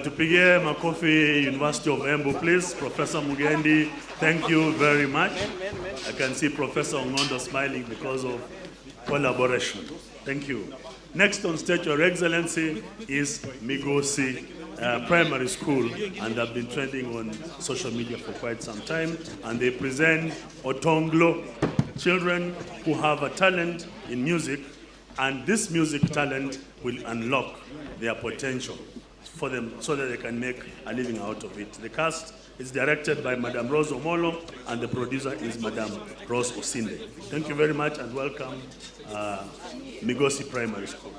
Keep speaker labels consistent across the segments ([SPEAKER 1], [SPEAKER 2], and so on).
[SPEAKER 1] Tupigie makofi University of Embu, please. Professor Mugendi, thank you very much. I can see Professor Ongondo smiling because of collaboration. Thank you. Next on stage, Your Excellency, is Migosi Primary School, and they've been trending on social media for quite some time, and they present Otonglo, children who have a talent in music, and this music talent will unlock their potential for them so that they can make a living out of it. The cast is directed by Madam Rose Omolo, and the producer is Madam Rose Osinde. Thank you very much, and welcome Migosi Primary School.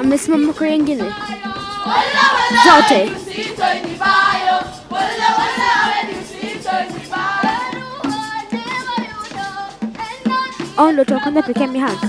[SPEAKER 2] amesimama kwa wengine zote. Au ndo tunakwenda pekee mihanga.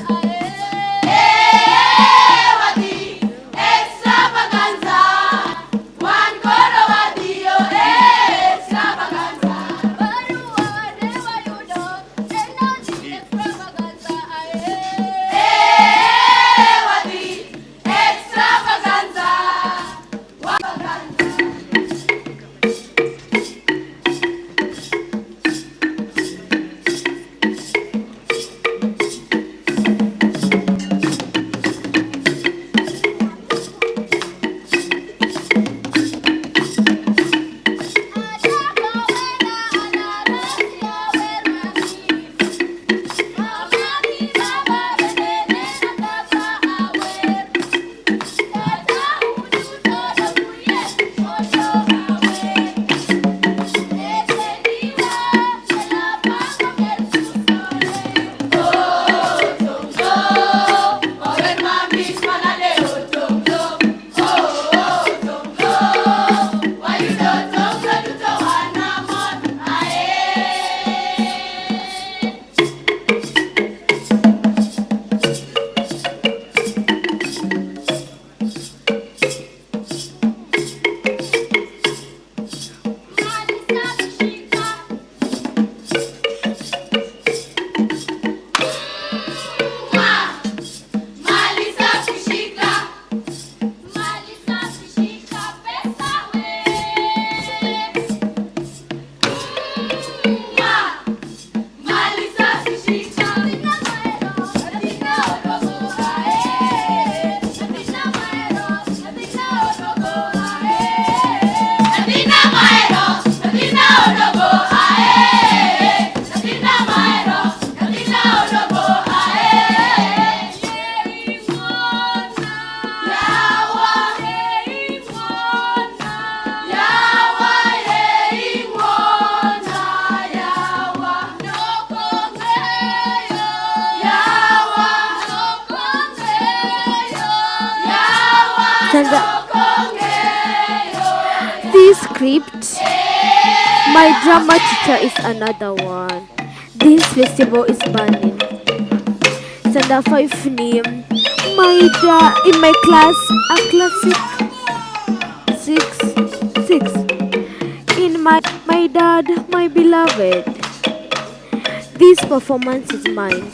[SPEAKER 2] This script, my drama teacher is another one. This festival is burning. Sanda 5 name. In my class, a classic 6. In my dad, my beloved. This performance is mine.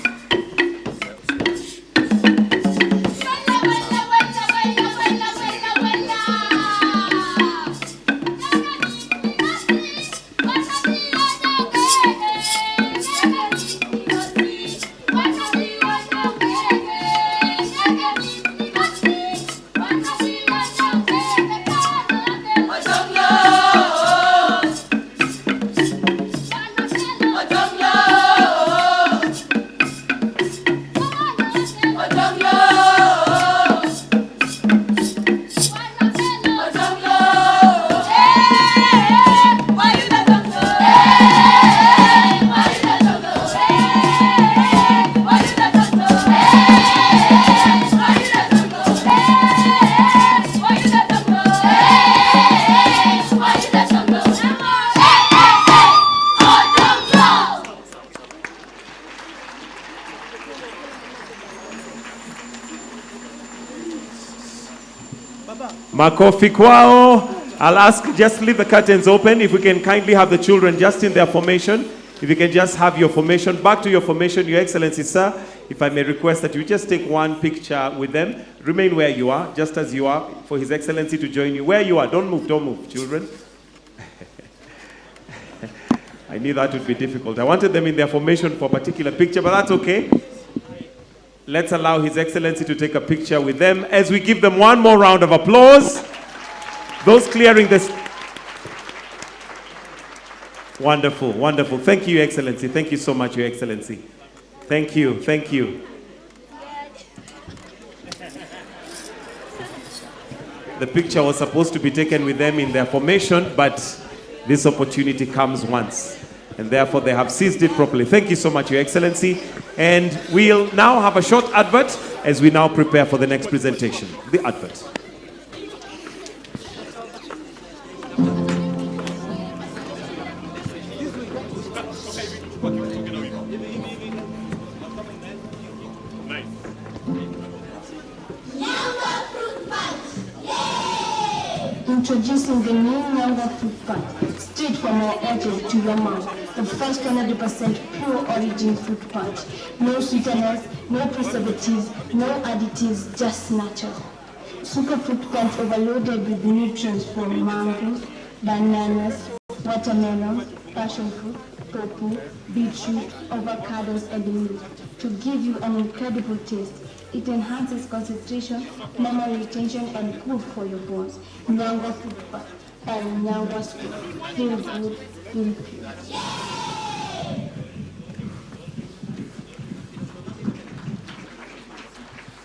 [SPEAKER 3] Makofi kwao. I'll ask, just leave the curtains open. If we can kindly have the children just in their formation. If you can just have your formation. Back to your formation, Your Excellency, sir. If I may request that you just take one picture with them. Remain where you are, just as you are, for His Excellency to join you. Where you are, don't move, children. I knew that would be difficult. I wanted them in their formation for a particular picture, but that's okay. Let's allow His Excellency to take a picture with them as we give them one more round of applause. Those clearing this. Wonderful, wonderful. Thank you, Your Excellency. Thank you so much, Your Excellency. Thank you, thank you. The picture was supposed to be taken with them in their formation, but this opportunity comes once, and therefore they have seized it properly. Thank you so much, Your Excellency. And we'll now have a short advert as we now prepare for the next presentation, the advert.
[SPEAKER 4] Introducing the new Nyanga fruit punch, straight from our orchard to your mouth. The first 100% pure origin fruit punch. No sweeteners, no preservatives, no additives, just natural. Super fruit punch overloaded with nutrients from mango, bananas, watermelon, passion fruit, pawpaw, beetroot, avocados, and milk to give you an incredible taste. It enhances concentration, memory retention, and good for your bones. Nyanga fruit punch and Nyanga scoop. Feel good, feel pure.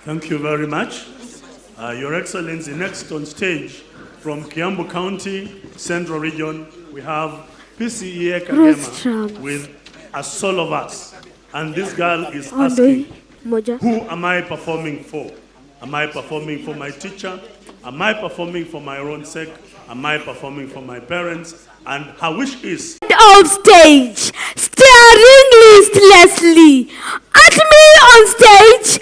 [SPEAKER 1] Thank you very much. Your Excellency, next on stage from Kiambu County, Central Region, we have PCEA Kagema with A Soul of Us. And this girl is asking, who am I performing for? Am I performing for my teacher? Am I performing for my own sake? Am I performing for my parents? And her wish is
[SPEAKER 2] of stage, staring listlessly at me on stage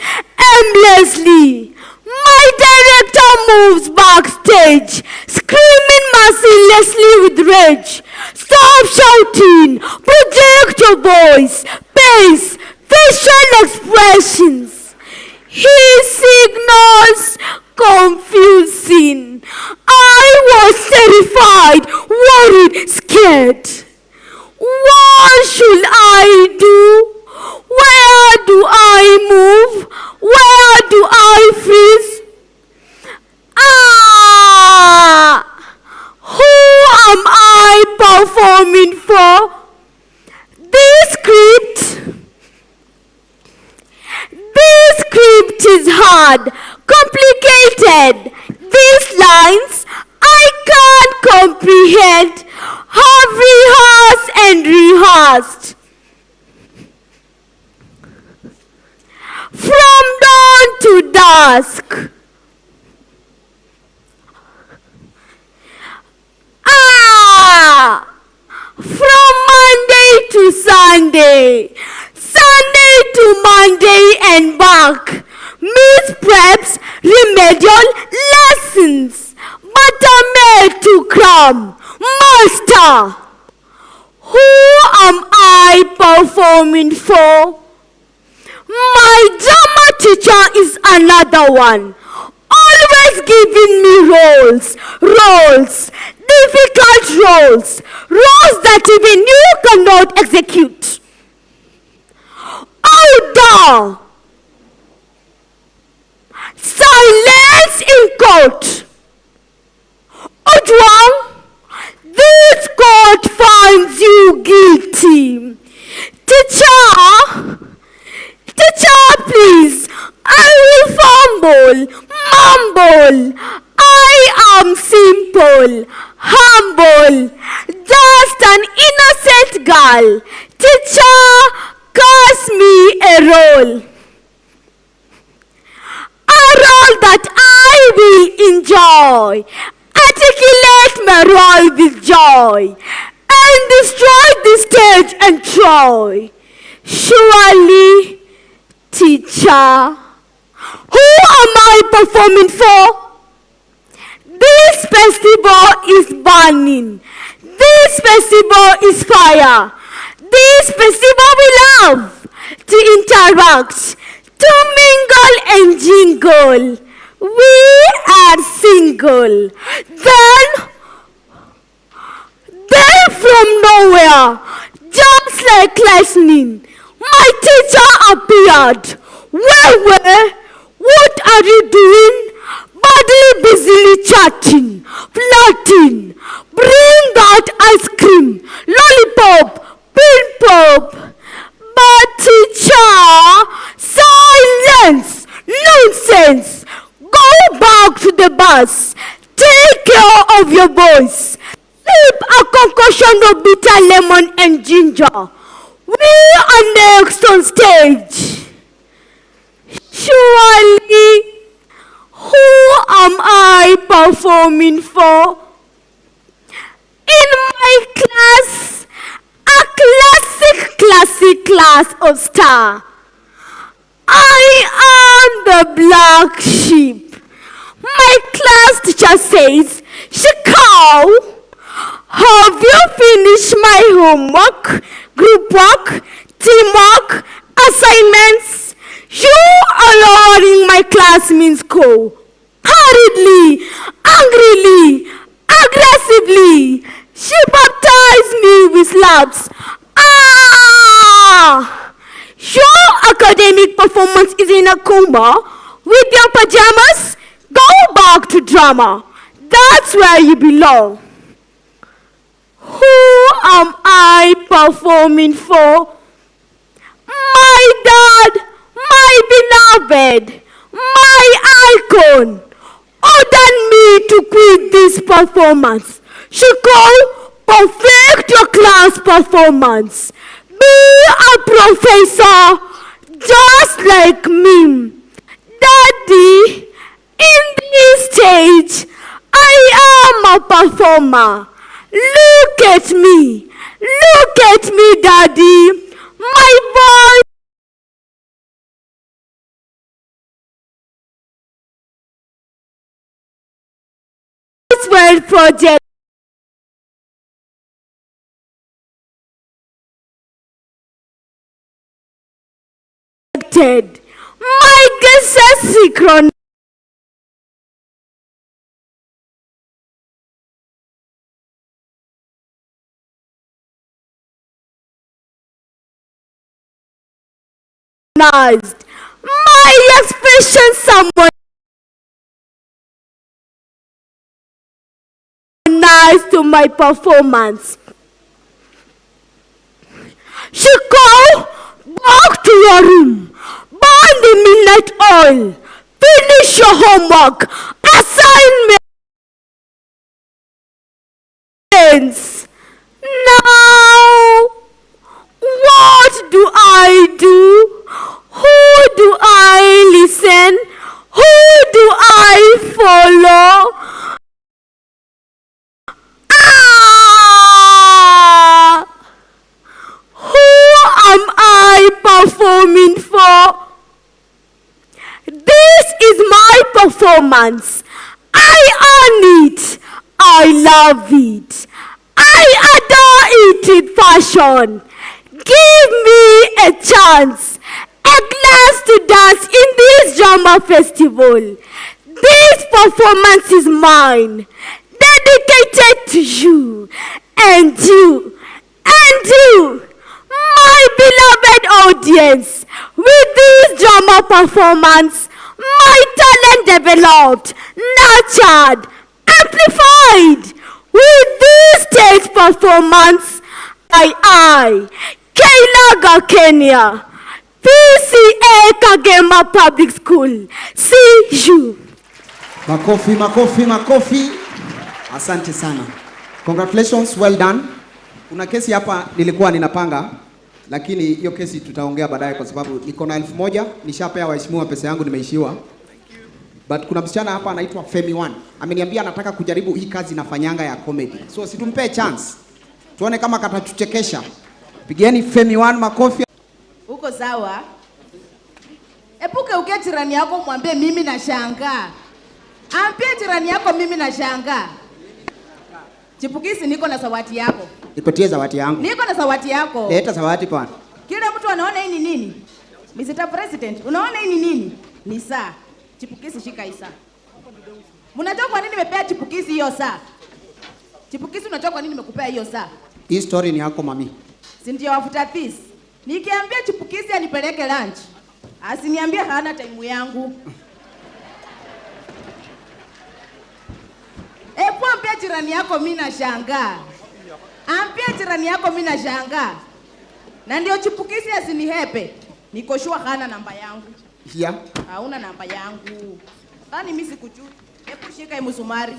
[SPEAKER 2] aimlessly. My director moves backstage, screaming mercilessly with rage. Stop shouting, project your voice, pace, facial expressions. He signals confusing. I was terrified, worried, scared. What should I do? Where do I move? Where do I freeze? Who am I performing for? This script is hard, complicated. These lines I can't comprehend. Have rehearsed and rehearsed. From dawn to dusk. From Monday to Sunday. Sunday to Monday and back. Miss preps, remedial lessons. Buttermilk to cram. Master. Who am I performing for? My drama teacher is another one. Always giving me roles. Difficult roles that even you cannot execute. Order! Silence in court. Ojwang, this court finds you guilty. Teacher, please, I will mumble. I am simple, humble, just an innocent girl. Teacher, cast me a role that I will enjoy. Articulate my role with joy and destroy the stage and Troy. Surely, teacher, who am I performing for? This festival is burning. This festival is fire. This festival we love to interact, to mingle and jingle. We are single. Then from nowhere, just like lightning, my teacher appeared. Well, what are you doing? Badly busily chatting, flirting. Bring that ice cream, lollipop, pin pop. But teacher, silence, nonsense. Go back to the bus. Take care of your voice. Sip a concoction of bitter lemon and ginger. We are next on stage. Surely performing for. In my class, a classic class of star. I am the black sheep. My class teacher says, Shikau, have you finished my homework, group work, teamwork, assignments? You are lowering my classmates' score. Hurriedly, angrily, aggressively, she baptized me with slaps. Your academic performance is in a coma. With your pajamas, go back to drama. That's where you belong. Who am I performing for? My dad, my beloved, my icon, ordered me to quit this performance. Shiko, perfect your class performance. Be a professor just like me. Daddy, in this stage, I am a performer. Look at me, Daddy. My voice well projected. My guesses synchronized. My expression somewhat nice to my performance. Shiko, back to your room. Burn the midnight oil. Finish your homework. Assignments. Now, what do I do? Who do I listen? Who do I follow? Who am I performing for? This is my performance. I earn it. I love it. I adore it with passion. Give me a chance, a glass to dance in this drama festival. This performance is mine, dedicated to you, and you, my beloved audience. With this drama performance, my talent developed, nurtured, amplified. With this stage performance, I, Kailaga, Kenya, PCA Kagema Public School. See you.
[SPEAKER 5] Makofi. Asante sana. Congratulations, well done. Kuna kesi hapa nilikuwa ninapanga, lakini hiyo kesi tutaongea baadaye kwa sababu niko na 1000 nishapea waheshimiwa pesa yangu nimeishiwa. But kuna msichana hapa anaitwa Femi One. Ameniambia anataka kujaribu hii kazi nafanyanga ya comedy. So situmpe chance. Tuone kama katatuchekesha. Pigeni Femi One makofi.
[SPEAKER 6] Uko sawa? Epuke uke jirani yako mwambie mimi nashangaa. Ambie jirani yako mimi nashangaa. Chipukisi niko na zawadi yako.
[SPEAKER 5] Nikotie zawadi yangu.
[SPEAKER 6] Niko na zawadi yako.
[SPEAKER 5] Leta zawadi bwana.
[SPEAKER 6] Kila mtu anaona hii ni nini? Mr. President, unaona hii ni nini? Ni saa. Chipukisi shika hii saa. Mnajua kwa nini nimepea Chipukisi hiyo saa? Chipukisi unajua kwa nini nimekupea hiyo saa?
[SPEAKER 5] Hii story ni yako mami.
[SPEAKER 6] Si ndio wafuta this. Nikiambia Chipukisi anipeleke lunch, asiniambie hana time yangu. Ambia jirani yako mimi nashangaa. Ambia jirani yako mimi nashangaa. Na ndio Chipukisi asinihepe. Niko sure hana namba yangu.
[SPEAKER 5] Yeah.
[SPEAKER 6] Hauna namba yangu. Tani mimi sikujui. Hebu shika hii msumari.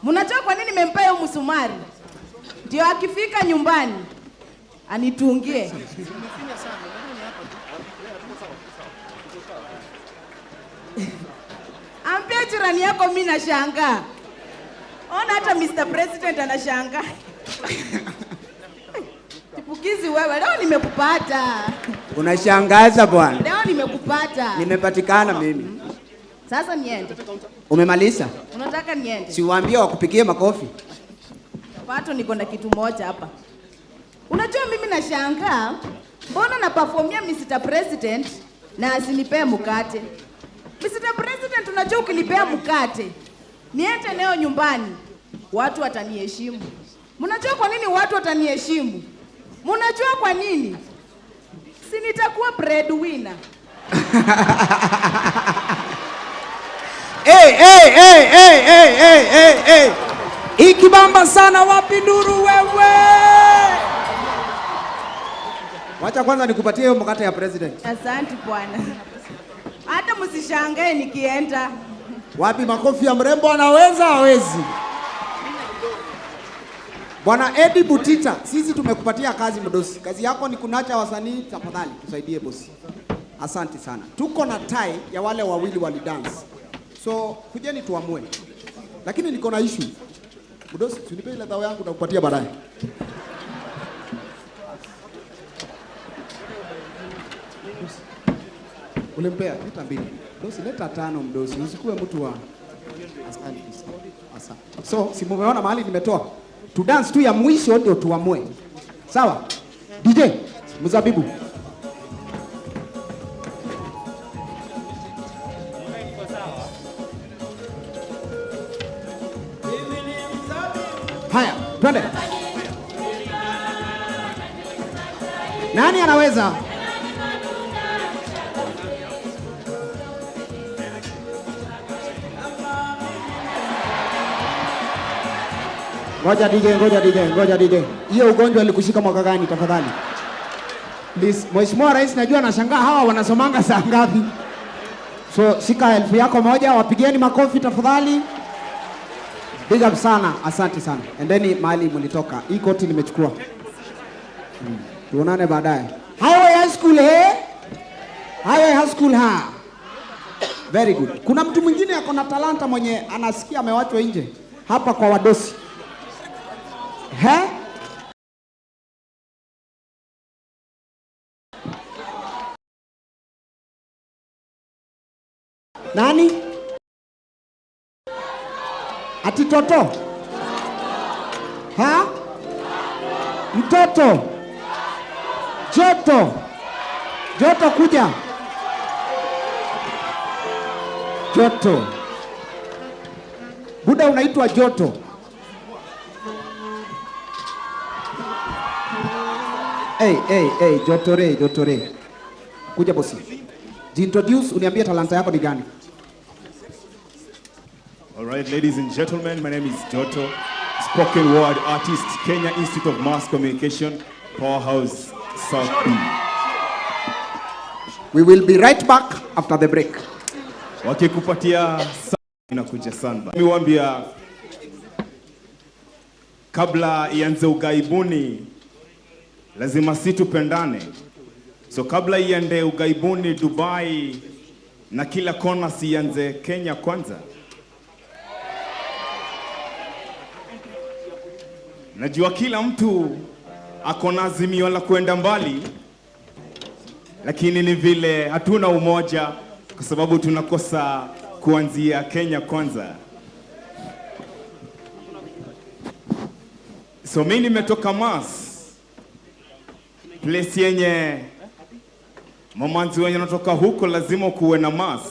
[SPEAKER 6] Mnajua kwa nini nimempa hiyo msumari? Ndio akifika nyumbani anitungie. Ambia jirani yako mimi nashangaa. Ona hata Mr. President anashangaa. Chipukizi wewe, leo nimekupata.
[SPEAKER 5] Unashangaza bwana.
[SPEAKER 6] Leo nimekupata.
[SPEAKER 5] Nimepatikana mimi.
[SPEAKER 6] Sasa niende.
[SPEAKER 5] Umemaliza?
[SPEAKER 6] Unataka niende?
[SPEAKER 5] Si uambie wakupigie makofi.
[SPEAKER 6] Pato niko na kitu moja hapa. Unajua mimi nashangaa, mbona na performia Mr. President na asinipee mkate? Mr. President, unajua ukinipea mkate, niende leo nyumbani, watu wataniheshimu. Mnajua kwa nini watu wataniheshimu? Mnajua kwa nini? Si nitakuwa breadwinner.
[SPEAKER 5] Hey. Ikibamba sana wapi nduru wewe? Wacha kwanza nikupatie hiyo mkate ya president.
[SPEAKER 6] Asante bwana. Hata msishangae nikienda.
[SPEAKER 5] Wapi makofi ya mrembo, anaweza hawezi? Bwana Eddie Butita, sisi tumekupatia kazi mdosi. Kazi yako ni kunacha wasanii, tafadhali tusaidie bosi. Asante sana. Tuko na tie ya wale wawili walidance. So kujeni tuamue. Lakini niko na issue. Mdosi, unipe ile dawa yangu na kupatia baadaye. Ulimpea leta 2. Mdosi leta 5 mdosi. Usikue mtu wa asante. So si mumeona mahali nimetoa. Tu dance tu ya mwisho ndio tuamue. Sawa? DJ Mzabibu. Haya, twende. Nani anaweza? Ngoja DJ. Hiyo ugonjwa ilikushika mwaka gani tafadhali? Please, Mheshimiwa Rais, najua nashangaa hawa wanasomanga saa ngapi. So shika 1000 yako moja, wapigeni makofi tafadhali. Big up sana, asante sana. Endeni mahali mlitoka. Hii koti nimechukua. Tuonane baadaye. Highway High School Highway High School Very good. Kuna mtu mwingine ako na talanta mwenye anasikia amewachwa nje hapa kwa wadosi. Nani? Ati toto? Mtoto? Joto kuja. Joto. Buda unaitwa Joto. Hey, Jotore. Kuja bosi. Jintroduce, uniambie talanta yako ni gani?
[SPEAKER 7] All right, ladies and gentlemen, my name is Joto, spoken word artist, Kenya Institute of Mass Communication, Powerhouse, South B.
[SPEAKER 5] We will be right back after the break.
[SPEAKER 7] Wakikupatia inakuja samba. Niwaambia kabla ianze ugaibuni lazima situpendane. So kabla iende ugaibuni Dubai na kila kona sianze Kenya kwanza. Najua kila mtu akona azimio la kwenda mbali, lakini ni vile hatuna umoja kwa sababu tunakosa kuanzia Kenya kwanza. So mimi nimetoka Mass, place yenye mamanzi wenye natoka huko lazima kuwe na Mass.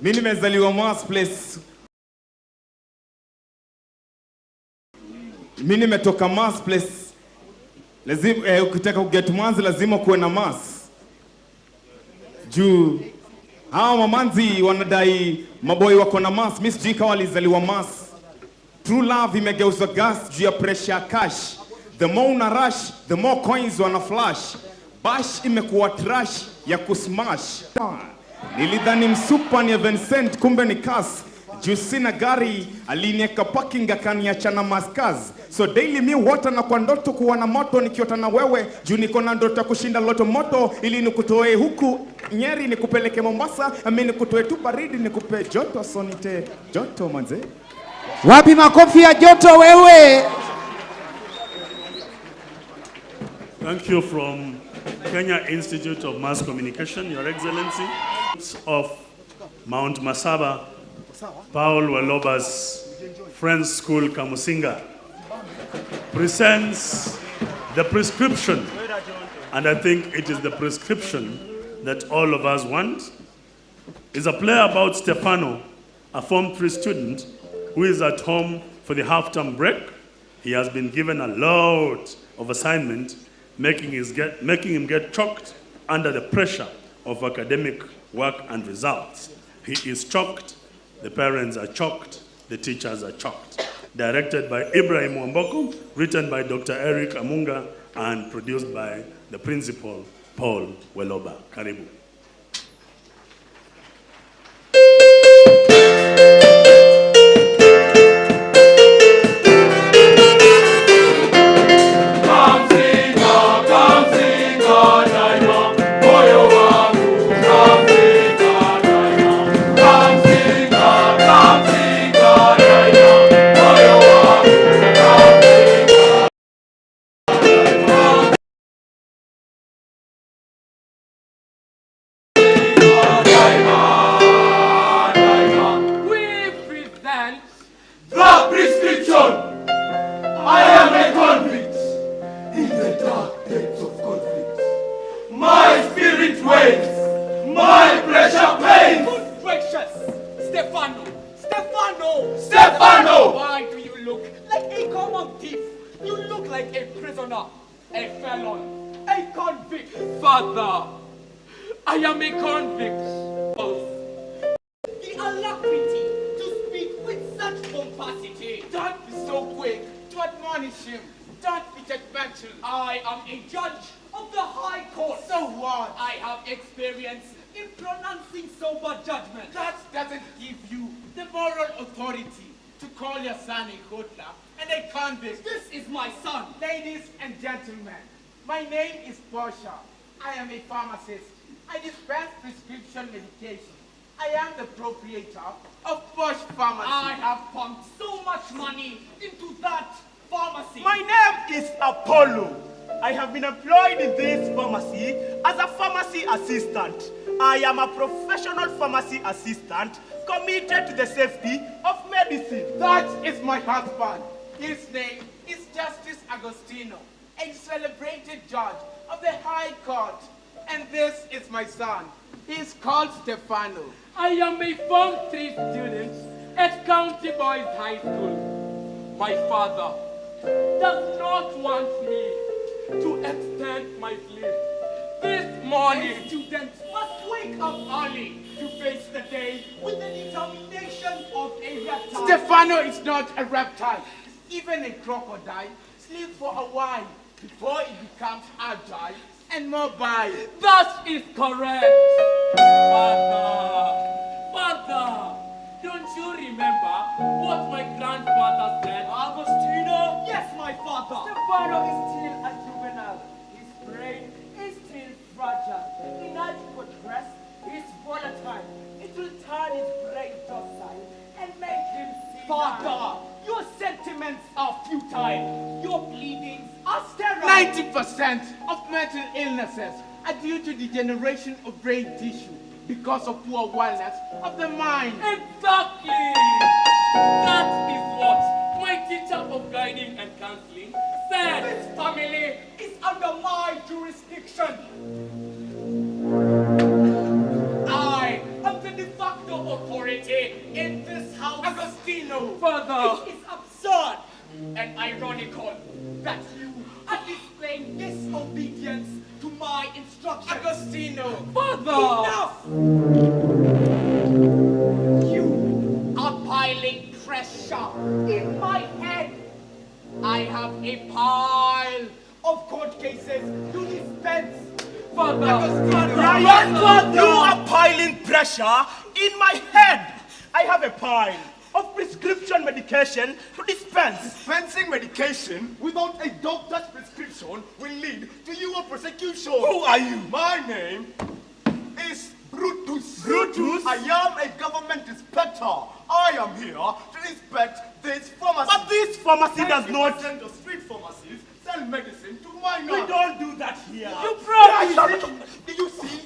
[SPEAKER 7] Mimi nimezaliwa Mass place. Mimi nimetoka Mass place. Lazima ukitaka kuget Mass lazima kuwe na Mass. Juu hao mamanzi wanadai maboy wako na Mass. Mimi sijui kama walizaliwa Mass. True love imegeuzwa gas juu ya pressure cash. The more una rush, the more coins wana flash. Bash imekuwa trash ya kusmash. Nilidhani msupa ni Vincent, kumbe ni Kas. Juu sina gari, alinieka parking akaniacha na maskaz. So daily mi huota na kwa ndoto kuwa na moto nikiota na wewe. Juu niko na ndoto kushinda loto moto, ili nikutoe huku Nyeri nikupeleke Mombasa, ami nikutoe tu baridi nikupe joto, sonite joto manze.
[SPEAKER 5] Wapi makofi ya joto wewe?
[SPEAKER 1] Thank you from Kenya Institute of Mass Communication, Your Excellency, of Mount Masaba, Paul Waloba's Friends School, Kamusinga, presents the prescription, and I think it is the prescription that all of us want. Is a play about Stefano, a Form 3 student who is at home for the half-term break. He has been given a lot of assignment, making him get choked under the pressure of academic work and results. He is choked, the parents are choked, the teachers are choked. Directed by Ibrahim Wamboko, written by Dr. Eric Amunga, and produced by the principal, Paul Weloba. Karibu.
[SPEAKER 8] Stefano! Why do you look like a common thief? You look like a prisoner, a felon, a convict. Father, I am a convict. The alacrity to speak with such pomposity. Don't be so quick to admonish him. Don't be judgmental. I am a judge of the High Court. So what? I have experience in pronouncing sober judgment. That doesn't give you the moral authority to call your son a hoodler and a convict. This is my son. Ladies and gentlemen, my name is Portia. I am a pharmacist. I dispense prescription medication. I am the proprietor of Bosch Pharmacy. I have pumped so much money into that pharmacy.
[SPEAKER 9] My name is Apollo. I have been employed in this pharmacy as a pharmacy assistant. I am a professional pharmacy assistant committed to the safety of medicine.
[SPEAKER 8] That is my husband. His name is Justice Agostino, a celebrated judge of the High Court. And this is my son. He is called Stefano.
[SPEAKER 10] I am a Form 3 student at County Boys High School. My father does not want me to extend my sleep. This morning, students must wake up early to face the day with the determination of a reptile.
[SPEAKER 8] Stefano is not a reptile. Even a crocodile sleeps for a while before it becomes agile and mobile.
[SPEAKER 10] That is correct. Father, don't you remember what my grandfather said?
[SPEAKER 9] Agostino? Yes, my father.
[SPEAKER 8] Stefano is still a juvenile. His brain is still fragile. Inadequate rest is volatile. It will turn his brain docile and make him see.
[SPEAKER 9] Father, your sentiments are futile. Your pleadings are sterile.
[SPEAKER 8] 90% of mental illnesses are due to degeneration of brain tissue because of poor wellness of the mind.
[SPEAKER 10] Exactly. That is what my teacher of guiding and counseling said.
[SPEAKER 9] This family is under my jurisdiction. I am the de facto authority in this house.
[SPEAKER 8] Agostino!
[SPEAKER 10] Father,
[SPEAKER 9] It is absurd and ironical that you are displaying disobedience to my instructions.
[SPEAKER 8] Agostino!
[SPEAKER 10] Father!
[SPEAKER 9] Enough! You are piling pressure in my head. I have a pile of court cases to dispense. Ryan, you are piling pressure in my head. I have a pile of prescription medication to dispense.
[SPEAKER 8] Dispensing medication without a doctor's prescription will lead to your prosecution.
[SPEAKER 9] Who are you?
[SPEAKER 8] My name is Brutus.
[SPEAKER 9] Brutus?
[SPEAKER 8] I am a government inspector. I am here to inspect this pharmacy.
[SPEAKER 9] But this pharmacy does not.
[SPEAKER 8] The street pharmacies sell medicine to minors.
[SPEAKER 9] We don't do that here.
[SPEAKER 8] You promise? Do you see?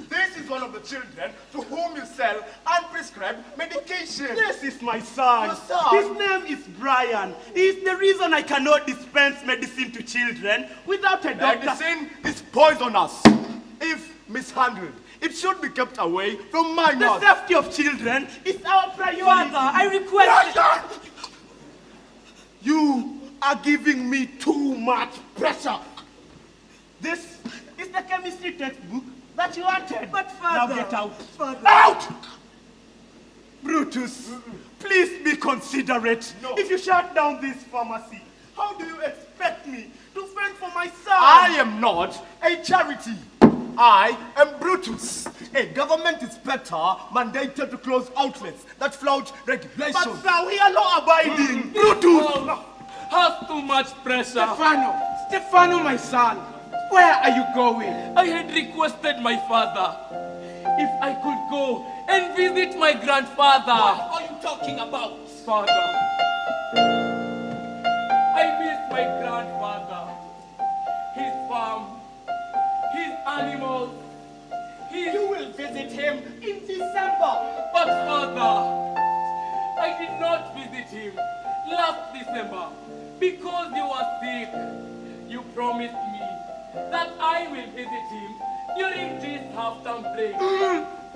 [SPEAKER 8] This is one of the children to whom you sell unprescribed medication.
[SPEAKER 9] This is my son.
[SPEAKER 8] Your son?
[SPEAKER 9] His name is Brian. He is the reason I cannot dispense medicine to children without a doctor.
[SPEAKER 8] Medicine is poisonous. If mishandled, it should be kept away from minors.
[SPEAKER 9] The safety of children is our priority.
[SPEAKER 6] Father, I request
[SPEAKER 9] you are giving me too much pressure. This is the chemistry textbook that you wanted.
[SPEAKER 6] But Father,
[SPEAKER 9] now get out.
[SPEAKER 6] Father.
[SPEAKER 9] Out! Brutus, please be considerate.
[SPEAKER 8] No.
[SPEAKER 9] If you shut down this pharmacy, how do you expect me to fend for my son?
[SPEAKER 8] I am not a charity. I am Brutus, a government inspector mandated to close outlets that flout regulations.
[SPEAKER 9] But sir, we are law-abiding. Brutus!
[SPEAKER 10] Has too much pressure.
[SPEAKER 11] Stefano, my son, where are you going?
[SPEAKER 10] I had requested my father if I could go and visit my grandfather.
[SPEAKER 8] What are you talking about?
[SPEAKER 10] Father, I miss my grandfather, his farm, his animals.
[SPEAKER 8] You will visit him in December.
[SPEAKER 10] But father, I did not visit him last December because you were sick. You promised me that I will visit him during this half-term break.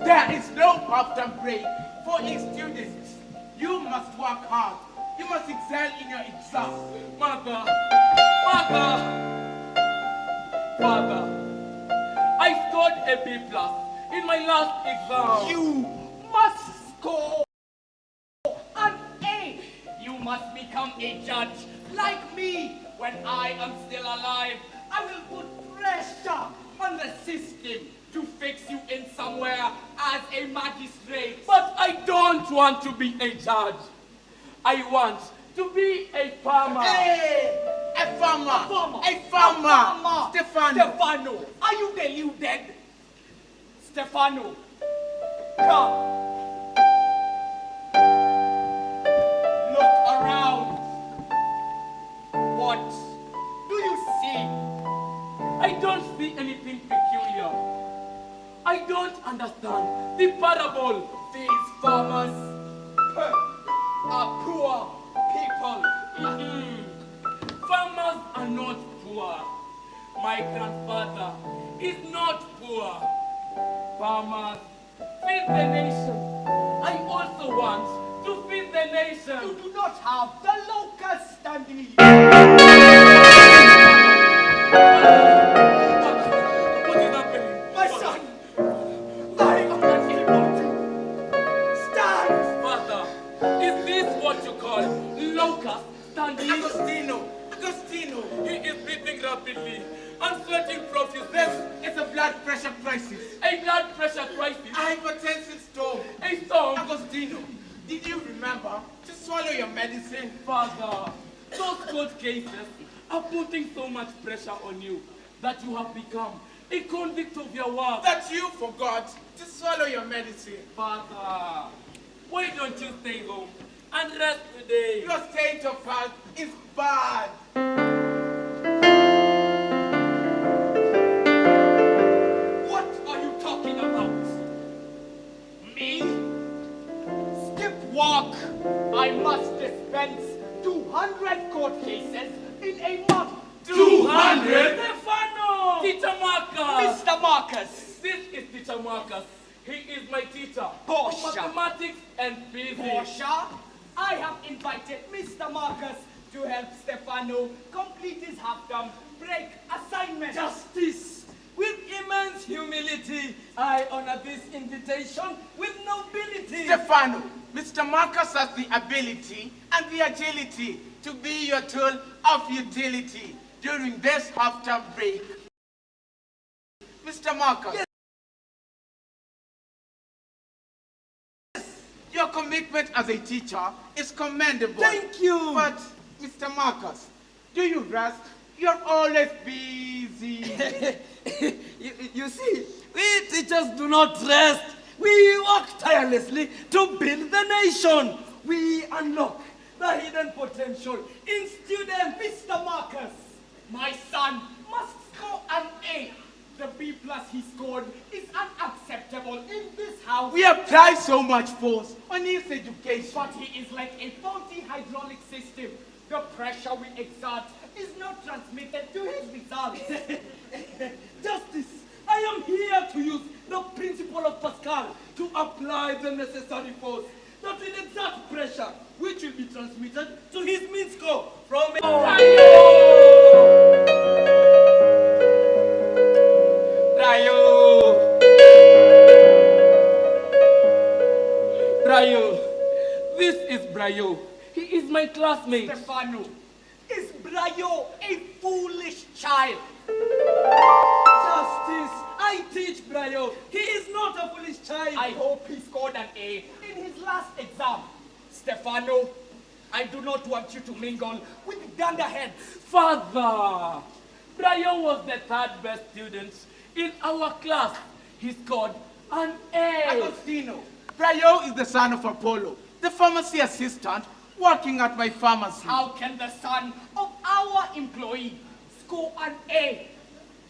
[SPEAKER 11] There is no half-term break for his students. You must work hard. You must excel in your exam.
[SPEAKER 10] Father, I scored a B+ in my last exam.
[SPEAKER 8] You must score an A. You must become a judge like me. When I am still alive, I will put pressure on the system to fix you in somewhere as a magistrate.
[SPEAKER 10] But I don't want to be a judge. I want to be a farmer.
[SPEAKER 11] Hey, a farmer.
[SPEAKER 8] Stefano, are you deluded? Stefano, come. Look around. What do you see?
[SPEAKER 10] I don't see anything peculiar. I don't understand the parable.
[SPEAKER 8] These farmers are poor people.
[SPEAKER 10] Farmers are not poor. My grandfather is not poor. Farmers feed the nation. I also want to feed the nation.
[SPEAKER 8] You do not have the local standing.
[SPEAKER 10] What is happening?
[SPEAKER 8] My son, I am not able to stand.
[SPEAKER 10] Father, is this what you call locust standing?
[SPEAKER 11] Agostino.
[SPEAKER 10] He is breathing rapidly and sweating profusely.
[SPEAKER 11] This is a blood pressure crisis.
[SPEAKER 10] A blood pressure crisis.
[SPEAKER 11] A hypertensive storm.
[SPEAKER 10] A storm.
[SPEAKER 11] Agostino, did you remember to swallow your medicine?
[SPEAKER 10] Father, those court cases are putting so much pressure on you that you have become a convict of your work.
[SPEAKER 11] That you forgot to swallow your medicine.
[SPEAKER 10] Father, why don't you stay home and rest today?
[SPEAKER 11] Your state of health is bad.
[SPEAKER 8] What are you talking about? Me? Skip work. I must dispense 200 court cases in a month.
[SPEAKER 10] 200? Stefano! Teacher Marcus!
[SPEAKER 8] Mr. Marcus.
[SPEAKER 10] This is Teacher Marcus. He is my teacher.
[SPEAKER 8] Portia.
[SPEAKER 10] Of mathematics and physics.
[SPEAKER 8] Portia, I have invited Mr. Marcus to help Stefano complete his half-term break assignment.
[SPEAKER 12] Justice! With immense humility, I honor this invitation with nobility.
[SPEAKER 11] Stefano, Mr. Marcus has the ability and the agility to be your tool of utility during this half-term break. Mr. Marcus. Yes. Your commitment as a teacher is commendable.
[SPEAKER 12] Thank you.
[SPEAKER 11] But, Mr. Marcus, do you rest? You're always busy.
[SPEAKER 12] You see, we teachers do not rest. We work tirelessly to build the nation. We unlock the hidden potential in student Mr. Marcus.
[SPEAKER 10] My son must score an A. The B+ he scored is unacceptable in this house.
[SPEAKER 11] We apply so much force on his education.
[SPEAKER 10] But he is like a faulty hydraulic system. The pressure we exert is not transmitted to his results.
[SPEAKER 12] Justice, I am here to use the principle of Pascal to apply the necessary force that will exert pressure, which will be transmitted to his mean score from
[SPEAKER 10] Brayo, this is Brayo. He is my classmate.
[SPEAKER 12] Stefano. Is Brayo a foolish child? Justice, I teach Brayo. He is not a foolish child.
[SPEAKER 10] I hope he scored an A in his last exam. Stefano, I do not want you to mingle with dunderheads. Father, Brayo was the third best student in our class. He scored an A.
[SPEAKER 11] Agostino, Brayo is the son of Apollo, the pharmacy assistant working at my pharmacy.
[SPEAKER 10] How can the son of our employee score an A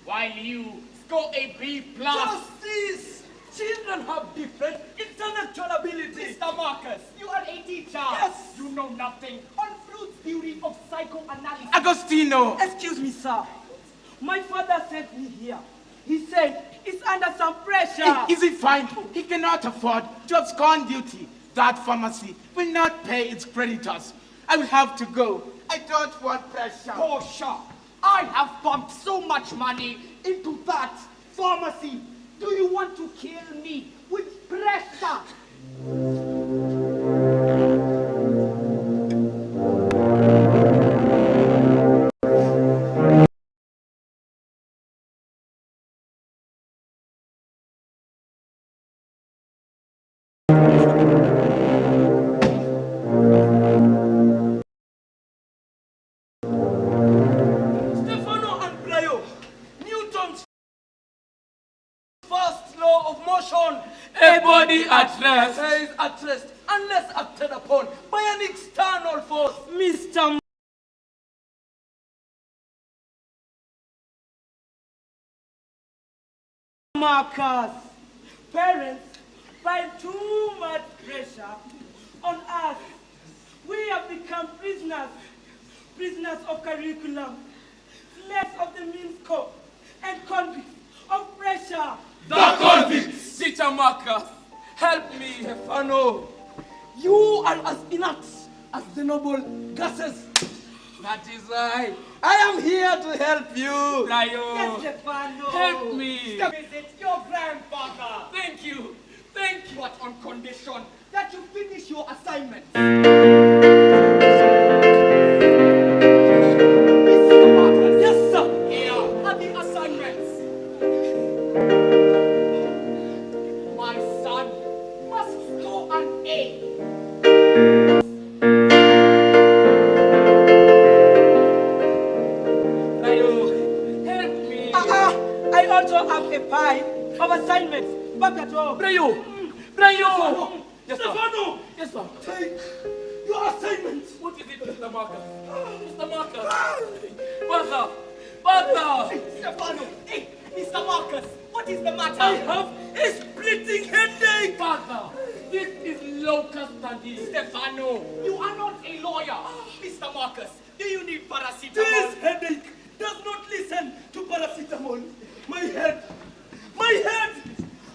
[SPEAKER 10] while you score a B+?
[SPEAKER 12] Justice! Children have different intellectual abilities.
[SPEAKER 10] Mr. Marcus, you are a teacher.
[SPEAKER 12] Yes.
[SPEAKER 10] You know nothing on Fruit's theory of psychoanalysis.
[SPEAKER 11] Agostino!
[SPEAKER 12] Excuse me, sir. My father sent me here. He said he's under some pressure.
[SPEAKER 11] Is it fine? He cannot afford to abscond duty. That pharmacy will not pay its creditors. I will have to go. I don't want pressure.
[SPEAKER 10] Portia, I have pumped so much money into that pharmacy. Do you want to kill me with pressure?
[SPEAKER 12] Stefano and Brayo, Newton's first law of motion.
[SPEAKER 10] A body at rest
[SPEAKER 12] is at rest unless acted upon by an external force. Mr. Marcus, parents, by too much pressure on us, we have become prisoners of curriculum, slaves of the mean scope, and convicts of pressure.
[SPEAKER 10] The convicts! Teacher Marcus, help me.
[SPEAKER 12] Stefano, you are as inert as the noble gases. That is why I am here to help you.
[SPEAKER 10] Brayo,
[SPEAKER 12] Yes, Stefano.
[SPEAKER 10] help me.
[SPEAKER 12] Visit your grandfather.
[SPEAKER 10] Thank you. Thank you, but on condition that you finish your assignment.
[SPEAKER 12] Yes, sir.
[SPEAKER 10] Here are the assignments. My son must score an A. Brayo, help me.
[SPEAKER 12] I also have a pile of assignments back at home.
[SPEAKER 10] Brayo, Brayo. Yes, sir.
[SPEAKER 12] Stefano,
[SPEAKER 10] Yes, sir.
[SPEAKER 12] take your assignments.
[SPEAKER 10] What is it, Mr. Marcus? Mr. Marcus. Father.
[SPEAKER 12] Stefano,
[SPEAKER 10] Hey, Mr. Marcus, what is the matter?
[SPEAKER 12] I have a splitting headache.
[SPEAKER 10] Father, this is local study. Stefano, you are not a lawyer. Mr. Marcus, do you need paracetamol?
[SPEAKER 12] This headache does not listen to paracetamol. My head,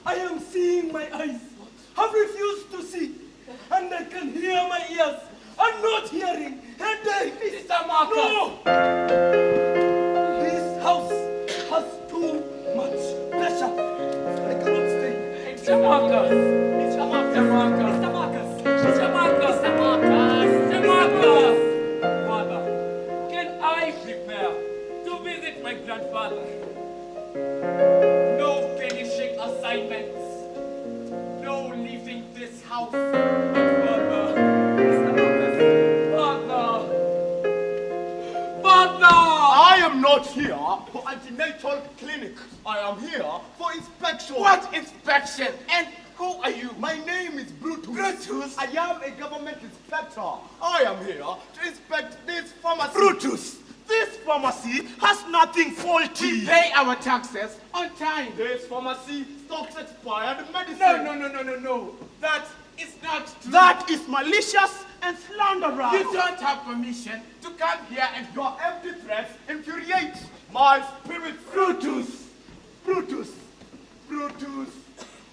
[SPEAKER 12] I am seeing my eyes have refused to see, and I can hear my ears are not hearing. Headache.
[SPEAKER 10] Mr. Marcus.
[SPEAKER 12] No! This house has too much pressure. I cannot stay.
[SPEAKER 10] Mr. Marcus. Mr. Marcus. Mr. Marcus. Mr. Marcus. Mr. Marcus. Mr. Marcus. Father, can I prepare to visit my grandfather?
[SPEAKER 11] No,
[SPEAKER 9] am not here for antenatal clinic. I am here for inspection.
[SPEAKER 11] What inspection? And who are you?
[SPEAKER 9] My name is Brutus.
[SPEAKER 11] Brutus?
[SPEAKER 9] I am a government inspector. I am here to inspect this pharmacy.
[SPEAKER 12] Brutus, this pharmacy has nothing faulty.
[SPEAKER 11] We pay our taxes on time.
[SPEAKER 9] This pharmacy stocks expired medicine.
[SPEAKER 11] No. That is not true.
[SPEAKER 12] That is malicious and slanderous.
[SPEAKER 11] You don't have permission to come here and
[SPEAKER 9] Your empty threats infuriate my spirit.
[SPEAKER 12] Brutus.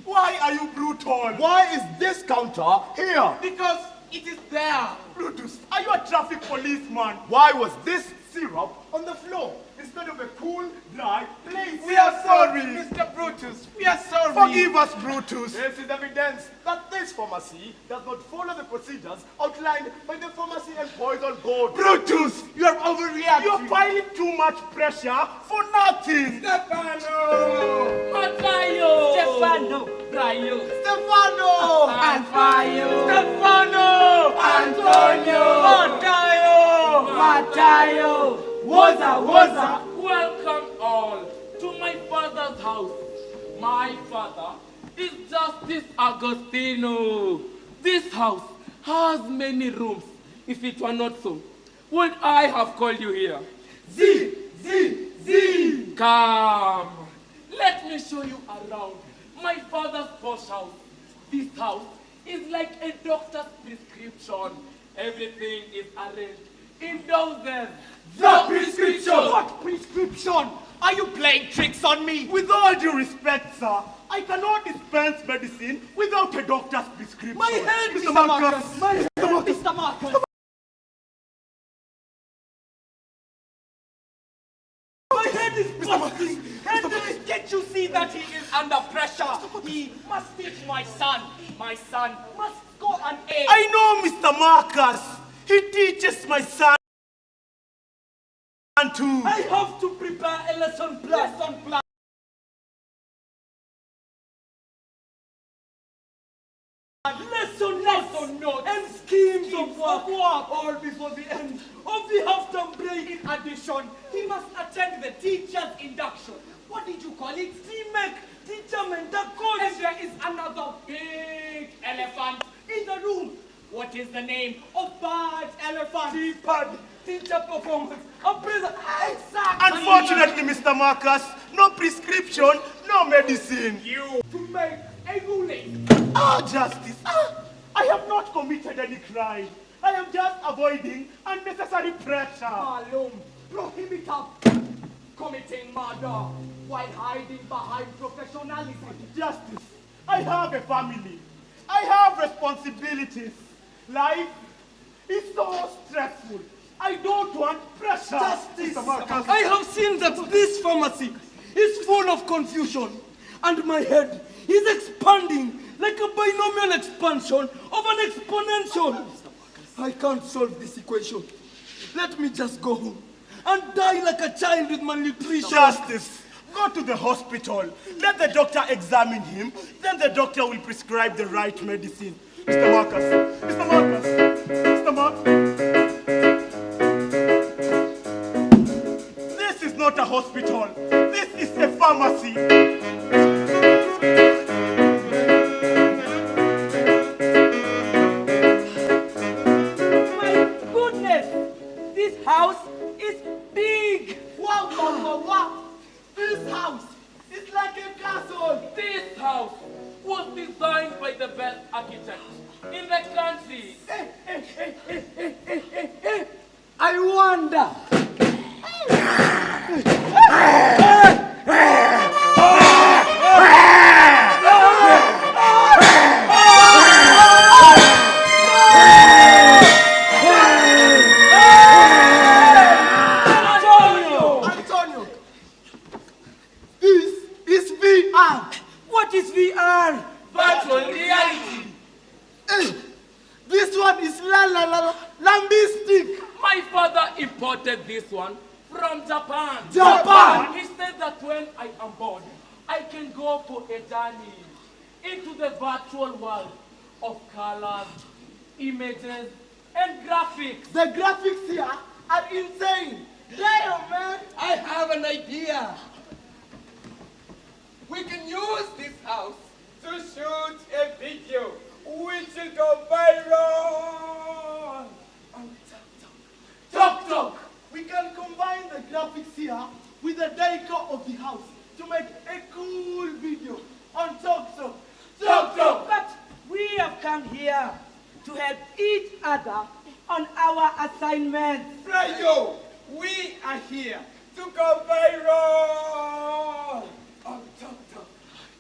[SPEAKER 12] Why are you brutal?
[SPEAKER 9] Why is this counter here?
[SPEAKER 11] because it is there.
[SPEAKER 12] Brutus, are you a traffic policeman?
[SPEAKER 9] Why was this syrup on the floor instead of a cool, dry place?
[SPEAKER 11] We are sorry, Mr. Brutus. We are sorry.
[SPEAKER 12] Forgive us, Brutus.
[SPEAKER 9] This is evidence that this pharmacy does not follow the procedures outlined by the Pharmacy and Poison Board.
[SPEAKER 12] Brutus,
[SPEAKER 11] You are overreacting.
[SPEAKER 12] you're piling too much pressure for nothing.
[SPEAKER 11] Stefano!
[SPEAKER 10] Matayo! Stefano! Brayo!
[SPEAKER 9] Stefano!
[SPEAKER 11] Alfayo!
[SPEAKER 12] Stefano!
[SPEAKER 11] Antonio!
[SPEAKER 12] Matayo!
[SPEAKER 11] Woza!
[SPEAKER 10] Welcome all to my father's house. My father is Justice Agostino. This house has many rooms. If it were not so, would I have called you here?
[SPEAKER 12] Z!
[SPEAKER 10] Come. Let me show you around my father's posh house. This house is like a doctor's prescription. Everything is arranged in doses.
[SPEAKER 12] The prescription! What prescription? Are you playing tricks on me? With all due respect, sir, I cannot dispense medicine without a doctor's prescription.
[SPEAKER 11] My head,
[SPEAKER 12] Mr. Marcus!
[SPEAKER 11] Mr. Marcus!
[SPEAKER 12] My head is busting!
[SPEAKER 11] Can't you see that he is under pressure? He must teach my son. My son must score an A.
[SPEAKER 12] I know, Mr. Marcus. He teaches my son too.
[SPEAKER 11] I have to prepare a lesson plan. Lesson notes and schemes of work all before the end of the half-term break. In addition, he must attend the teacher's induction. What did you call it? CMEC, teacher mentor course. And there is another big elephant in the room. What is the name of that elephant?
[SPEAKER 12] T-pad.
[SPEAKER 11] Teacher performance. Exactly.
[SPEAKER 12] Unfortunately, Mr. Marcus, no prescription, no medicine.
[SPEAKER 11] You to make a ruling.
[SPEAKER 12] Justice. I have not committed any crime. I am just avoiding unnecessary pressure.
[SPEAKER 11] Malum, prohibit of committing murder while hiding behind professionalism.
[SPEAKER 12] Justice. I have a family. I have responsibilities. Life is so stressful. I don't want pressure.
[SPEAKER 11] Justice.
[SPEAKER 12] Mr. Marcus.
[SPEAKER 11] I have seen that this pharmacy is full of confusion, and my head is expanding like a binomial expansion of an exponential. I can't solve this equation. Let me just go home and die like a child with malnutrition.
[SPEAKER 12] Justice. Go to the hospital. Let the doctor examine him. Then the doctor will prescribe the right medicine. Mr. Marcus. Mr. Marcus. Mr. Marcus. This is not a hospital. This is a pharmacy.
[SPEAKER 11] My goodness! This house is big!
[SPEAKER 9] Wow. This house is like a castle.
[SPEAKER 10] This house was designed by the best architect in the country.
[SPEAKER 11] I wonder.
[SPEAKER 9] Antonio, this is VR.
[SPEAKER 11] What is VR?
[SPEAKER 10] Virtual reality.
[SPEAKER 9] This one is lambistic.
[SPEAKER 10] My father imported this one from Japan.
[SPEAKER 9] Japan?
[SPEAKER 10] He said that when I am bored, I can go for a journey into the virtual world of colors, images, and graphics.
[SPEAKER 9] The graphics here are insane.
[SPEAKER 11] Damn, man, I have an idea.
[SPEAKER 8] We can use this house to shoot a video which will go viral.
[SPEAKER 11] Talk, talk. We can combine the graphics here with the decor of the house to make a cool video on Talk Talk. Talk, talk.
[SPEAKER 12] But we have come here to help each other on our assignments.
[SPEAKER 8] Rayo, we are here to go viral. On Talk Talk.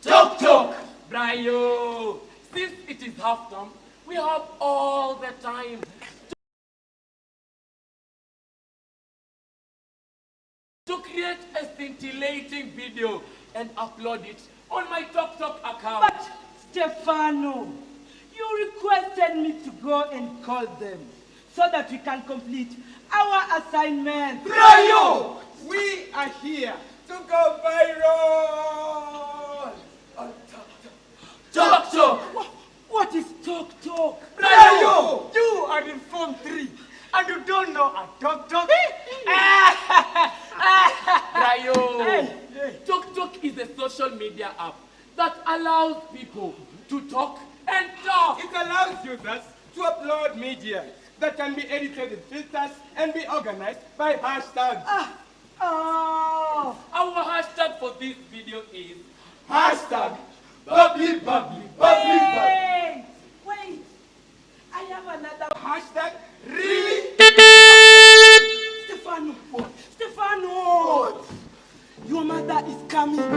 [SPEAKER 11] Talk, talk.
[SPEAKER 10] Brayo, since it is half term, we have all the time to create a scintillating video and upload it on my Talk Talk account.
[SPEAKER 12] But Stefano, you requested me to go and call them so that we can complete our assignment.
[SPEAKER 8] Rayo, we are here to go viral. On Talk Talk.
[SPEAKER 11] Talk, talk.
[SPEAKER 12] What is Talk Talk?
[SPEAKER 11] Rayo!
[SPEAKER 12] You are in Form 3 and you don't know a Talk Talk?
[SPEAKER 10] Brayo, Talk Talk is a social media app that allows people to talk and talk.
[SPEAKER 8] It allows users to upload media that can be edited in filters and be organized by hashtags.
[SPEAKER 12] Oh.
[SPEAKER 10] Our hashtag for this video is
[SPEAKER 8] Hashtag bubbly bubbly bubbly bubbly.
[SPEAKER 12] Wait, I have another
[SPEAKER 8] Hashtag really.
[SPEAKER 12] Stefano. Stefano. Your mother is coming. His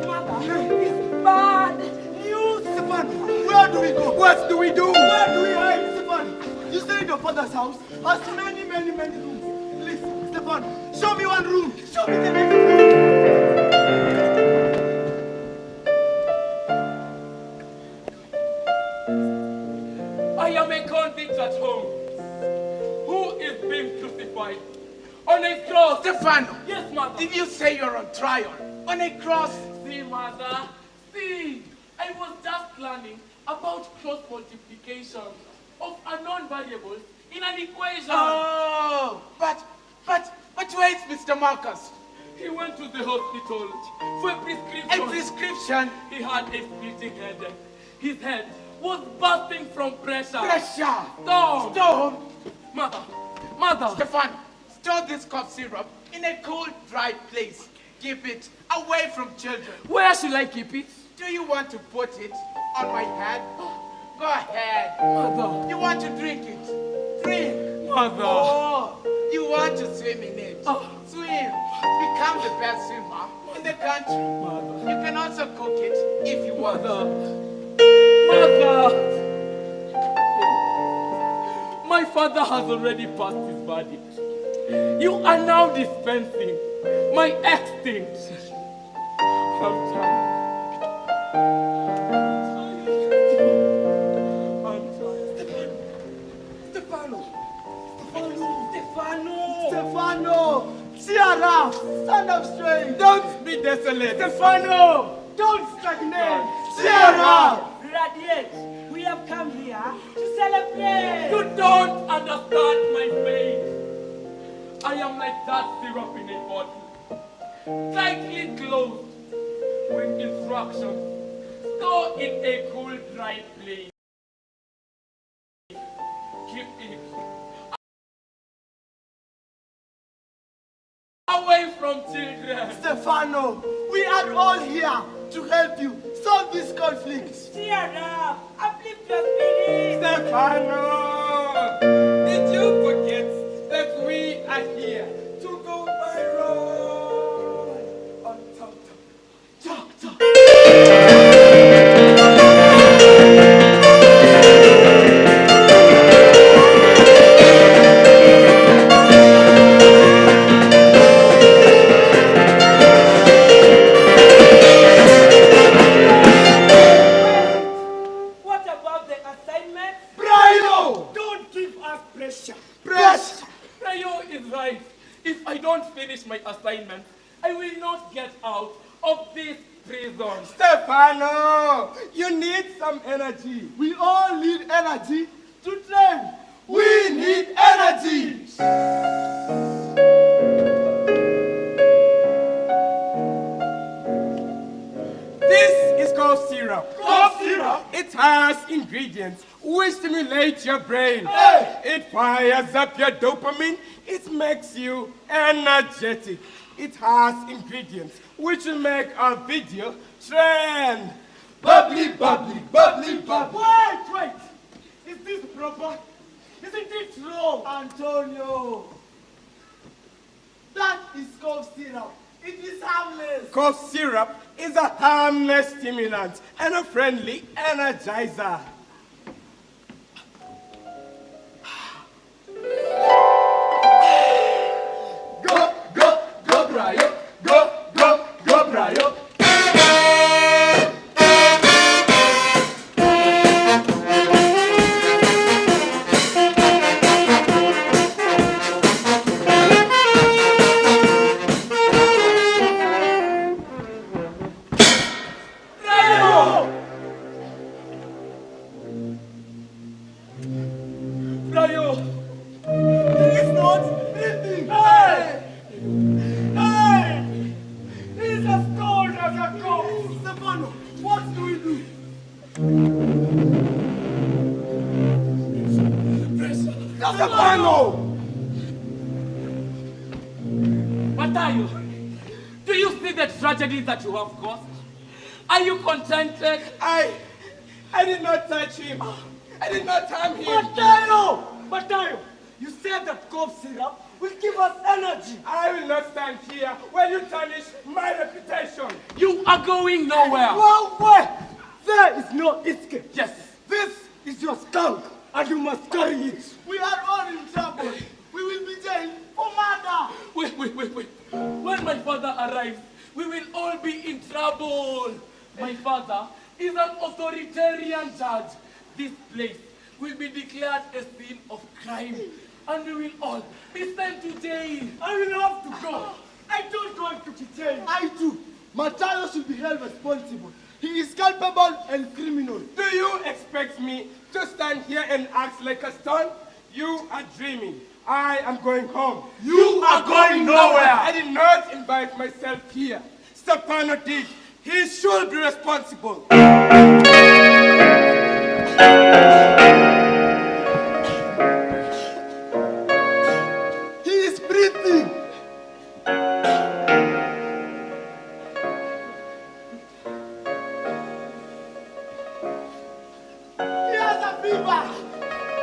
[SPEAKER 12] mother is bad news.
[SPEAKER 11] Stefano, where do we go?
[SPEAKER 8] What do we do?
[SPEAKER 11] Where do we hide, Stefano? You say your father's house has many rooms. Please, Stefano, show me one room. Show me the next room.
[SPEAKER 10] I am a convict at home who is being crucified on a cross.
[SPEAKER 8] Stefano,
[SPEAKER 10] Yes, mother.
[SPEAKER 8] did you say you're on trial? On a cross?
[SPEAKER 10] See, mother, see, I was just learning about cross multiplication of unknown variables in an equation.
[SPEAKER 8] Oh, but wait, Mr. Marcus.
[SPEAKER 10] He went to the hospital for a prescription.
[SPEAKER 8] A prescription?
[SPEAKER 10] He had a splitting headache. His head was bursting from pressure.
[SPEAKER 8] Pressure.
[SPEAKER 10] Storm. Mother.
[SPEAKER 8] Stefano, store this cough syrup in a cool, dry place. Keep it away from children.
[SPEAKER 10] Where should I keep it?
[SPEAKER 8] Do you want to put it on my head? Go ahead.
[SPEAKER 10] Mother.
[SPEAKER 8] You want to drink it? Drink.
[SPEAKER 10] Mother.
[SPEAKER 8] Oh, you want to swim in it? Swim. Become the best swimmer in the country.
[SPEAKER 10] Mother.
[SPEAKER 8] You can also cook it if you want.
[SPEAKER 10] Mother. My father has already passed his verdict. You are now dispensing my extinct. I'm tired.
[SPEAKER 11] Stefano, cheer up. Stand up straight.
[SPEAKER 8] Don't be desolate.
[SPEAKER 11] Stefano, don't stagnate. Cheer up.
[SPEAKER 12] Radiate. We have come here to celebrate.
[SPEAKER 10] You don't understand my pain. I am like that syrup in a bottle, tightly closed with instructions. Store in a cool, dry place. Keep it away from children.
[SPEAKER 11] Stefano, we are all here to help you solve this conflict.
[SPEAKER 12] Cheer up. Uplift your spirit.
[SPEAKER 8] Stefano, did you forget that we are here to go viral on Talk Talk?
[SPEAKER 11] Talk, talk.
[SPEAKER 12] What about the assignment?
[SPEAKER 11] Brino!
[SPEAKER 12] Don't give us pressure.
[SPEAKER 11] Press!
[SPEAKER 10] Rayo is right. If I don't finish my assignment, I will not get out of this prison.
[SPEAKER 8] Stefano, you need some energy.
[SPEAKER 11] We all need energy to train. We need energy.
[SPEAKER 13] This is cough syrup.
[SPEAKER 11] Cough syrup?
[SPEAKER 13] It has ingredients which stimulate your brain.
[SPEAKER 11] Hey.
[SPEAKER 13] It fires up your dopamine. It makes you energetic. It has ingredients which will make our video trend.
[SPEAKER 11] Bubbly, bubbly, bubbly, bubbly. Wait. Is this proper? Isn't it wrong? Antonio. That is cough syrup. It is harmless.
[SPEAKER 13] Cough syrup is a harmless stimulant and a friendly energizer.
[SPEAKER 11] Go, Brian. Go, Brian.
[SPEAKER 10] Matayo, do you see the tragedy that you have caused? Are you contented?
[SPEAKER 13] I did not touch him. I did not harm him.
[SPEAKER 11] Matayo, you said that cough syrup will give us energy.
[SPEAKER 13] I will not stand here when you tarnish my reputation.
[SPEAKER 10] You are going nowhere.
[SPEAKER 11] Well, wait. There is no escape.
[SPEAKER 10] Yes.
[SPEAKER 11] This is your skunk, and you must carry it. We are all in trouble. We will be jailed for murder.
[SPEAKER 10] Wait. When my father arrives, we will all be in trouble. My father is an authoritarian judge. This place will be declared a scene of crime, and we will all be sent to jail.
[SPEAKER 11] I will have to go. I don't want to be jailed. I do. Matayo should be held responsible. He is culpable and criminal.
[SPEAKER 13] Do you expect me to stand here and act like a stone? You are dreaming. I am going home.
[SPEAKER 11] You are going nowhere.
[SPEAKER 13] I did not invite myself here. Stefano did. He should be responsible.
[SPEAKER 11] He is breathing. He has a fever.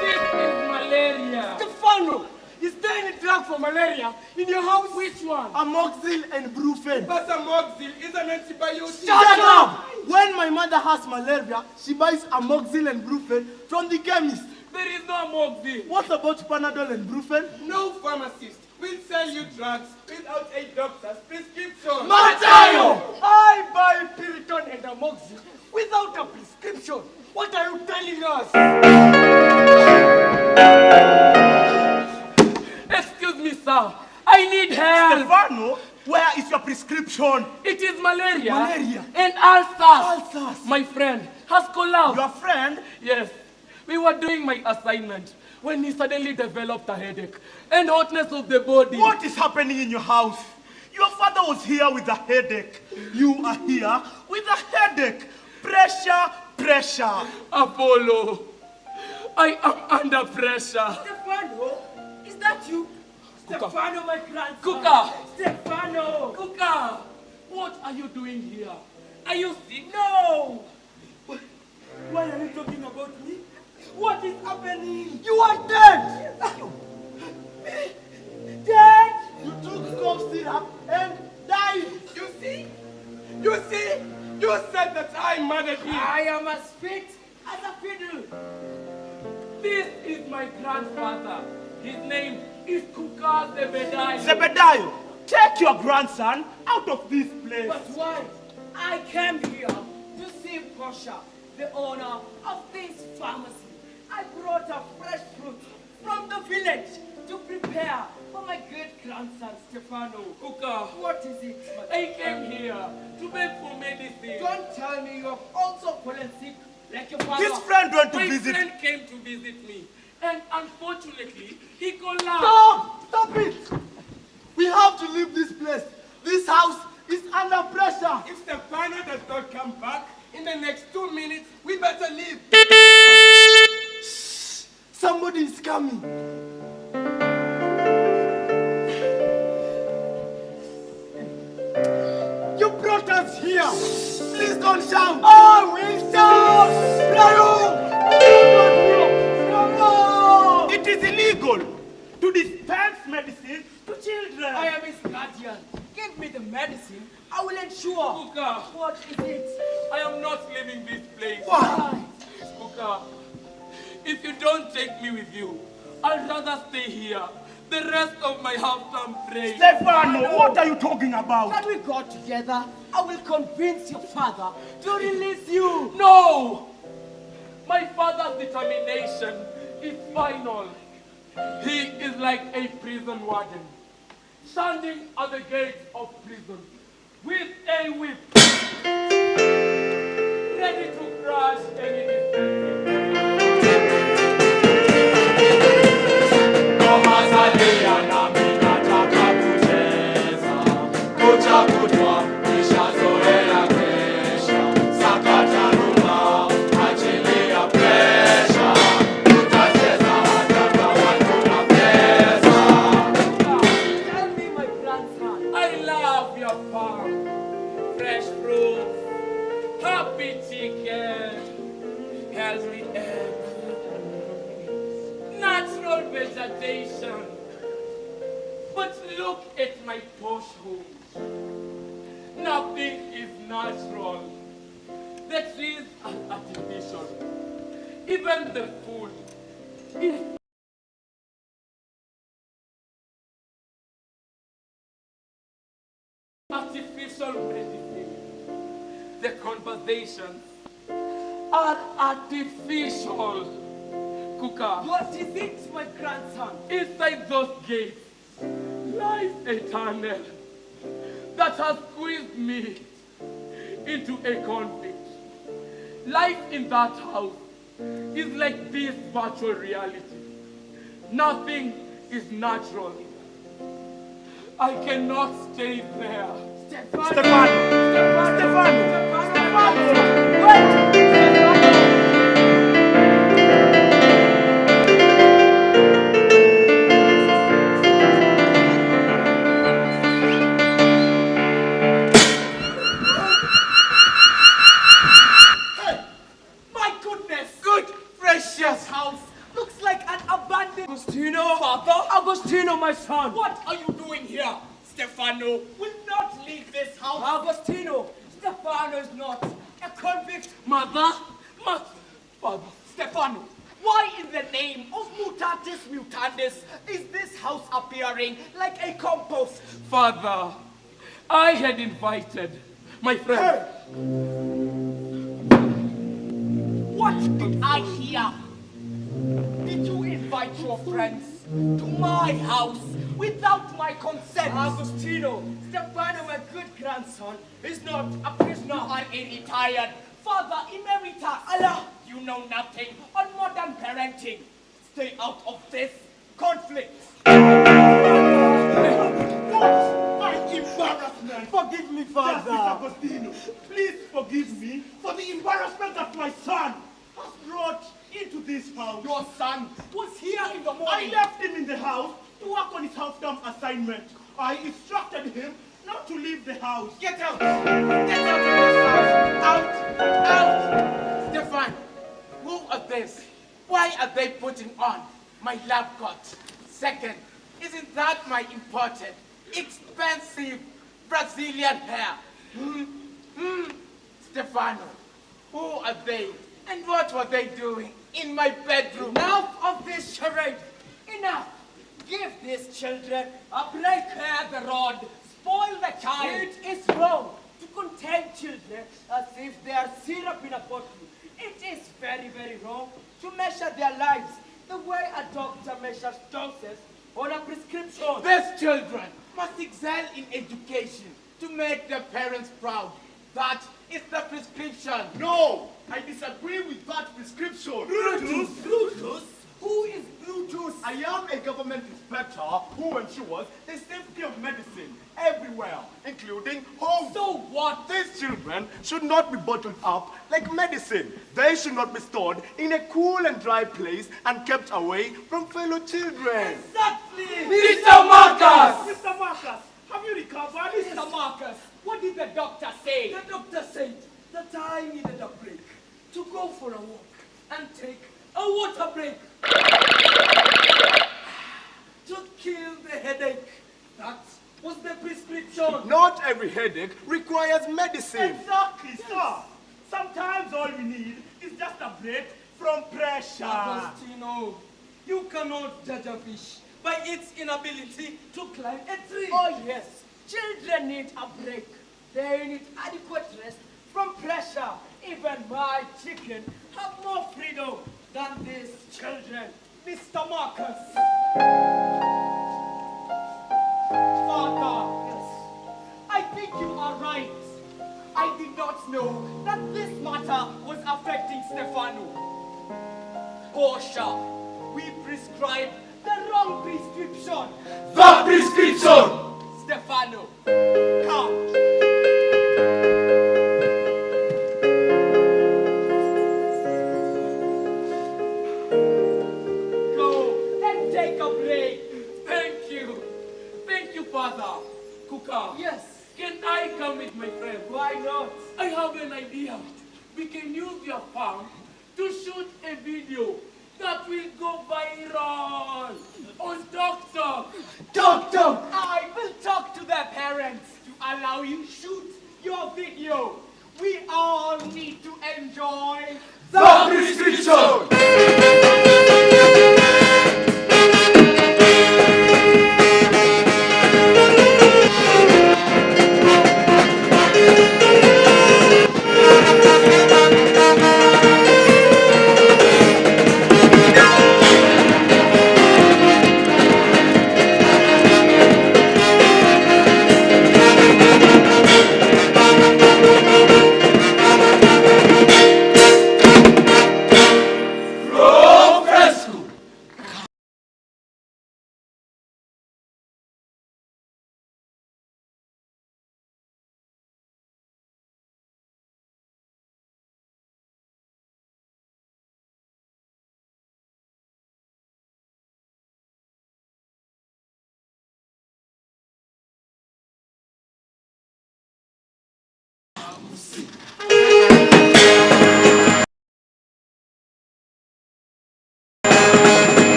[SPEAKER 10] This is malaria.
[SPEAKER 11] Stefano, is there any drug for malaria in your house?
[SPEAKER 10] Which one?
[SPEAKER 11] Amoxil and Brufen.
[SPEAKER 13] But amoxil is an antibiotic.
[SPEAKER 11] Shut up! When my mother has malaria, she buys Amoxil and Brufen from the chemist.
[SPEAKER 10] There is no amoxil.
[SPEAKER 11] What about Panadol and Brufen?
[SPEAKER 13] No pharmacist will sell you drugs without a doctor's prescription.
[SPEAKER 11] Matayo! I buy Piriton and Amoxil without a prescription. What are you telling us?
[SPEAKER 10] Excuse me, sir. I need help.
[SPEAKER 9] Stefano, where is your prescription?
[SPEAKER 10] It is malaria.
[SPEAKER 11] Malaria.
[SPEAKER 10] And ulcers.
[SPEAKER 11] Ulcers.
[SPEAKER 10] My friend has collapsed.
[SPEAKER 9] Your friend?
[SPEAKER 10] Yes. We were doing my assignment when he suddenly developed a headache and hotness of the body.
[SPEAKER 9] What is happening in your house? Your father was here with a headache. You are here with a headache. Pressure.
[SPEAKER 10] Apollo, I am under pressure.
[SPEAKER 12] Stefano, is that you?
[SPEAKER 10] Kuka.
[SPEAKER 12] Stefano, my grandson.
[SPEAKER 10] Kuka.
[SPEAKER 12] Stefano.
[SPEAKER 10] Kuka, what are you doing here? Are you sick?
[SPEAKER 12] No. Why are you talking about me? What is happening?
[SPEAKER 11] You are dead!
[SPEAKER 12] Dead?
[SPEAKER 11] You took cough syrup and died!
[SPEAKER 13] You see? You said that I murdered him.
[SPEAKER 12] I am as fit as a fiddle.
[SPEAKER 10] This is my grandfather. His name is Kuka Zebediah.
[SPEAKER 9] Zebediah, take your grandson out of this place.
[SPEAKER 12] But why? I came here to see Portia, the owner of this pharmacy. I brought a fresh fruit from the village to prepare for my great grandson Stefano.
[SPEAKER 10] Kuka,
[SPEAKER 12] What is it?
[SPEAKER 10] I came here to beg for medicine.
[SPEAKER 12] Don't tell me you have also fallen sick like your father.
[SPEAKER 9] His friend went to
[SPEAKER 10] My
[SPEAKER 9] visit.
[SPEAKER 10] friend came to visit me, And unfortunately, he collapsed.
[SPEAKER 12] Stop! Stop it! We have to leave this place. This house is under pressure.
[SPEAKER 13] If Stefano does not come back in the next 2 minutes, we better leave.
[SPEAKER 12] Shh! Somebody is coming. You brought us here. Please don't shout. I will shout.
[SPEAKER 9] It is illegal to dispense medicine to children.
[SPEAKER 11] I am his guardian. Give me the medicine. I will ensure.
[SPEAKER 10] Kuka,
[SPEAKER 11] What is it?
[SPEAKER 10] I am not leaving this place.
[SPEAKER 12] Why?
[SPEAKER 10] Kuka, if you don't take me with you, I'd rather stay here. The rest of my half-term break.
[SPEAKER 9] Stefano, what are you talking about?
[SPEAKER 11] Can we go together? I will convince your father to release you.
[SPEAKER 10] No! My father's determination is final. He is like a prison warden, standing at the gates of prison with a whip, ready to crush any defense.
[SPEAKER 11] Tell me, my grandson.
[SPEAKER 10] I love your farm. Fresh fruits, happy chicken, healthy eggs, natural vegetation. But look at my posh home. Nothing is natural. The trees are artificial. Even the food is artificial medicine. The conversations are artificial. Kuka,
[SPEAKER 11] What is it, my grandson?
[SPEAKER 10] inside those gates lies a tunnel that has squeezed me into a convict. Life in that house is like this virtual reality. Nothing is natural. I cannot stay there.
[SPEAKER 9] Stefano! Stefano!
[SPEAKER 11] My goodness!
[SPEAKER 13] Good, precious house.
[SPEAKER 11] Looks like an abandoned...
[SPEAKER 13] Agostino,
[SPEAKER 11] Father? Agostino, my son!
[SPEAKER 8] What are you doing here? Stefano will not leave this house.
[SPEAKER 11] Agostino! Stefano is not a convict.
[SPEAKER 10] Mother? Father.
[SPEAKER 8] Stefano, why in the name of mutatis mutandis is this house appearing like a compost?
[SPEAKER 10] Father, I had invited my friend.
[SPEAKER 8] What did I hear? Did you invite your friends to my house without my consent?
[SPEAKER 11] Agostino, Stefano, my good grandson, is not a prisoner.
[SPEAKER 8] You are a retired father emeritus. Allah, you know nothing on modern parenting. Stay out of this conflict.
[SPEAKER 9] What an embarrassment!
[SPEAKER 12] Forgive me, Father.
[SPEAKER 9] Justice Agostino, please forgive me for the embarrassment that my son has brought into this house.
[SPEAKER 8] Your son was here in the
[SPEAKER 9] I
[SPEAKER 8] morning.
[SPEAKER 9] left him in the house to work on his half-term assignment. I instructed him not to leave the house.
[SPEAKER 13] get out. Get out of this house. Out, out. Stefan, who are these? Why are they putting on my lab coat? Second, isn't that my imported, expensive Brazilian hair? Stefano, who are they? And what were they doing in my bedroom?
[SPEAKER 11] Enough of this charade! Enough! Give these children a break.
[SPEAKER 8] Spare the rod, spoil the child.
[SPEAKER 11] It is wrong to contain children as if they are syrup in a bottle. It is very, very wrong to measure their lives the way a doctor measures doses on a prescription.
[SPEAKER 13] These children must excel in education to make their parents proud. That is the prescription.
[SPEAKER 9] No, I disagree with that prescription.
[SPEAKER 8] Brutus,
[SPEAKER 11] Who is Brutus?
[SPEAKER 9] I am a government inspector who ensures the safety of medicine everywhere, including home.
[SPEAKER 11] So what?
[SPEAKER 9] These children should not be bottled up like medicine. They should not be stored in a cool and dry place and kept away from fellow children.
[SPEAKER 11] Exactly!
[SPEAKER 10] Mr. Marcus!
[SPEAKER 11] Mr. Marcus, have you recovered? Mr. Marcus, what did the doctor say? The doctor said that I needed a break to go for a walk and take a water break to kill the headache. That was the prescription.
[SPEAKER 9] Not every headache requires medicine.
[SPEAKER 11] Exactly, sir. Sometimes all we need is just a break from pressure. Agostino, you cannot judge a fish by its inability to climb a tree.
[SPEAKER 8] Oh yes, children need a break. They need adequate rest from pressure. Even my chicken have more freedom than these children.
[SPEAKER 11] Mr. Marcus. Father, yes, I think you are right. I did not know that this matter was affecting Stefano. Portia, we prescribed the wrong prescription.
[SPEAKER 10] The prescription!
[SPEAKER 11] Stefano, come. Go and take a break.
[SPEAKER 10] Thank you. Thank you, Father. Kuka.
[SPEAKER 11] Yes.
[SPEAKER 10] Can I come with my friend?
[SPEAKER 11] Why not?
[SPEAKER 10] I have an idea. We can use your farm to shoot a video that will go viral on TikTok.
[SPEAKER 11] Doctor, I will talk to their parents to allow you shoot your video. We all need to enjoy
[SPEAKER 10] The prescription!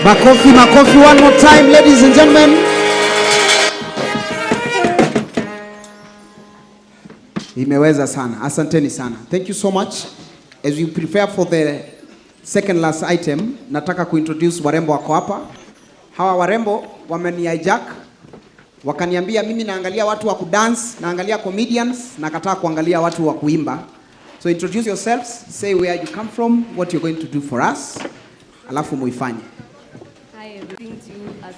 [SPEAKER 5] Makofi, makofi one more time, ladies and gentlemen. Imeweza sana. Asanteni sana. Thank you so much. As we prepare for the second last item, nataka kuintroduce warembo wako hapa. Hawa warembo wameni hijack. Wakaniambia mimi naangalia watu wa kudance, naangalia comedians, nakataa kuangalia watu wa kuimba. So introduce yourselves, say where you come from, what you're going to do for us. Alafu muifanye.
[SPEAKER 14] Hi, everything to you as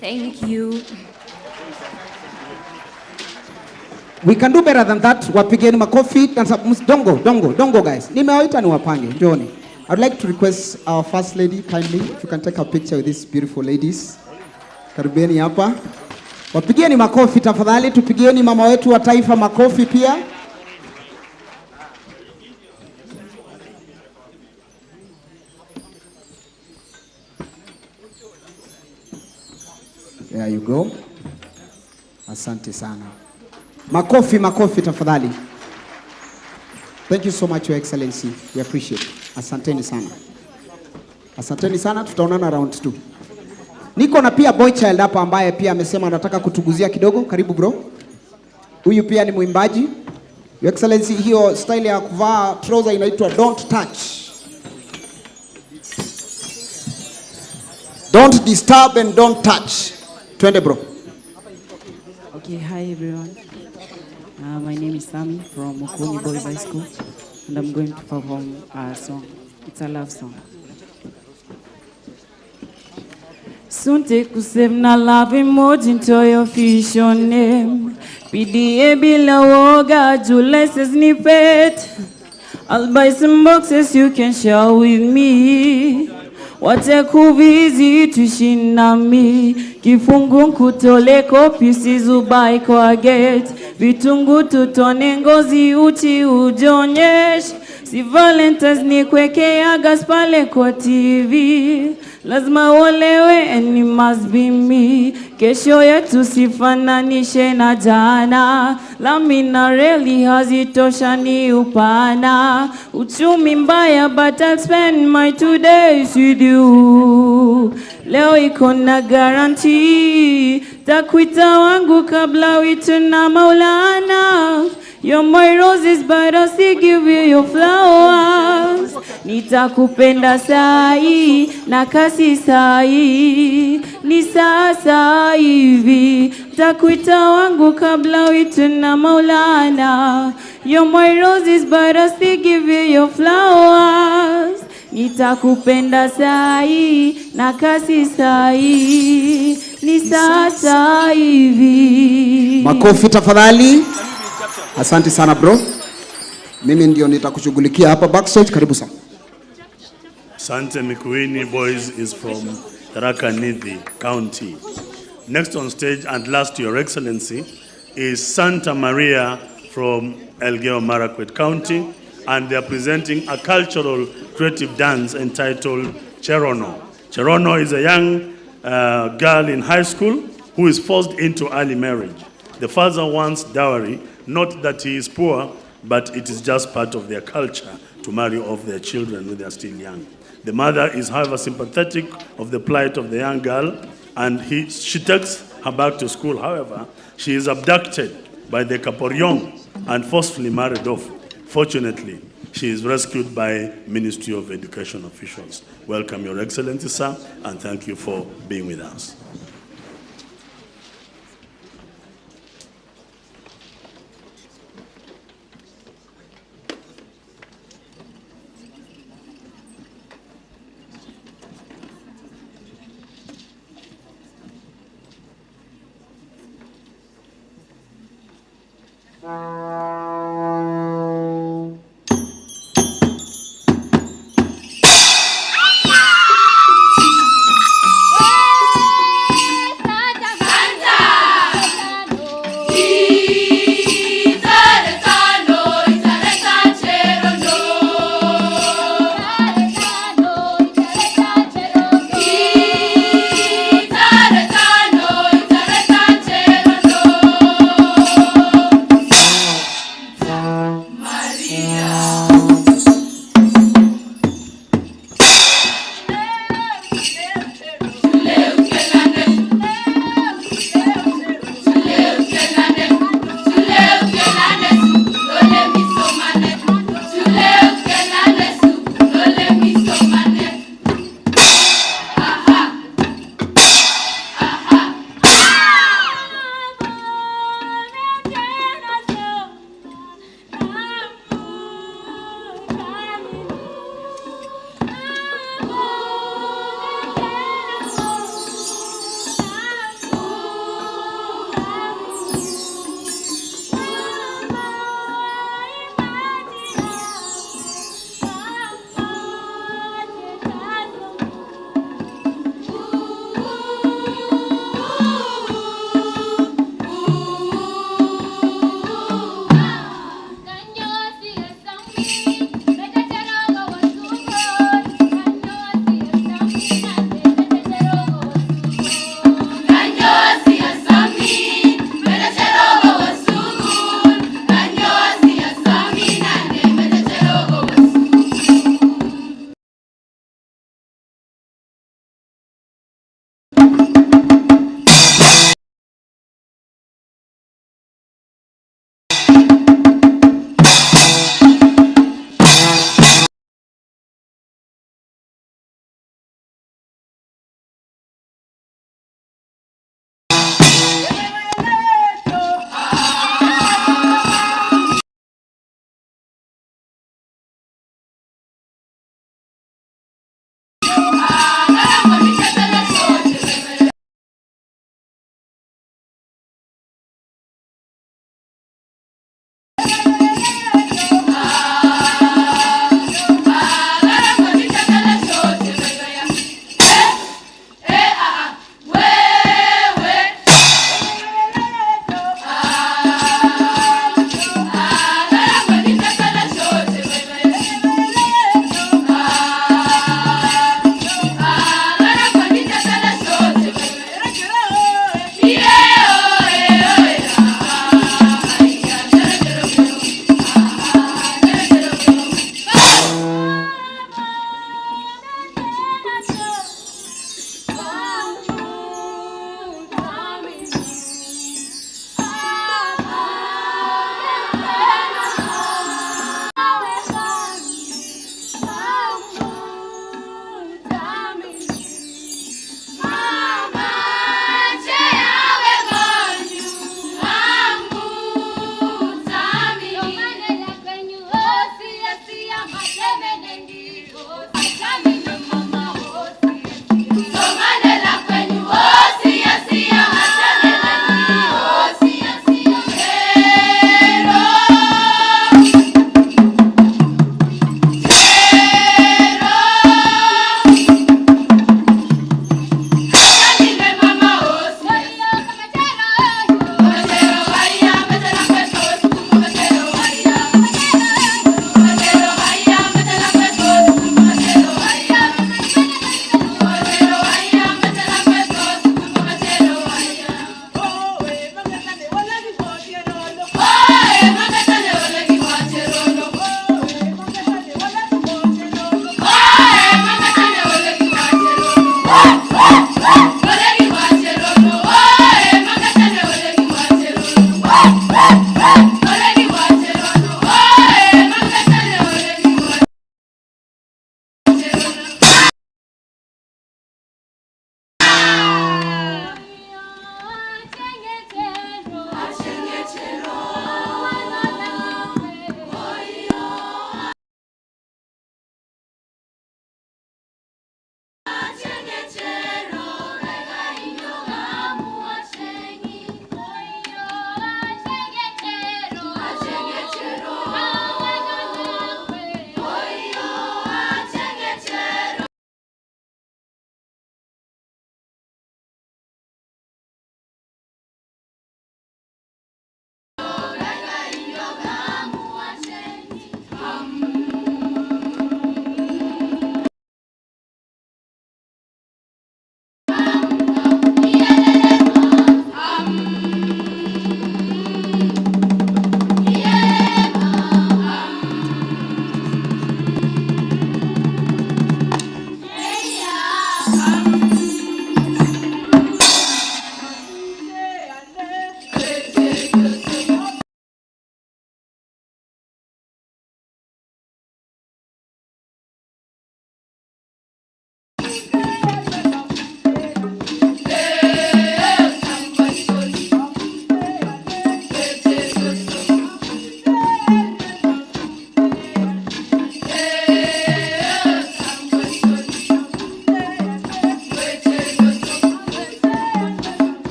[SPEAKER 14] Thank you.
[SPEAKER 5] We can do better than that. Wapigeni makofi. Dongo guys. Nimewaita ni wapange. Njoni. I'd like to request our First Lady kindly, if you can take a picture with these beautiful ladies. Karibuni hapa. Wapigieni makofi tafadhali, tupigieni mama wetu wa taifa makofi pia. There you go. Asante sana. Makofi, makofi tafadhali. Thank you so much, Your Excellency. We appreciate it. Asanteni sana. Asanteni sana, tutaonana round 2. Niko na pia boy child hapa ambaye pia amesema anataka kutuguzia kidogo. Karibu bro. Huyu pia ni mwimbaji. Your Excellency, hiyo style ya kuvaa trouser inaitwa don't touch. Don't disturb and don't touch. Twende bro.
[SPEAKER 15] Okay, hi everyone. My name is Sami from Mukuni Boys High School, and I'm going to perform a song. It's a love song. Soon take to save na love emoji into your official name. PDA bila woga, July says nipet. I'll buy some boxes you can share with me. Watekuvizi tushinami. Kifungu nkutole kopi usizubai kwa gate. Vitungu tutone ngozi uchi ujonyesh. Si Valentine's ni kwekea gas pale kwa TV. Lazima uolewe and it must be me. Kesho yetu sifananishe na jana. Lamina really hazitoshani upana. Uchumi mbaya but I'll spend my 2 days with you. Leo iko na guarantee. Takwita wangu kabla witu na Maulana. You're my roses but I'll still give you your flowers. Nitakupenda sai na kasi sai. Ni sasa hivi. Takwita wangu kabla witu na Maulana. You're my roses but I'll still give you your flowers. Nitakupenda sai na kasi sai. Ni sasa hivi.
[SPEAKER 5] Makofi tafadhali. Asante sana bro. Mimi ndio nitakushughulikia hapa backstage. Karibu sana.
[SPEAKER 1] Sante Mikuini Boys is from Tharaka Nithi County. Next on stage and last, Your Excellency, is Santa Maria from Elgeyo Marakwet County, and they are presenting a cultural creative dance entitled Cherono. Cherono is a young girl in high school who is forced into early marriage. The father wants dowry, not that he is poor, but it is just part of their culture to marry off their children when they are still young. The mother is, however, sympathetic of the plight of the young girl, and she takes her back to school. However, she is abducted by the Kaporyong and forcefully married off. Fortunately, she is rescued by Ministry of Education officials. Welcome, Your Excellency, sir, and thank you for being with us.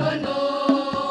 [SPEAKER 16] Rono.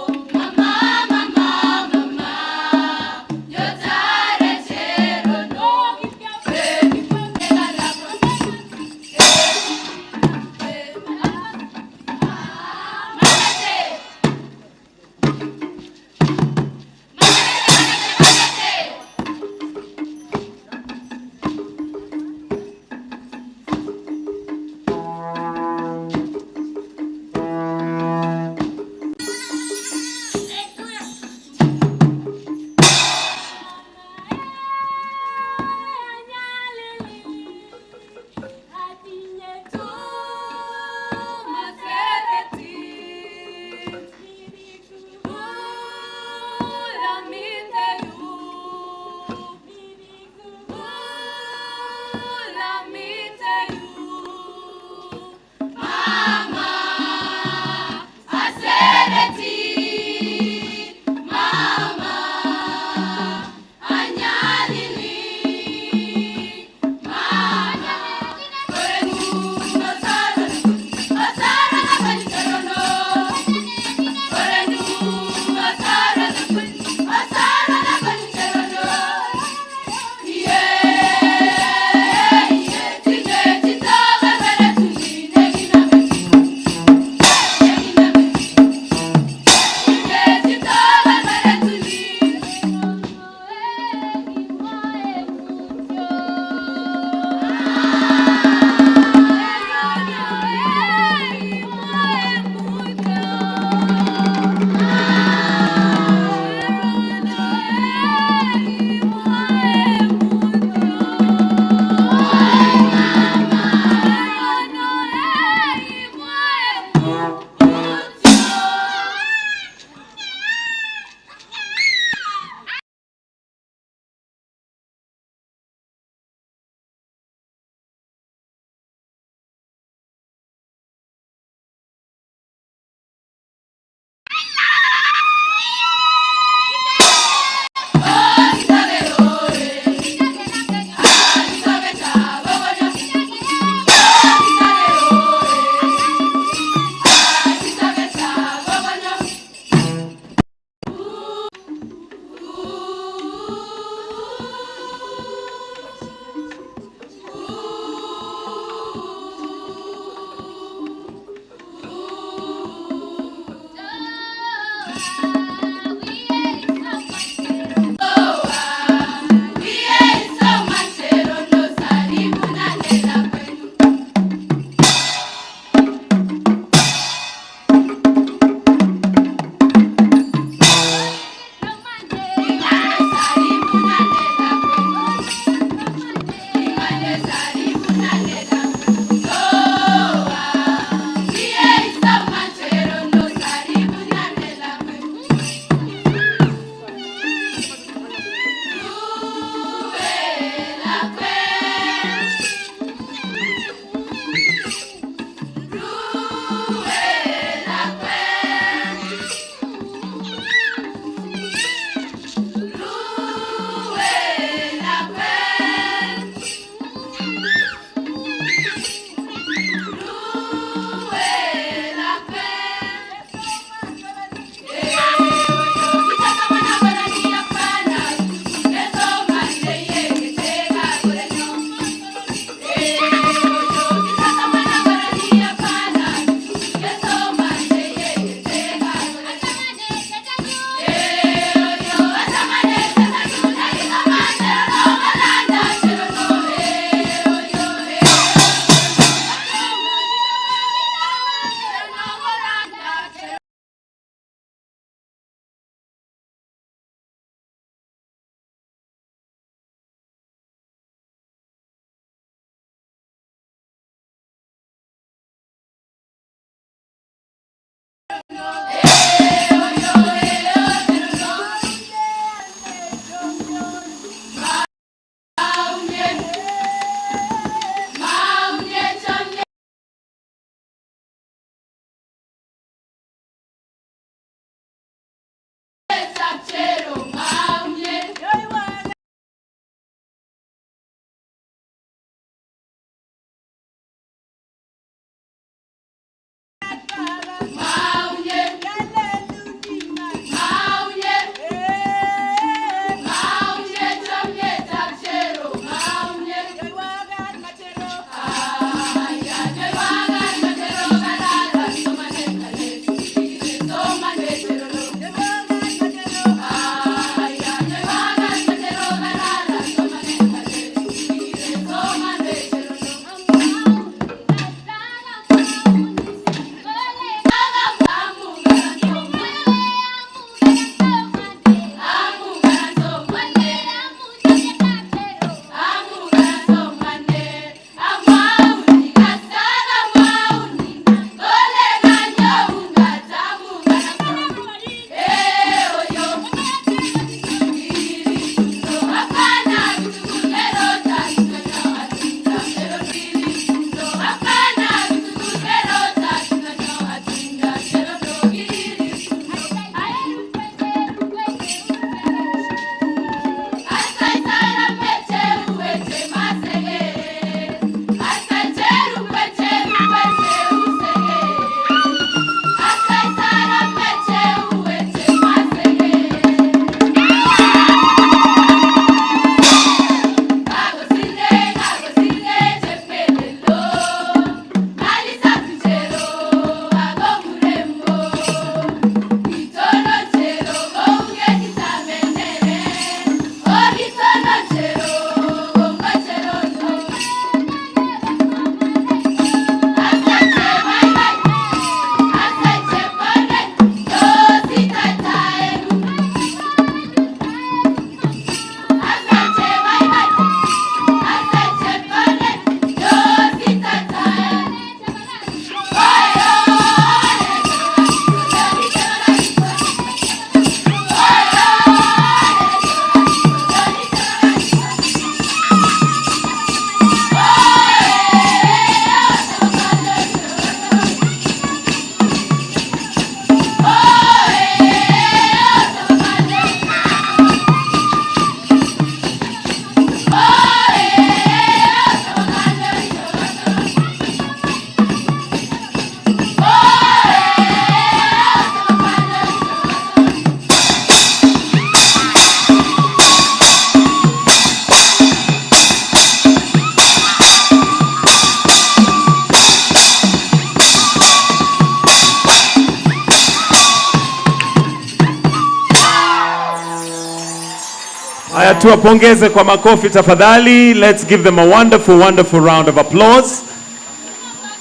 [SPEAKER 3] tuwapongeze kwa makofi tafadhali. Let's give them a wonderful, wonderful round of applause.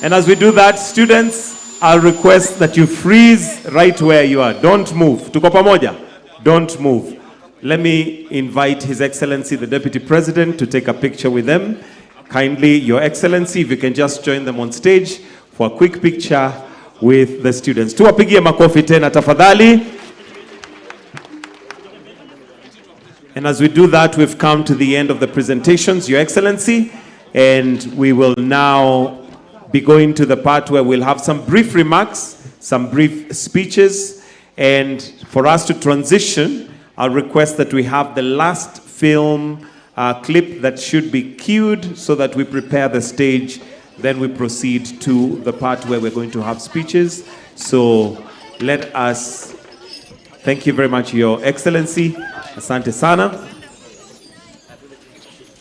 [SPEAKER 3] And as we do that, students, I'll request that you freeze right where you are. Don't move. Tuko pamoja? Don't move. Let me invite His Excellency, the Deputy President, to take a picture with them. Kindly, Your Excellency, if you can just join them on stage for a quick picture with the students. Tuwapigie makofi tena tafadhali. And as we do that, we've come to the end of the presentations, Your Excellency, and we will now be going to the part where we'll have some brief remarks, some brief speeches, and for us to transition, I'll request that we have the last film clip that should be cued so that we prepare the stage. Then we proceed to the part where we're going to have speeches. So let us, thank you very much, Your Excellency. Asante sana.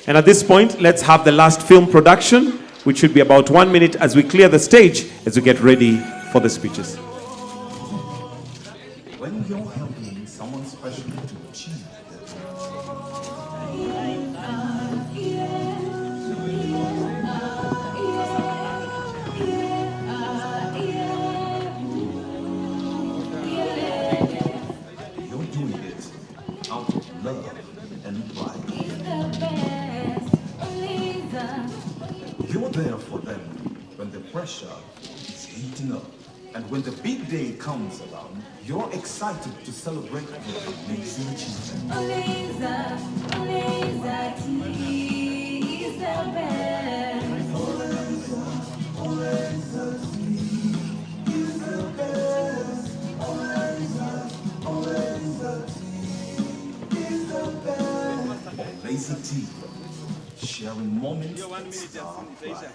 [SPEAKER 3] And at this point, let's have the last film production, which should be about 1 minute as we clear the stage, as we get ready for the speeches.
[SPEAKER 16] When you're helping someone special to achieve you're doing it out of love and pride. You're there for them when the pressure is heating up. And when the big day comes around, you're excited to celebrate your amazing achievement. Lazy tea, sharing moments that star pride.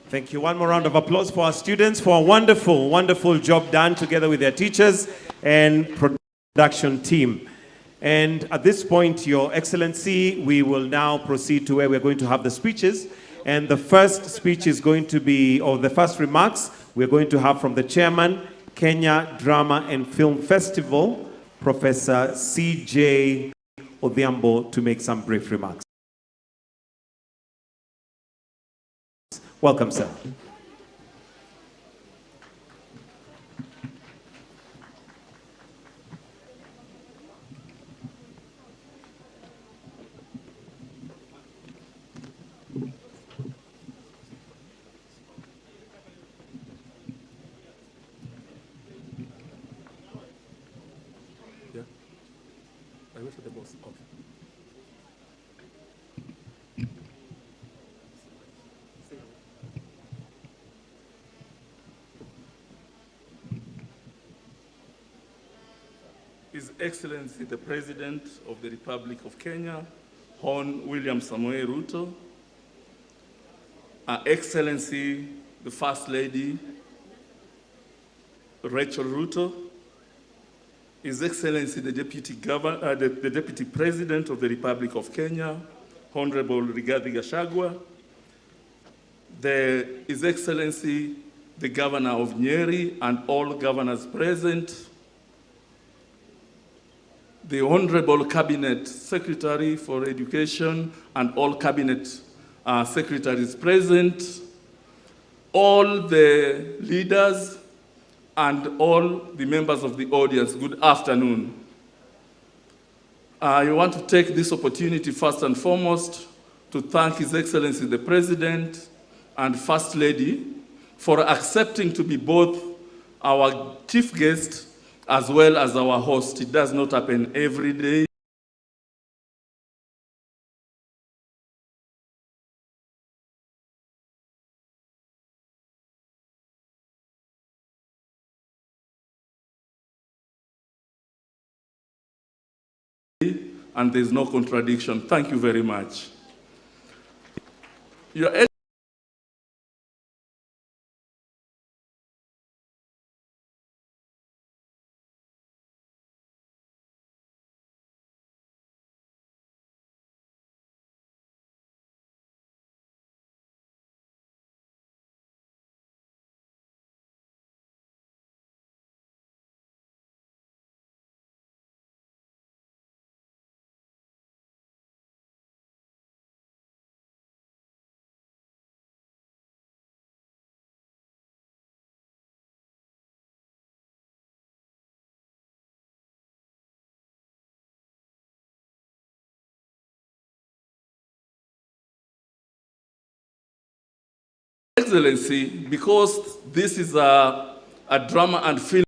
[SPEAKER 3] Thank you. One more round of applause for our students for a wonderful, wonderful job done together with their teachers and production team. And at this point, Your Excellency, we will now proceed to where we're going to have the speeches. And the first speech is going to be, or the first remarks, we're going to have from the chairman, Kenya Drama and Film Festival, Professor C.J. Odhiambo, to make some brief remarks. Welcome, sir.
[SPEAKER 17] I wait for the boss. Okay. His Excellency, the President of the Republic of Kenya, Hon. William Samoei Ruto, Her Excellency, the First Lady, Rachel Ruto, His Excellency, the the Deputy President of the Republic of Kenya, Honorable Rigathi Gachagua, His Excellency, the Governor of Nyeri, and all governors present, the Honorable Cabinet Secretary for Education and all Cabinet Secretaries present, all the leaders, and all the members of the audience, good afternoon. I want to take this opportunity first and foremost to thank His Excellency the President and First Lady for accepting to be both our chief guest as well as our host. It does not happen every day. And there's no contradiction. Thank you very much. Your Excellency, because this is a drama and film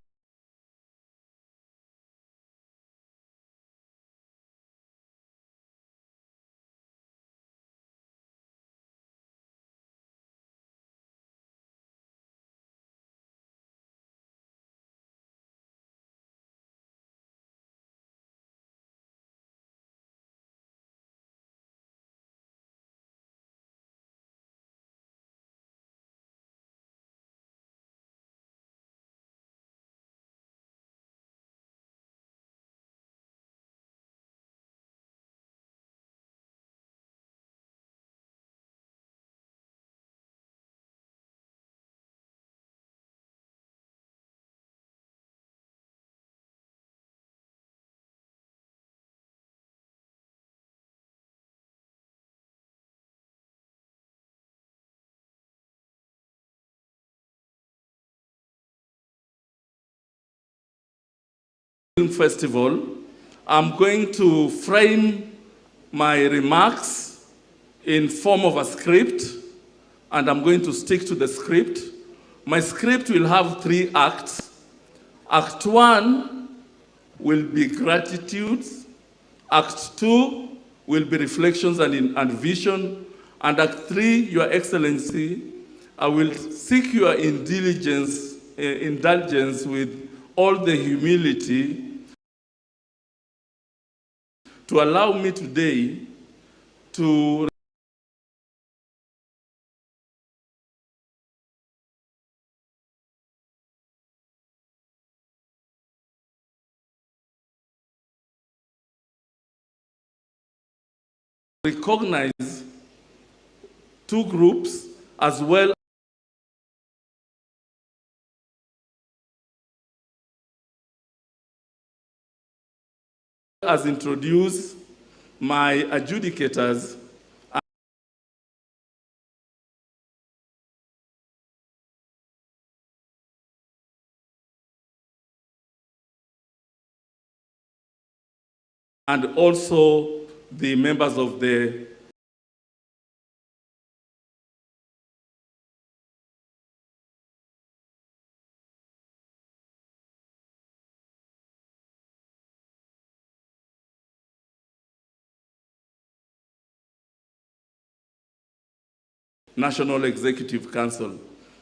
[SPEAKER 17] festival. I'm going to frame my remarks in form of a script, and I'm going to stick to the script. My script will have 3 acts. Act 1 will be gratitudes. Act 2 will be reflections and vision. And Act 3, Your Excellency, I will seek your indulgence with all the humility to allow me today to recognize 2 groups as well as introduce my adjudicators and also the members of the National Executive Council.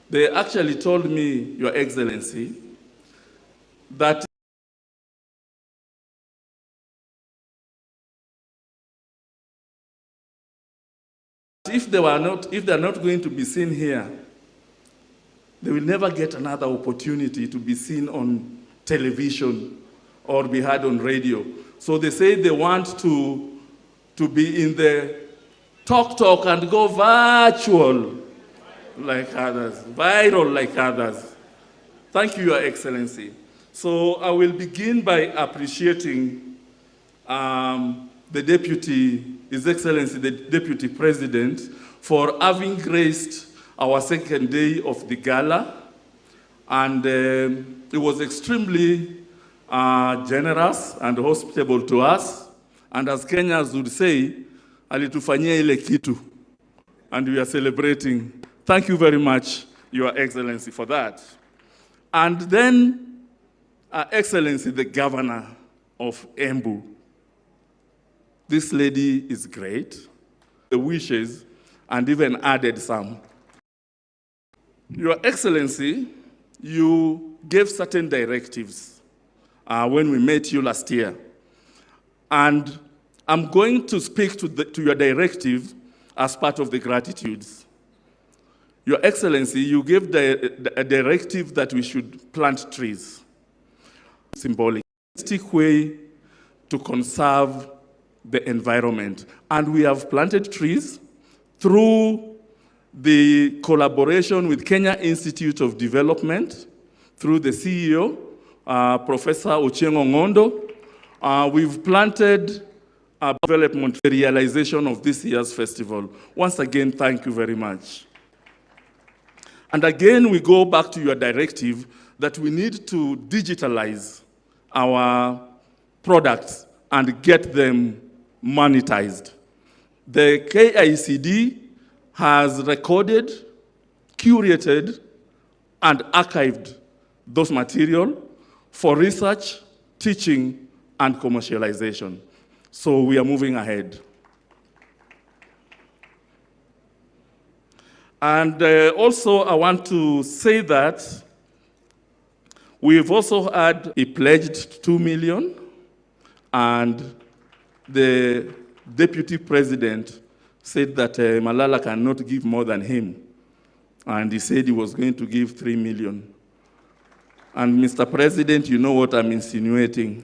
[SPEAKER 17] They actually told me, Your Excellency, that if they're not going to be seen here, they will never get another opportunity to be seen on television or be heard on radio. So they say they want to be in the talk and go virtual like others, viral like others. Thank you, Your Excellency. So I will begin by appreciating His Excellency, the Deputy President, for having graced our second day of the gala. And it was extremely generous and hospitable to us. And as Kenyans would say, alitufanyia ile kitu. And we are celebrating. Thank you very much, Your Excellency, for that. And then, Excellency, the Governor of Embu. This lady is great. The wishes, and even added some. Your Excellency, you gave certain directives when we met you last year. And I'm going to speak to your directive as part of the gratitudes. Your Excellency, you gave a directive that we should plant trees. Symbolic way to conserve the environment. And we have planted trees through the collaboration with Kenya Institute of Development, through the CEO, Professor Ochieng Ongondo. We've planted development realization of this year's festival. Once again, thank you very much. And again, we go back to your directive that we need to digitalize our products and get them monetized. The KICD has recorded, curated and archived those material for research, teaching, and commercialization. So we are moving ahead. And also I want to say that we've also had, he pledged 2 million, and the deputy president said that Malala cannot give more than him. And he said he was going to give 3 million. And Mr. President, you know what I'm insinuating.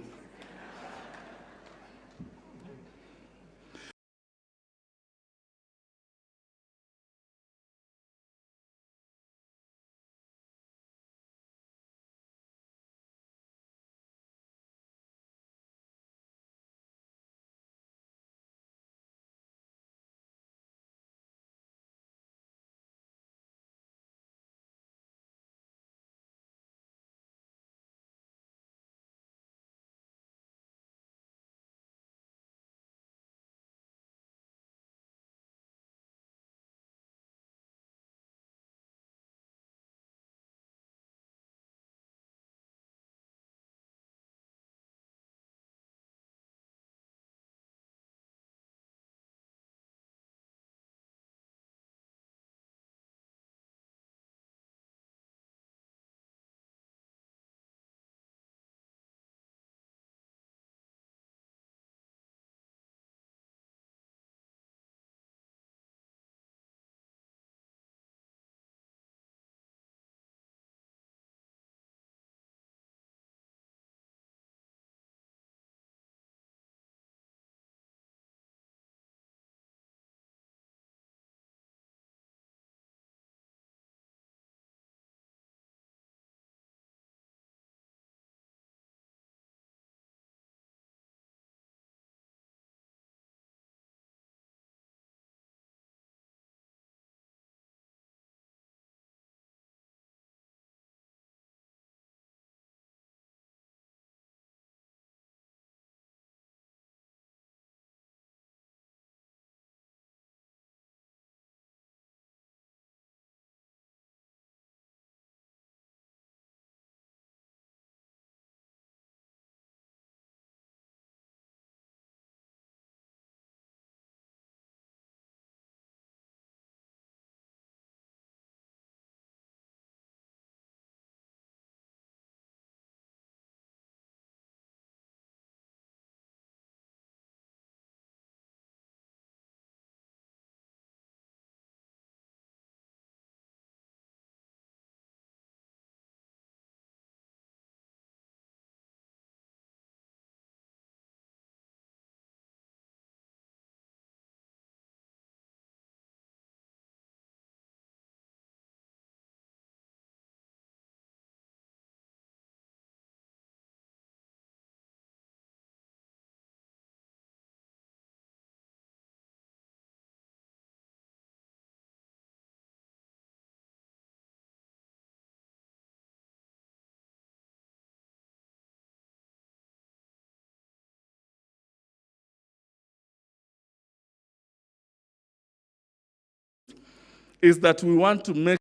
[SPEAKER 17] Is that we want to make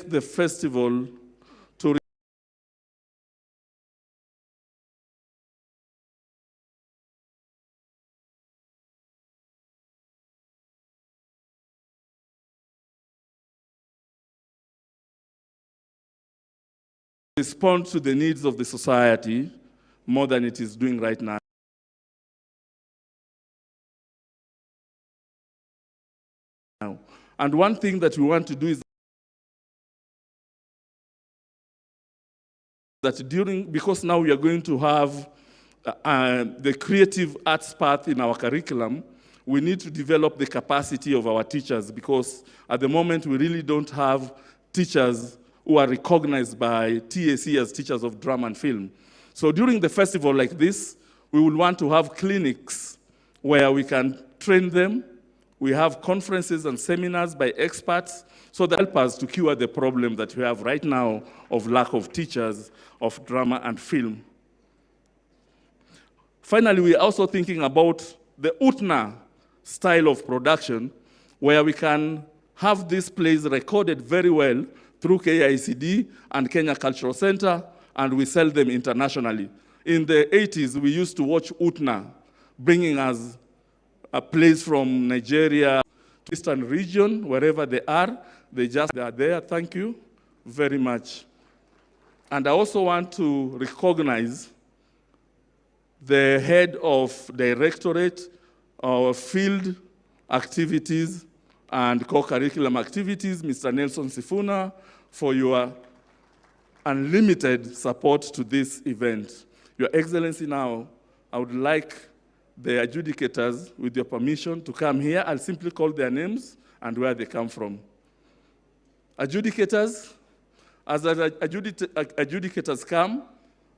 [SPEAKER 17] the festival to respond to the needs of the society more than it is doing right now. And one thing that we want to do is that because now we are going to have the creative arts path in our curriculum, we need to develop the capacity of our teachers, because at the moment we really don't have teachers who are recognized by TAC as teachers of drama and film. So during the festival like this, we will want to have clinics where we can train them. We have conferences and seminars by experts, so that help us to cure the problem that we have right now of lack of teachers of drama and film. Finally, we are also thinking about the UTNA style of production, where we can have these plays recorded very well through KICD and Kenya Cultural Center, and we sell them internationally. In the 80s, we used to watch UTNA, bringing us plays from Nigeria, Eastern region, wherever they are there. Thank you very much. And I also want to recognize the head of Directorate of Field Activities and Co-Curriculum Activities, Mr. Nelson Sifuna, for your unlimited support to this event. Your Excellency, now, I would like the adjudicators, with your permission, to come here. I'll simply call their names and where they come from. Adjudicators, as the adjudicators come,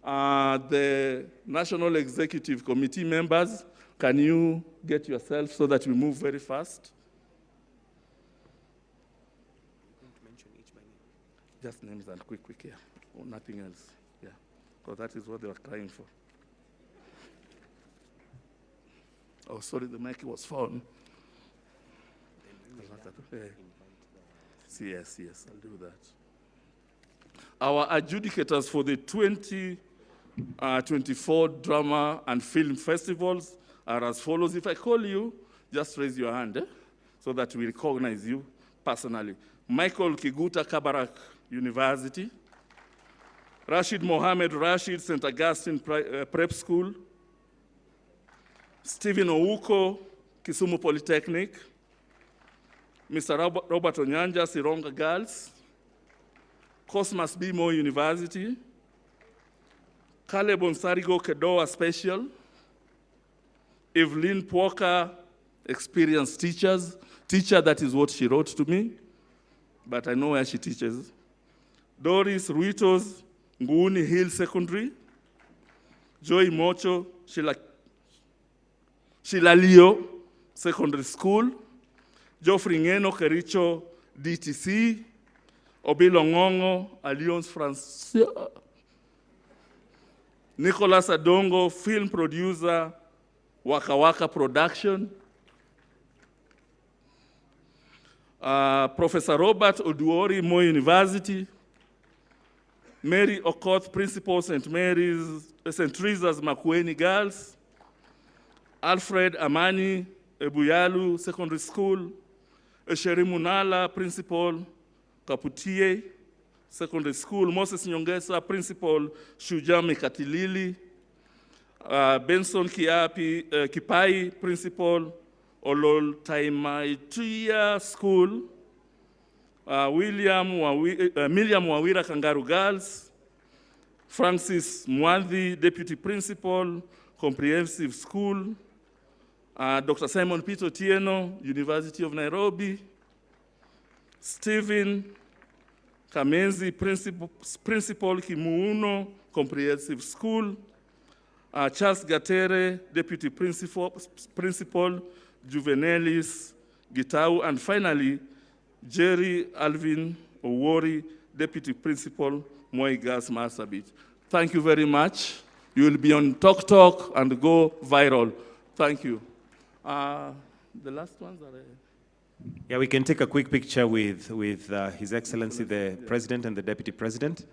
[SPEAKER 17] the National Executive Committee members, can you get yourself so that we move very fast? Just names and quick, yeah. Oh, nothing else, yeah. Because that is what they were crying for. Oh, sorry, the mic was falling. Yes, I'll do that. Our adjudicators for the 2024 Drama and Film Festivals are as follows. If I call you, just raise your hand, so that we recognize you personally. Michael Kiguta, Kabarak University. Rashid Mohammed Rashid, St. Augustine Prep School. Stephen Ouko, Kisumu Polytechnic. Mr. Robert Onyanja, Sironga Girls. Cosmas B. Moi University. Caleb Onsarigo, Kedoa Special. Evelyn Poka, experienced teacher, that is what she wrote to me, but I know where she teaches. Doris Ruito's, Nguni Hill Secondary. Joy Mocho, Shilalio Secondary School. Geoffrey Ngeno, Kericho DTC. Obilongongo, Alliance Française. Nicholas Adongo, film producer, Waka Waka Production. Professor Robert Oduori, Moi University. Mary Okoth, Principal, St. Teresa's Makueni Girls. Alfred Amani, Ebuyalu Secondary School. Esheri Munala, Principal, Kaputie Secondary School. Moses Nyongesa, Principal, Shujami Katilili. Benson Kipai, Principal, Olol Taimaituya School. Miriam Wawira Kangaru Girls. Francis Mwanthi, Deputy Principal, Comprehensive School. Dr. Simon Peter Tieno, University of Nairobi. Stephen Kamenzi, Principal, Kimuuno, Comprehensive School. Charles Gatere, Deputy Principal, Juvenelis, Gitau, and finally, Jerry Alvin Owori, Deputy Principal, Moi Girls Marsabit. Thank you very much. You will be on Talk Talk and go viral. Thank you. The last ones are...
[SPEAKER 3] Yeah, we can take a quick picture with His Excellency, the President and the Deputy President.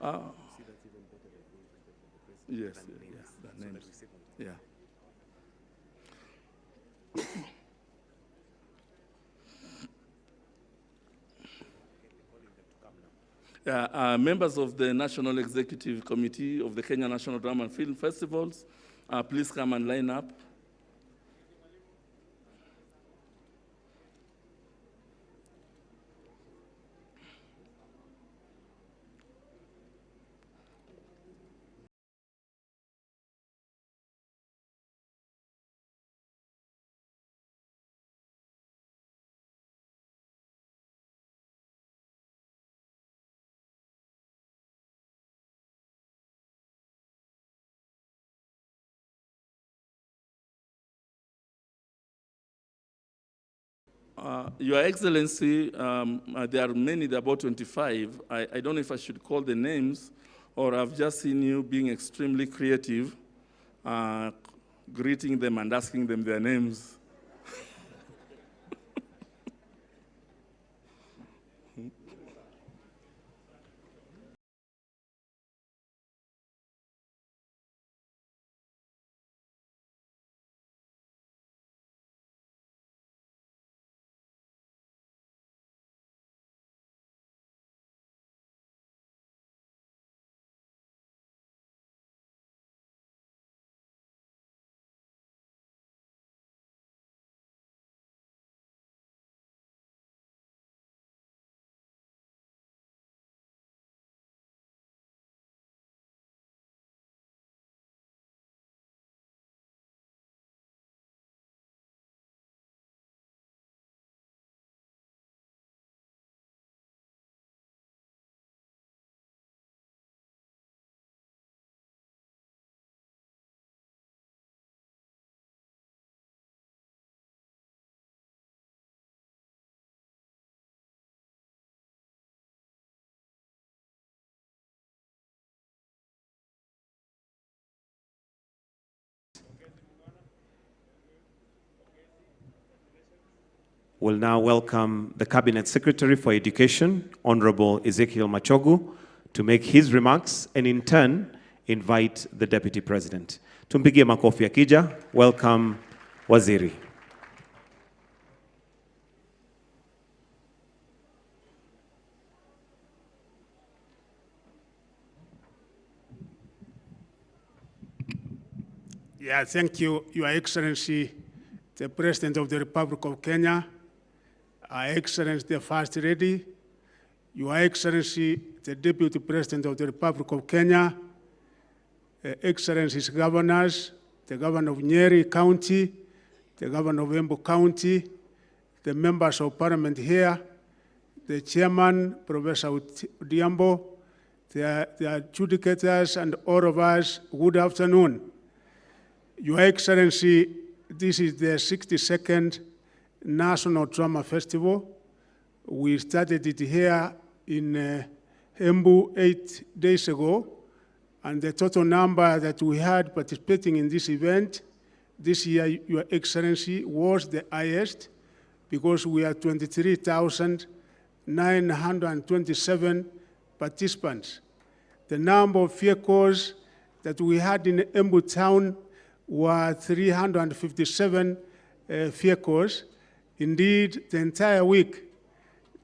[SPEAKER 17] Yes, yes, the names. Yeah. Members of the National Executive Committee of the Kenya National Drama and Film Festivals, please come and line up. Your Excellency, there are many, there are about 25. I don't know if I should call the names, or I've just seen you being extremely creative, greeting them and asking them their names.
[SPEAKER 3] We'll now welcome the Cabinet Secretary for Education, Honorable Ezekiel Machogu, to make his remarks and in turn invite the Deputy President. Tumpigie makofi akija. Welcome, Waziri.
[SPEAKER 18] Yeah, thank you, Your Excellency, the President of the Republic of Kenya, Excellency, the First Lady, Your Excellency, the Deputy President of the Republic of Kenya, Excellencies Governors, the Governor of Nyeri County, the Governor of Embu County, the Members of Parliament here, the Chairman, Professor Diambo, the adjudicators, and all of us, good afternoon. Your Excellency, this is the 62nd National Drama Festival. We started it here in Embu 8 days ago, and the total number that we had participating in this event this year, Your Excellency, was the highest, because we had 23,927 participants. The number of vehicles that we had in Embu town were 357 vehicles. Indeed, the entire week,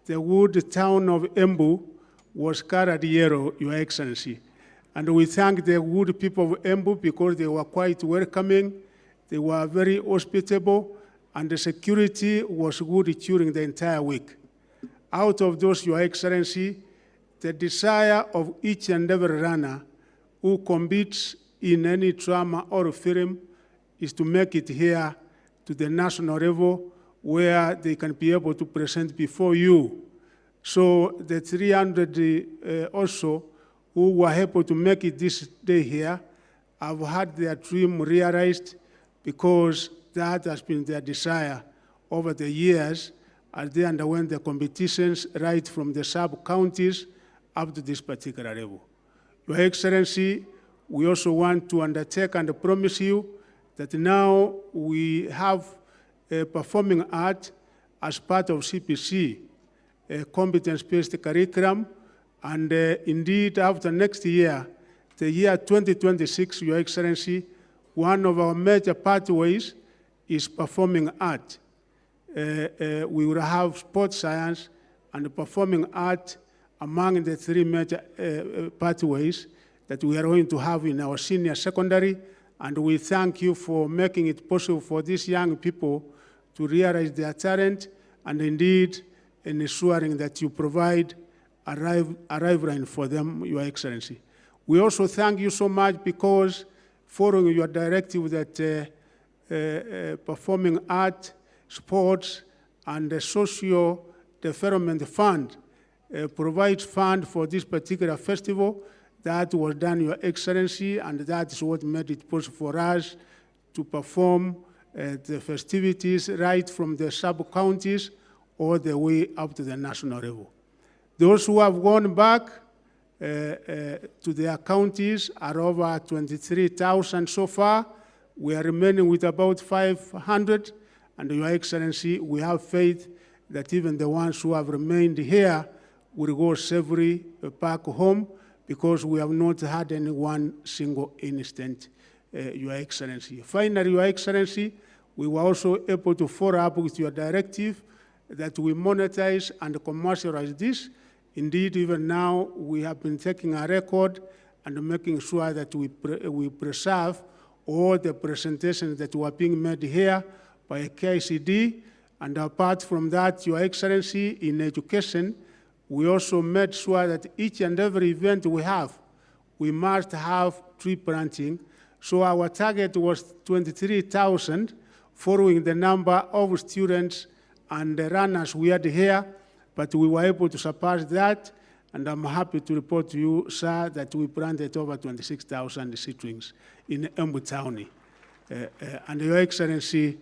[SPEAKER 18] the wood town of Embu was colored yellow, Your Excellency. And we thank the wood people of Embu because they were quite welcoming, they were very hospitable, and the security was good during the entire week. Out of those, Your Excellency, the desire of each and every runner who competes in any drama or film is to make it here to the national level where they can be able to present before you. So the 300 also who were able to make it this day here have had their dream realized, because that has been their desire over the years as they underwent the competitions right from the sub-counties up to this particular level. Your Excellency, we also want to undertake and promise you that now we have a performing art as part of CPC, a competence-based curriculum, And indeed, after next year, the year 2026, Your Excellency, one of our major pathways is performing art. We will have sports science and performing art among the three major pathways that we are going to have in our senior secondary. And we thank you for making it possible for these young people to realize their talent and indeed ensuring that you provide a lifeline for them, Your Excellency. We also thank you so much because following your directive that performing art, sports, and the social development fund provides fund for this particular festival. That was done, Your Excellency, and that is what made it possible for us to perform the festivities right from the sub-counties all the way up to the national level. Those who have gone back to their counties are over 23,000 so far. We are remaining with about 500, and Your Excellency, we have faith that even the ones who have remained here will go safely back home, because we have not had any one single incident, Your Excellency. Finally, Your Excellency, we were also able to follow up with your directive that we monetize and commercialize this. Indeed, even now, we have been taking a record and making sure that we preserve all the presentations that were being made here by KCD. And apart from that, Your Excellency, in education, we also made sure that each and every event we have, we must have tree planting. So our target was 23,000, following the number of students and the runners we had here, but we were able to surpass that, and I'm happy to report to you, sir, that we planted over 26,000 seedlings in Embu County. And Your Excellency,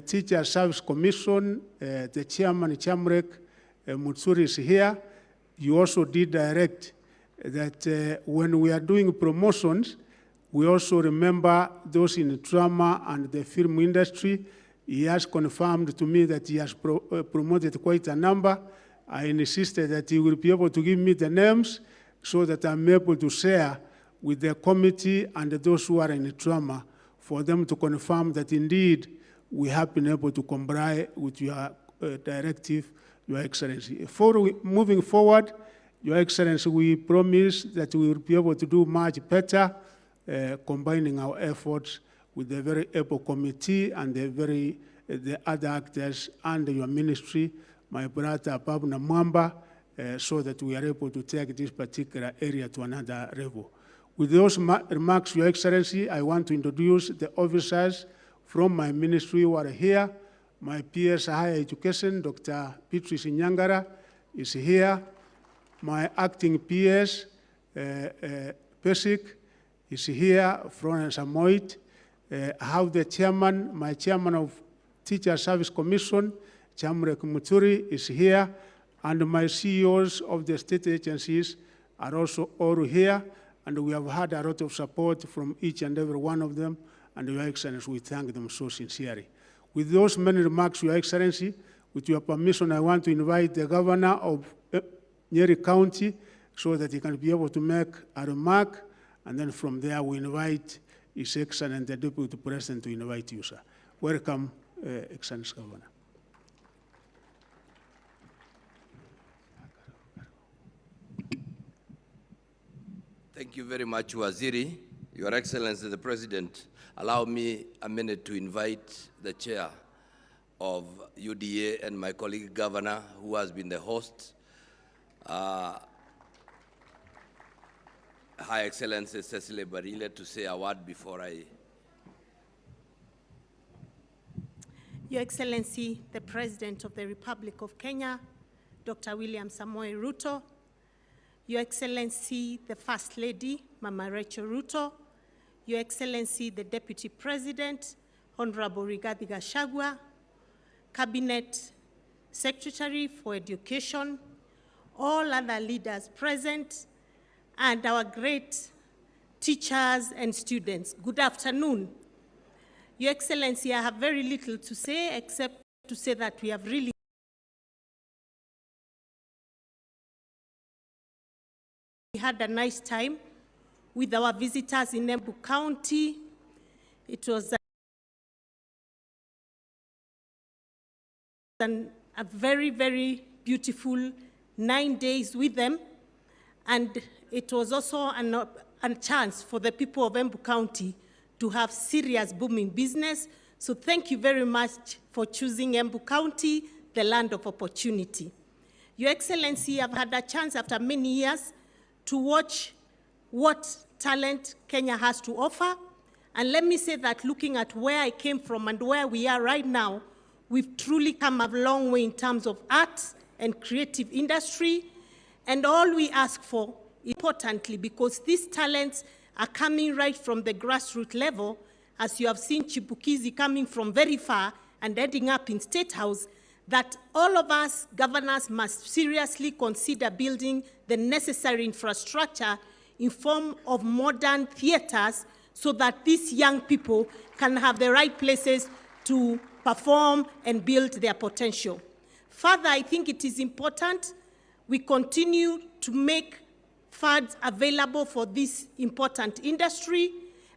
[SPEAKER 18] Teacher Service Commission, the Chairman, Chamrek, Mutsuri is here. You also did direct that when we are doing promotions, we also remember those in drama and the film industry. He has confirmed to me that he has promoted quite a number. I insisted that he will be able to give me the names so that I'm able to share with the committee and those who are in drama for them to confirm that indeed we have been able to comply with your directive, Your Excellency. Moving forward, Your Excellency, we promise that we will be able to do much better, combining our efforts with the very able committee and the other actors under your ministry, my brother Babna Mwamba, so that we are able to take this particular area to another level. With those remarks, Your Excellency, I want to introduce the officers from my ministry who are here. My PS Higher Education, Dr. Beatrice Nyangara, is here. My acting PS, Pesik, is here, Florence Amoit. I have the chairman, my chairman of Teacher Service Commission, Chamrek Mutsuri, is here. And my CEOs of the state agencies are also all here. And we have had a lot of support from each and every one of them. And Your Excellency, we thank them so sincerely. With those many remarks, Your Excellency, with your permission, I want to invite the governor of Nyeri County so that he can be able to make a remark, and then from there we invite His Excellency, the Deputy President, to invite you, sir. Welcome, Excellency Governor.
[SPEAKER 19] Thank you very much, Waziri. Your Excellency, the President, allow me a minute to invite the chair of UDA and my colleague governor, who has been the host, High Excellency Cecily Barile, to say a word before I...
[SPEAKER 20] Your Excellency, the President of the Republic of Kenya, Dr. William Samoei Ruto, Your Excellency, the First Lady, Mama Rachel Ruto, Your Excellency, the Deputy President, Honorable Rigathi Gachagua, Cabinet Secretary for Education, all other leaders present, and our great teachers and students. Good afternoon. Your Excellency, I have very little to say except to say that we have really We had a nice time with our visitors in Embu County. It was a very, very beautiful 9 days with them. And it was also a chance for the people of Embu County to have serious booming business. So thank you very much for choosing Embu County, the land of opportunity. Your Excellency, I've had a chance after many years to watch what talent Kenya has to offer. And let me say that looking at where I came from and where we are right now, we've truly come a long way in terms of arts and creative industry. And all we ask for, importantly, because these talents are coming right from the grassroots level, as you have seen Chipukizi coming from very far and ending up in State House, that all of us governors must seriously consider building the necessary infrastructure in form of modern theaters so that these young people can have the right places to perform and build their potential. Further, I think it is important we continue to make funds available for this important industry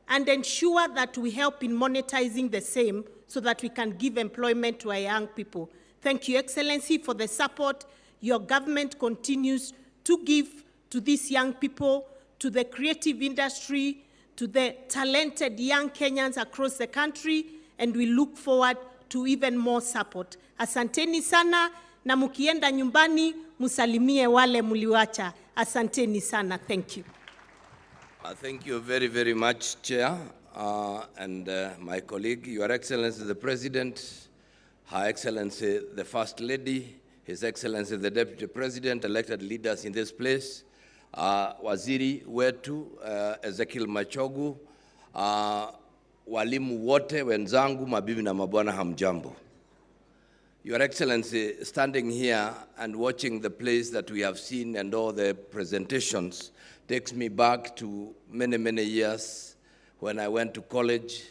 [SPEAKER 20] and ensure that we help in monetizing the same so that we can give employment to our young people. Thank you, Excellency, for the support your government continues to give to these young people, to the creative industry, to the talented young Kenyans across the country, and we look forward to even more support. Asanteni sana, na mukienda nyumbani, musalimie wale muliwacha. Asanteni sana. Thank you.
[SPEAKER 19] Thank you very, very much, Chair, and my colleague, Your Excellency the President, Her Excellency the First Lady, His Excellency the Deputy President, elected leaders in this place, Waziri wetu, Ezekiel Machogu, walimu wote wenzangu, mabibi na mabwana, hamjambo. Your Excellency, standing here and watching the place that we have seen and all the presentations takes me back to many, many years when I went to college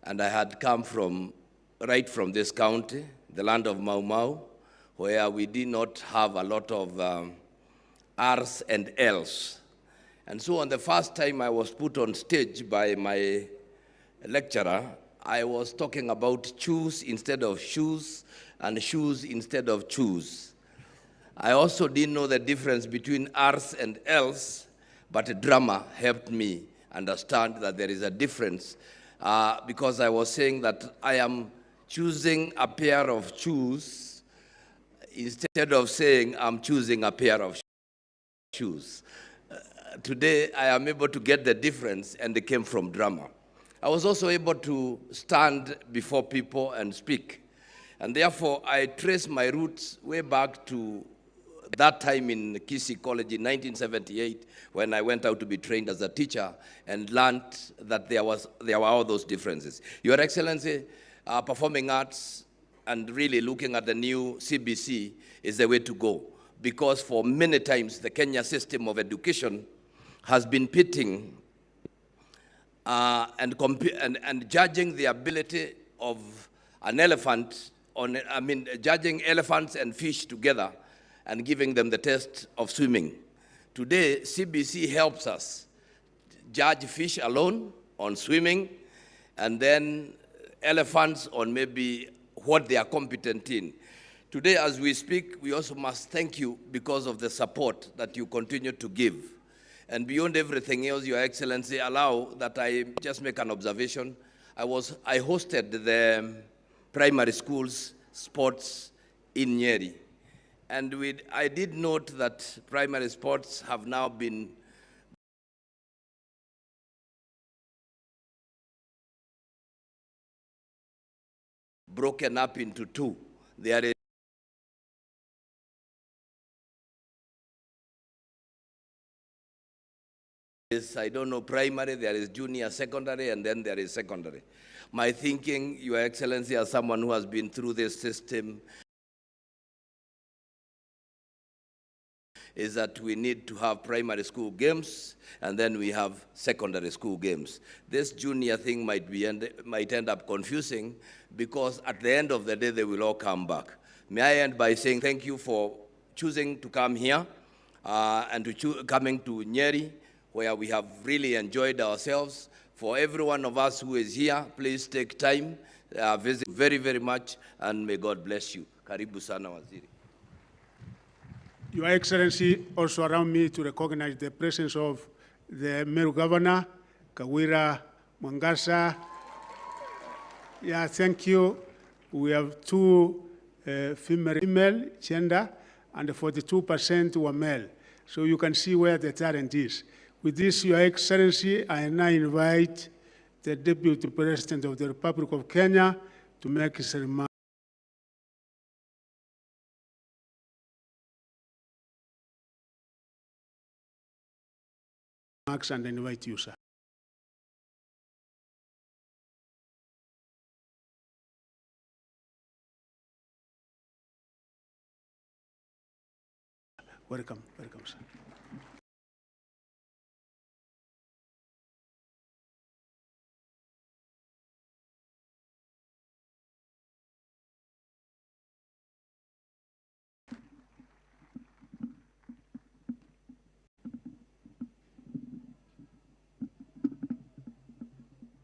[SPEAKER 19] and I had come right from this county, the land of Mau Mau, where we did not have a lot of R's and L's. And so on the first time I was put on stage by my lecturer, I was talking about choose instead of shoes and shoes instead of choose. I also didn't know the difference between R's and L's, but drama helped me understand that there is a difference because I was saying that I am choosing a pair of shoes instead of saying I'm choosing a pair of shoes. Today, I am able to get the difference, and it came from drama. I was also able to stand before people and speak. And therefore, I trace my roots way back to that time in Kisii College in 1978, when I went out to be trained as a teacher and learned that there were all those differences. Your Excellency, performing arts and really looking at the new CBC is the way to go, because for many times the Kenya system of education has been pitting and judging the ability of an elephant judging elephants and fish together and giving them the test of swimming. Today, CBC helps us judge fish alone on swimming, and then elephants on maybe what they are competent in. Today, as we speak, we also must thank you because of the support that you continue to give. And beyond everything else, Your Excellency, allow that I just make an observation. I hosted the primary schools sports in Nyeri. And I did note that primary sports have now been broken up into two. There is, I don't know, primary, there is junior secondary, and then there is secondary. My thinking, Your Excellency, as someone who has been through this system, is that we need to have primary school games, and then we have secondary school games. This junior thing might end up confusing, because at the end of the day, they will all come back. May I end by saying thank you for choosing to come here. and coming to Nyeri, where we have really enjoyed ourselves. For every one of us who is here, please take time, visit very, very much, and may God bless you. Karibu sana Waziri.
[SPEAKER 18] Your Excellency, also allow me to recognize the presence of the Meru Governor, Kawira Mwangasa. Yeah, thank you. We have 2 female gender, and 42% were male. So you can see where the talent is. With this, Your Excellency, I now invite the Deputy President of the Republic of Kenya to make his remarks. And invite you, sir. Welcome, welcome, sir.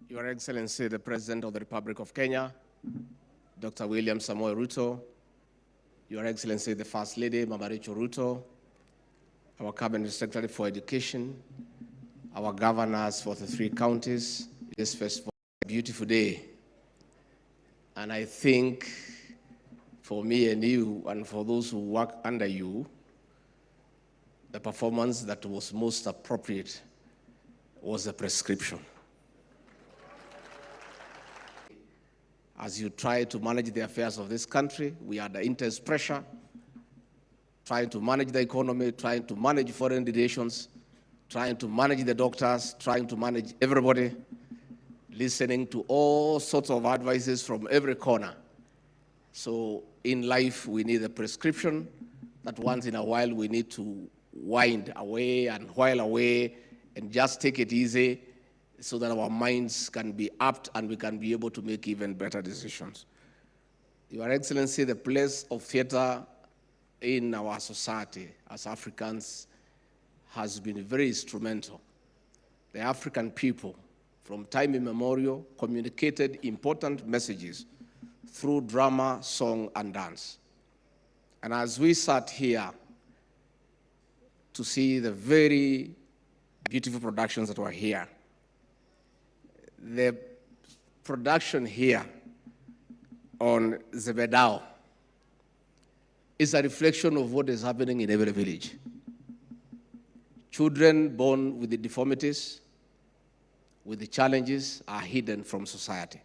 [SPEAKER 21] Your Excellency, the President of the Republic of Kenya, Dr. William Samoei Ruto, Your Excellency, the First Lady, Mama Ruto, our Cabinet Secretary for Education, our governors for the 3 counties. This festival is a beautiful day. And I think for me and you, and for those who work under you, the performance that was most appropriate was a prescription. As you try to manage the affairs of this country, we are under intense pressure, trying to manage the economy, trying to manage foreign relations, trying to manage the doctors, trying to manage everybody, listening to all sorts of advices from every corner. So in life, we need a prescription that once in a while we need to wind away and while away and just take it easy so that our minds can be apt and we can be able to make even better decisions. Your Excellency, the place of theater in our society as Africans has been very instrumental. The African people, from time immemorial, communicated important messages through drama, song, and dance. And as we sat here to see the very beautiful productions that were here, the production here on Zebedao is a reflection of what is happening in every village. Children born with the deformities, with the challenges, are hidden from society.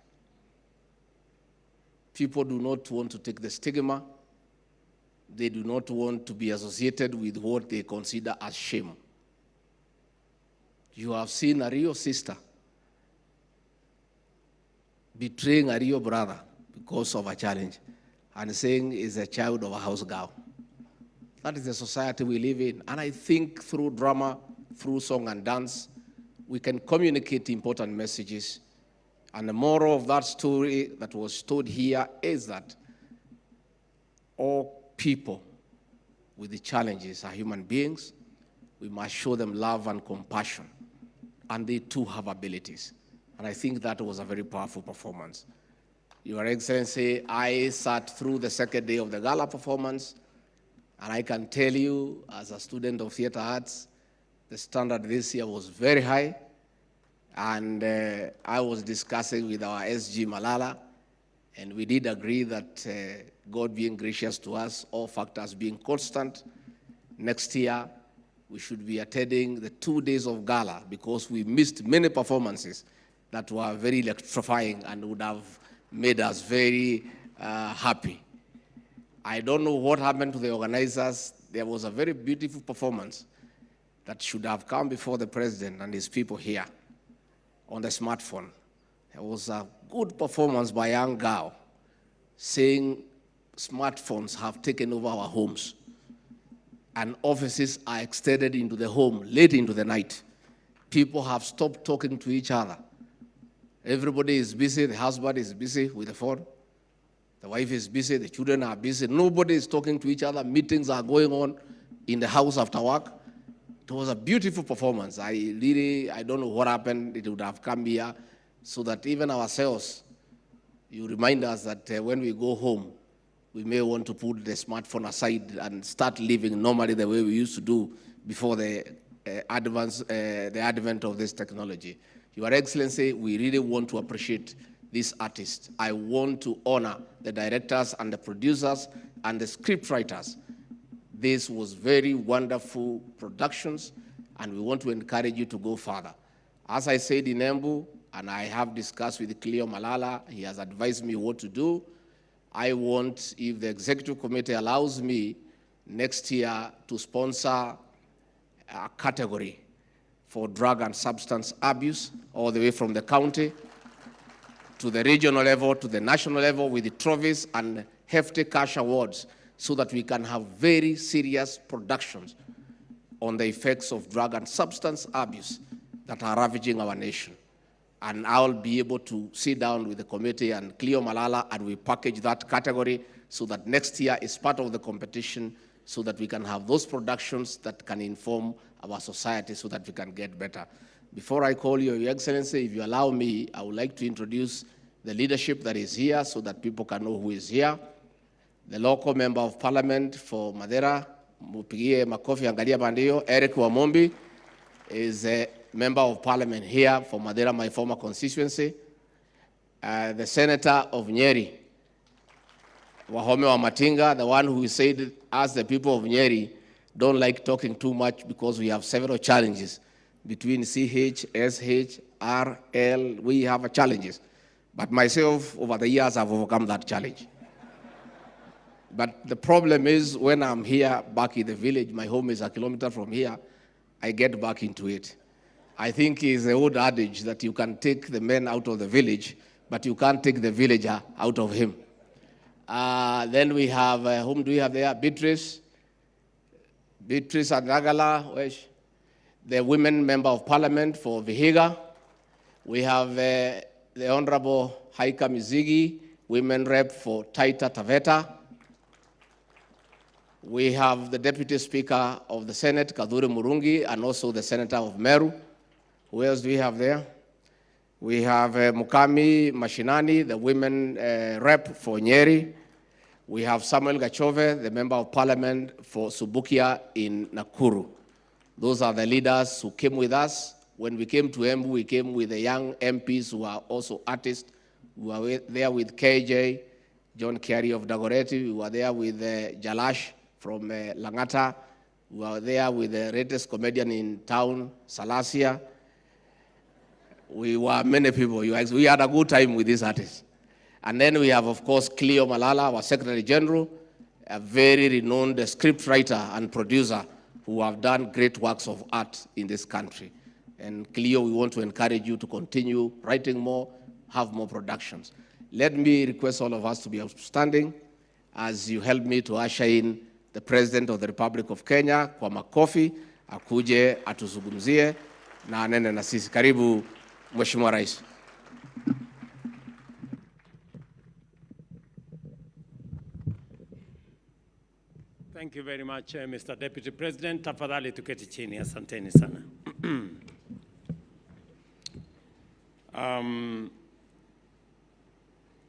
[SPEAKER 21] People do not want to take the stigma. They do not want to be associated with what they consider as shame. You have seen a real sister betraying a real brother because of a challenge and saying is a child of a house girl. That is the society we live in. And I think through drama, through song and dance, we can communicate important messages. And the moral of that story that was told here is that all people with the challenges are human beings. We must show them love and compassion. And they too have abilities. And I think that was a very powerful performance. Your Excellency, I sat through the second day of the gala performance, and I can tell you, as a student of theater arts, the standard this year was very high. And I was discussing with our SG Malala, and we did agree that God being gracious to us, all factors being constant, next year we should be attending the 2 days of gala because we missed many performances that were very electrifying and would have made us very happy. I don't know what happened to the organizers. There was a very beautiful performance that should have come before the president and his people here on the smartphone. There was a good performance by a young girl saying smartphones have taken over our homes and offices are extended into the home late into the night. People have stopped talking to each other. Everybody is busy, the husband is busy with the phone, the wife is busy, the children are busy, nobody is talking to each other, meetings are going on, in the house after work. It was a beautiful performance. I don't know what happened. It would have come here so that even ourselves, you remind us that when we go home, we may want to put the smartphone aside and start living normally the way we used to do before the advent of this technology. Your Excellency, we really want to appreciate these artists. I want to honor the directors and the producers and the scriptwriters. This was very wonderful productions, and we want to encourage you to go further. As I said in Embu, and I have discussed with Cleo Malala, he has advised me what to do. I want, if the executive committee allows me next year, to sponsor a category for drug and substance abuse, all the way from the county to the regional level, to the national level, with the trophies and hefty cash awards, so that we can have very serious productions on the effects of drug and substance abuse that are ravaging our nation. And I'll be able to sit down with the committee and Cleo Malala, and we package that category so that next year is part of the competition, so that we can have those productions that can inform our society so that we can get better. Before I call you, Your Excellency, if you allow me, I would like to introduce the leadership that is here so that people can know who is here. The local member of parliament for Madera, mupigie makofi angalia bandio, Eric Wamombi, is a member of parliament here for Madera, my former constituency. The senator of Nyeri, Wahome Wamatinga, the one who said, as the people of Nyeri don't like talking too much because we have several challenges between CH, SH, RL, we have challenges. But myself, over the years, I've overcome that challenge. But the problem is, when I'm here back in the village, my home is a kilometer from here, I get back into it. I think it's the old adage that you can take the man out of the village, but you can't take the villager out of him. Then we have, whom do we have there? Beatrice Adagala, the women member of parliament for Vihiga. We have the Honorable Haika Mizigi, women rep for Taita Taveta. We have the Deputy Speaker of the Senate, Kadhure Murungi, and also the Senator of Meru. Who else do we have there? We have Mukami Mashinani, the women rep for Nyeri. We have Samuel Gachove, the Member of Parliament for Subukia in Nakuru. Those are the leaders who came with us. When we came to Embu, we came with the young MPs who are also artists. We were there with KJ, John Kerry of Dagoretti. We were there with Jalash from Langata. We were there with the greatest comedian in town, Salasia. We were many people. We had a good time with these artists. And then we have, of course, Cleo Malala, our Secretary General, a very renowned scriptwriter and producer who have done great works of art in this country. And Cleo, we want to encourage you to continue writing more, have more productions. Let me request all of us to be outstanding as you help me to usher in the President of the Republic of Kenya kwa makofi, akuje atuzungumzie na anene na sisi. Karibu, Mheshimiwa Rais.
[SPEAKER 4] Thank you very much, Mr. Deputy President. Tafadhali tuketi chini, asanteni sana.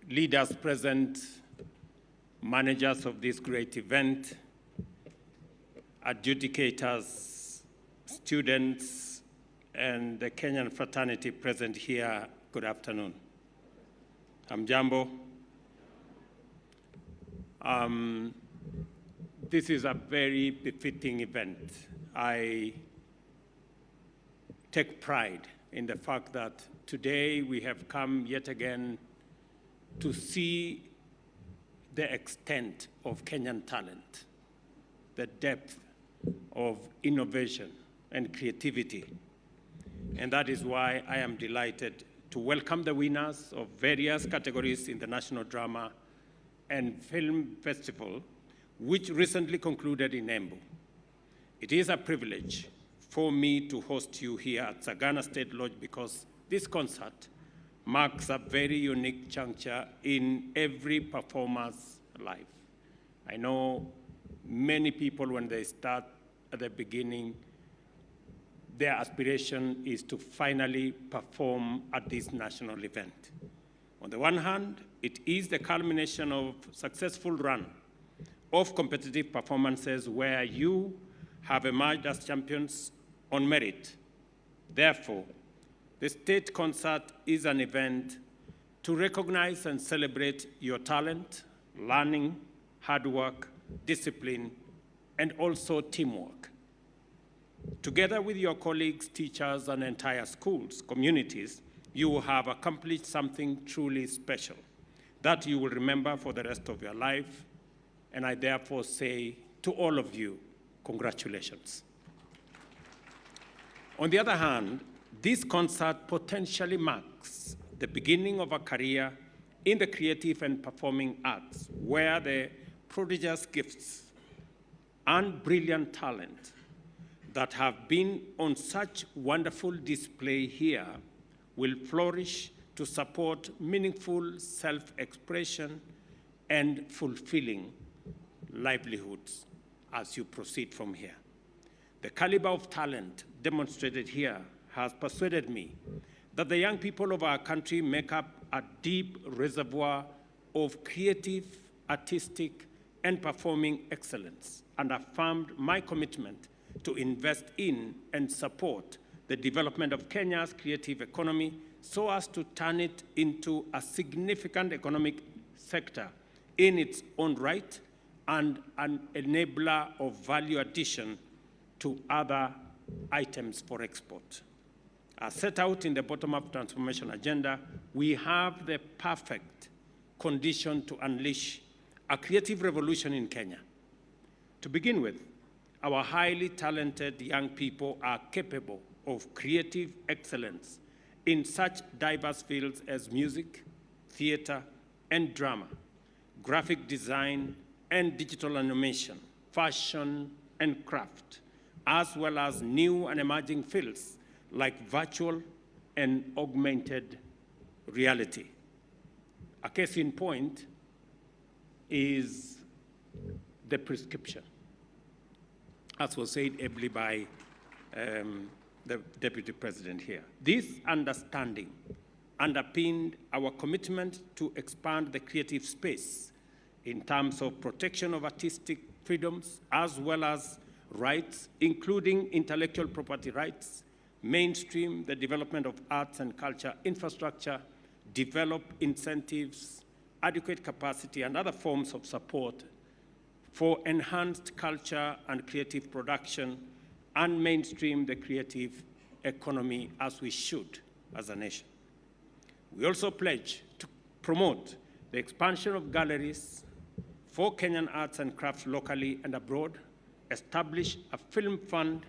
[SPEAKER 4] Leaders present, managers of this great event, adjudicators, students, and the Kenyan fraternity present here, good afternoon. Hamjambo. This is a very befitting event. I take pride in the fact that today we have come yet again to see the extent of Kenyan talent, the depth of innovation and creativity. And that is why I am delighted to welcome the winners of various categories in the National Drama and Film Festival, which recently concluded in Embu. It is a privilege for me to host you here at Sagana State Lodge because this concert marks a very unique juncture in every performer's life. I know many people, when they start at the beginning, their aspiration is to finally perform at this national event. On the one hand, it is the culmination of successful run of competitive performances where you have emerged as champions on merit. Therefore, the state concert is an event to recognize and celebrate your talent, learning, hard work, discipline, and also teamwork. Together with your colleagues, teachers, and entire schools, communities, you have accomplished something truly special that you will remember for the rest of your life. And I therefore say to all of you, congratulations. On the other hand, this concert potentially marks the beginning of a career in the creative and performing arts, where the prodigious gifts and brilliant talent that have been on such wonderful display here will flourish to support meaningful self-expression and fulfilling livelihoods as you proceed from here. The caliber of talent demonstrated here has persuaded me that the young people of our country make up a deep reservoir of creative, artistic, and performing excellence, and affirmed my commitment to invest in and support the development of Kenya's creative economy so as to turn it into a significant economic sector in its own right and an enabler of value addition to other items for export. As set out in the bottom-up transformation agenda, we have the perfect condition to unleash a creative revolution in Kenya. To begin with, our highly talented young people are capable of creative excellence in such diverse fields as music, theater, and drama, graphic design and digital animation, fashion and craft, as well as new and emerging fields like virtual and augmented reality. A case in point is the prescription, as was said ably by the Deputy President here. This understanding underpinned our commitment to expand the creative space in terms of protection of artistic freedoms as well as rights, including intellectual property rights, mainstream the development of arts and culture infrastructure, develop incentives, adequate capacity, and other forms of support for enhanced culture and creative production, and mainstream the creative economy as we should as a nation. We also pledge to promote the expansion of galleries for Kenyan arts and crafts locally and abroad, establish a film fund,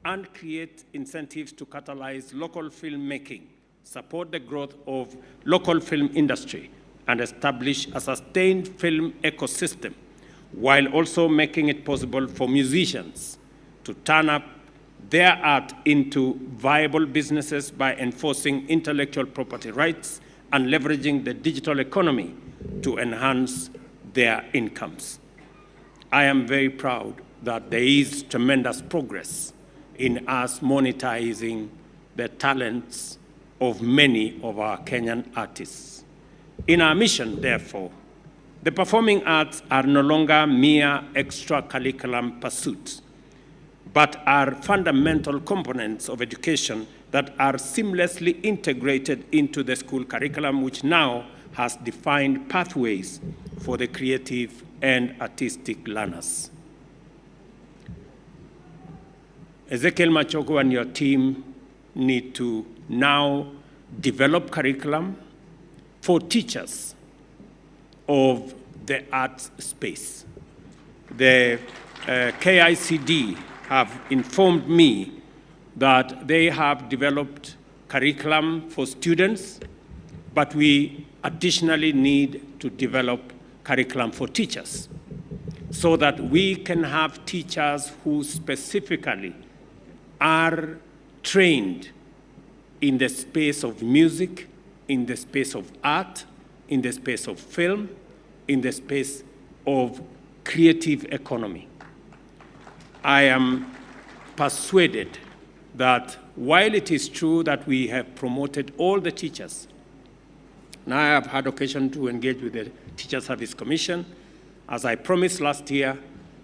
[SPEAKER 4] and create incentives to catalyze local filmmaking, support the growth of local film industry, and establish a sustained film ecosystem, while also making it possible for musicians to turn up their art into viable businesses by enforcing intellectual property rights and leveraging the digital economy to enhance their incomes. I am very proud that there is tremendous progress in us monetizing the talents of many of our Kenyan artists. In our mission, therefore, the performing arts are no longer mere extracurricular pursuits, but are fundamental components of education that are seamlessly integrated into the school curriculum, which now has defined pathways for the creative and artistic learners. Ezekiel Machoko and your team need to now develop curriculum for teachers of the arts space. The KICD have informed me that they have developed curriculum for students, but we additionally need to develop curriculum for teachers so that we can have teachers who specifically are trained in the space of music, in the space of art, in the space of film, in the space of creative economy. I am persuaded that while it is true that we have promoted all the teachers, now I have had occasion to engage with the Teacher Service Commission. As I promised last year,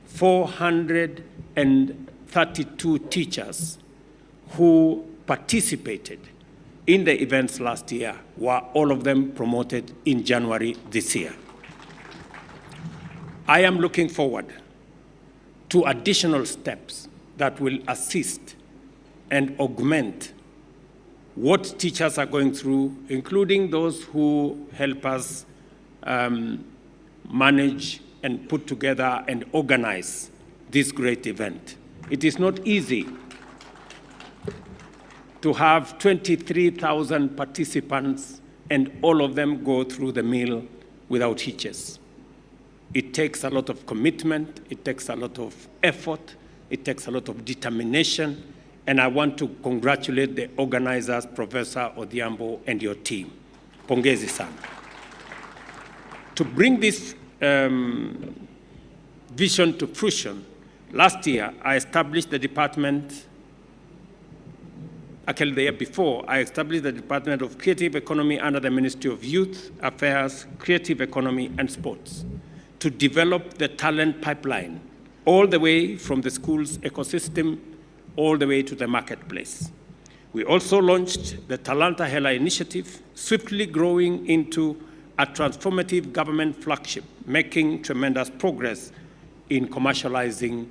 [SPEAKER 4] 432 teachers who participated in the events last year were all of them promoted in January this year. I am looking forward to additional steps that will assist and augment what teachers are going through, including those who help us manage and put together and organize this great event. It is not easy to have 23,000 participants and all of them go through the meal without hitches. It takes a lot of commitment, it takes a lot of effort, it takes a lot of determination, and I want to congratulate the organizers, Professor Odhiambo, and your team. Pongezi sana. To bring this vision to fruition, last year I established the department, actually the year before, I established the Department of Creative Economy under the Ministry of Youth Affairs, Creative Economy, and Sports to develop the talent pipeline all the way from the school's ecosystem all the way to the marketplace. We also launched the Talanta Hela initiative, swiftly growing into a transformative government flagship, making tremendous progress in commercializing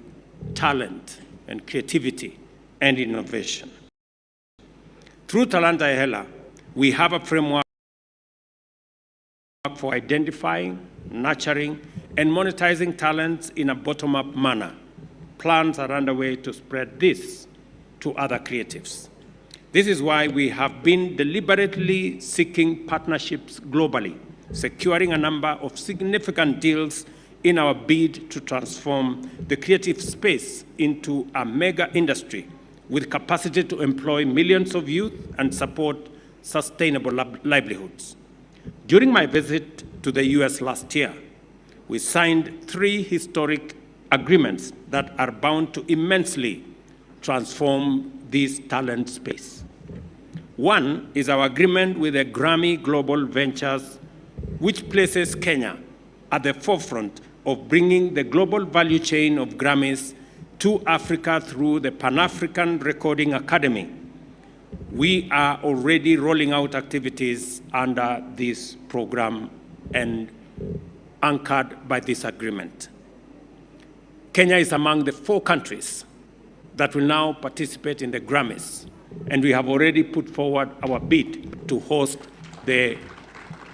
[SPEAKER 4] talent and creativity and innovation. Through Talanta Hela, we have a framework for identifying, nurturing, and monetizing talents in a bottom-up manner. Plans are underway to spread this to other creatives. This is why we have been deliberately seeking partnerships globally, securing a number of significant deals in our bid to transform the creative space into a mega industry with capacity to employ millions of youth and support sustainable livelihoods. During my visit to the US last year, we signed 3 historic agreements that are bound to immensely transform this talent space. One is our agreement with the Grammy Global Ventures, which places Kenya at the forefront of bringing the global value chain of Grammys to Africa through the Pan-African Recording Academy. We are already rolling out activities under this program and anchored by this agreement. Kenya is among the 4 countries that will now participate in the Grammys, and we have already put forward our bid to host the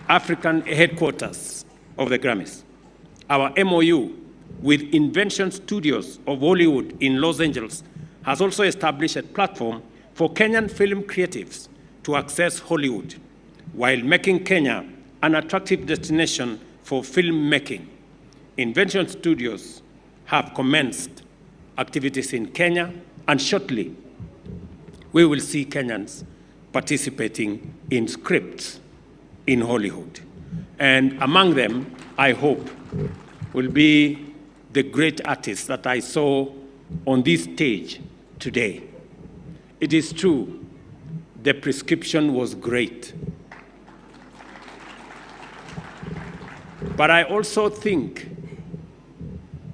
[SPEAKER 4] African headquarters of the Grammys. Our MOU with Invention Studios of Hollywood in Los Angeles has also established a platform for Kenyan film creatives to access Hollywood, while making Kenya an attractive destination for filmmaking. Invention Studios have commenced activities in Kenya, and shortly we will see Kenyans participating in scripts in Hollywood. And among them, I hope, will be the great artists that I saw on this stage today. It is true, the prescription was great. But I also think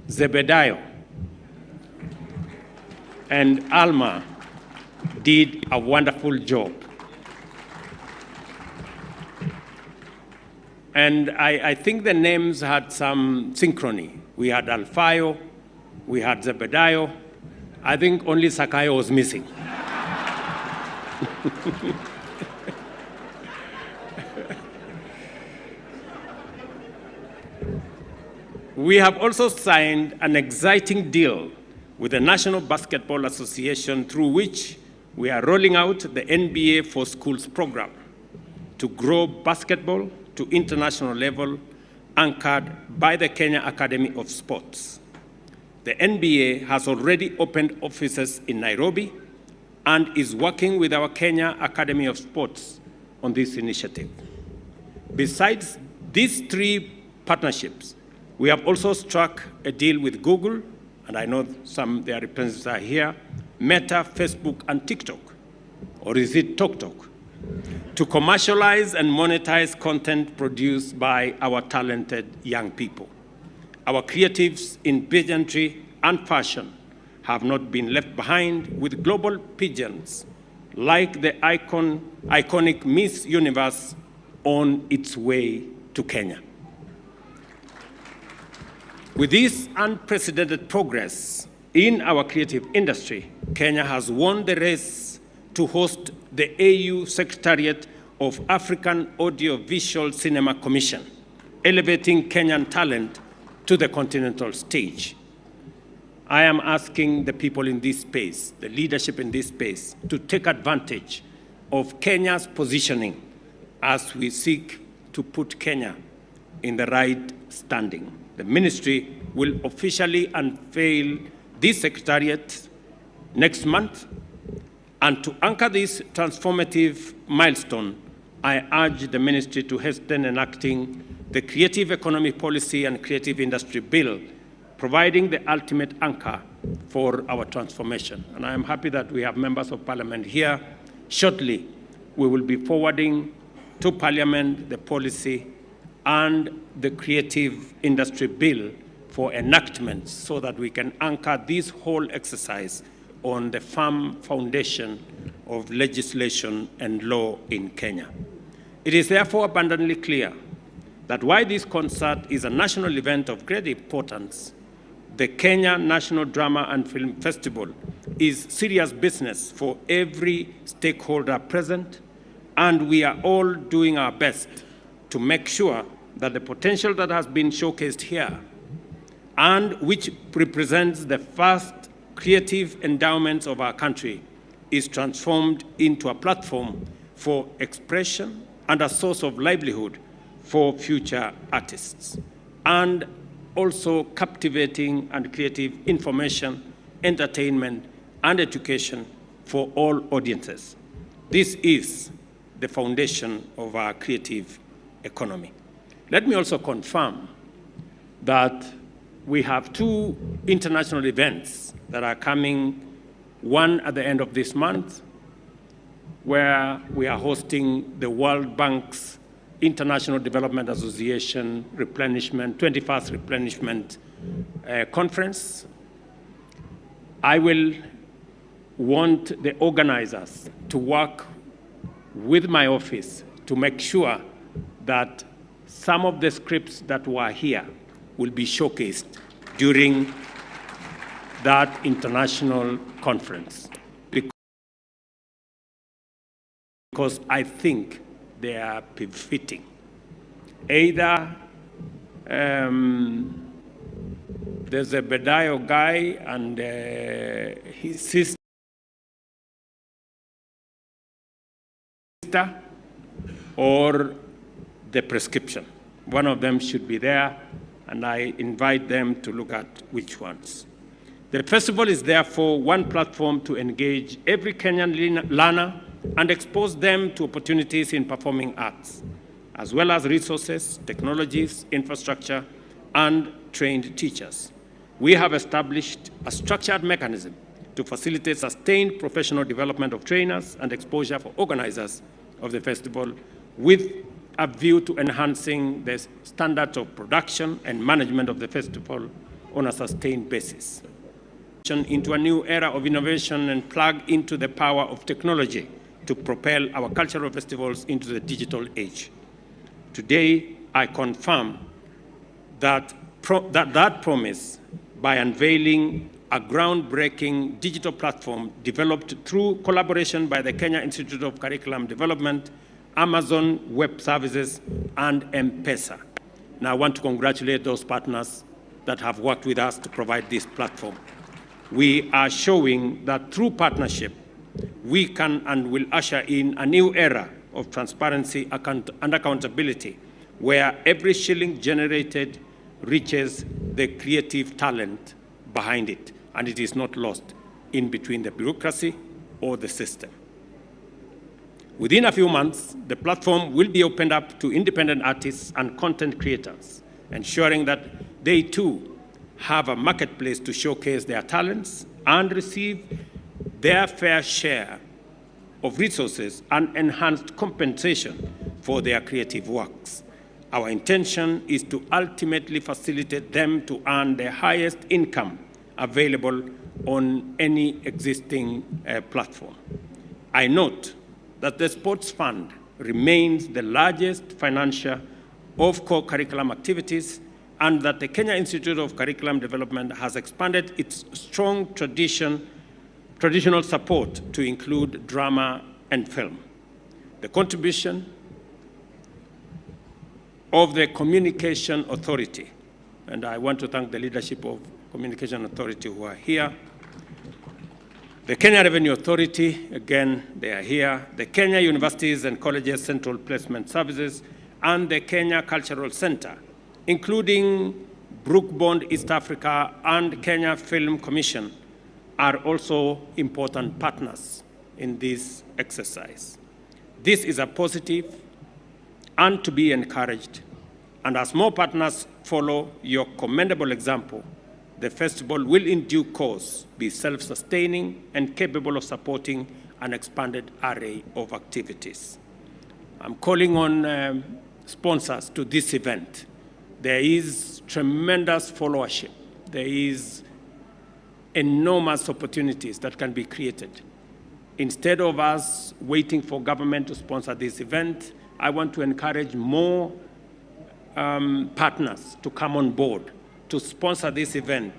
[SPEAKER 4] Zebediah and Alma did a wonderful job. And I think the names had some synchrony. We had Alfayo, we had Zebediah. I think only Sakayo was missing. We have also signed an exciting deal with the National Basketball Association, through which we are rolling out the NBA for Schools program to grow basketball to international level, anchored by the Kenya Academy of Sports. The NBA has already opened offices in Nairobi and is working with our Kenya Academy of Sports on this initiative. Besides these 3 partnerships, we have also struck a deal with Google, and I know some of their representatives are here, Meta, Facebook, and TikTok? Or is it TokTok? To commercialize and monetize content produced by our talented young people. Our creatives in pageantry and fashion have not been left behind, with global pageants like the iconic Miss Universe on its way to Kenya. With this unprecedented progress in our creative industry, Kenya has won the race to host the AU Secretariat of African Audiovisual Cinema Commission, elevating Kenyan talent to the continental stage. I am asking the people in this space, the leadership in this space, to take advantage of Kenya's positioning as we seek to put Kenya in the right standing. The ministry will officially unveil this secretariat next month, and to anchor this transformative milestone, I urge the ministry to hasten enacting the Creative Economy Policy and Creative Industry Bill, providing the ultimate anchor for our transformation. And I am happy that we have members of parliament here. Shortly, we will be forwarding to parliament the policy and the creative industry bill for enactment so that we can anchor this whole exercise on the firm foundation of legislation and law in Kenya. It is therefore abundantly clear that while this concert is a national event of great importance, the Kenya National Drama and Film Festival is serious business for every stakeholder present, and we are all doing our best to make sure that the potential that has been showcased here, and which represents the first creative endowments of our country, is transformed into a platform for expression and a source of livelihood for future artists, and also captivating and creative information, entertainment, and education for all audiences. This is the foundation of our creative economy. Let me also confirm that we have two international events that are coming, one at the end of this month, where we are hosting the World Bank's International Development Association Replenishment, 21st Replenishment Conference. I will want the organizers to work with my office to make sure that some of the scripts that were here will be showcased during that international conference, because I think they are befitting. Either there's a Bedayo guy and his sister, or the prescription. One of them should be there, and I invite them to look at which ones. The festival is therefore one platform to engage every Kenyan learner and expose them to opportunities in performing arts, as well as resources, technologies, infrastructure, and trained teachers. We have established a structured mechanism to facilitate sustained professional development of trainers and exposure for organizers of the festival, with a view to enhancing the standards of production and management of the festival on a sustained basis. Into a new era of innovation and plug into the power of technology to propel our cultural festivals into the digital age. Today, I confirm that promise by unveiling a groundbreaking digital platform developed through collaboration by the Kenya Institute of Curriculum Development, Amazon Web Services, and M-Pesa. Now, I want to congratulate those partners that have worked with us to provide this platform. We are showing that through partnership, we can and will usher in a new era of transparency and accountability, where every shilling generated reaches the creative talent behind it, and it is not lost in between the bureaucracy or the system. Within a few months, the platform will be opened up to independent artists and content creators, ensuring that they too have a marketplace to showcase their talents and receive their fair share of resources and enhanced compensation for their creative works. Our intention is to ultimately facilitate them to earn the highest income available on any existing platform. I note that the Sports Fund remains the largest financier of core curriculum activities, and that the Kenya Institute of Curriculum Development has expanded its strong traditional support to include drama and film. The contribution of the Communication Authority, and I want to thank the leadership of Communication Authority who are here, the Kenya Revenue Authority, again, they are here, the Kenya Universities and Colleges Central Placement Services, and the Kenya Cultural Center, including Brookbond East Africa and Kenya Film Commission, are also important partners in this exercise. This is a positive and to be encouraged, and as more partners follow your commendable example, the festival will in due course be self-sustaining and capable of supporting an expanded array of activities. I'm calling on sponsors to this event. There is tremendous followership. There is enormous opportunities that can be created. Instead of us waiting for government to sponsor this event, I want to encourage more partners to come on board to sponsor this event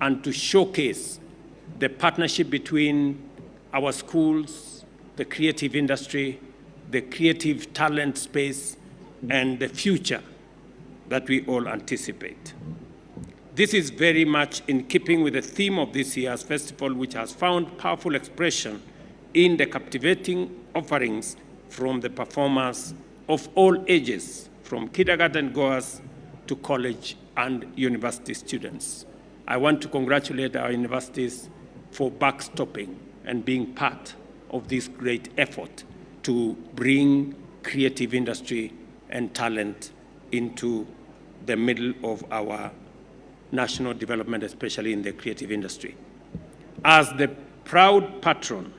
[SPEAKER 4] and to showcase the partnership between our schools, the creative industry, the creative talent space, and the future that we all anticipate. This is very much in keeping with the theme of this year's festival, which has found powerful expression in the captivating offerings from the performers of all ages, from kindergarten goers to college and university students. I want to congratulate our universities for backstopping and being part of this great effort to bring creative industry and talent into the middle of our national development, especially in the creative industry. As the proud patron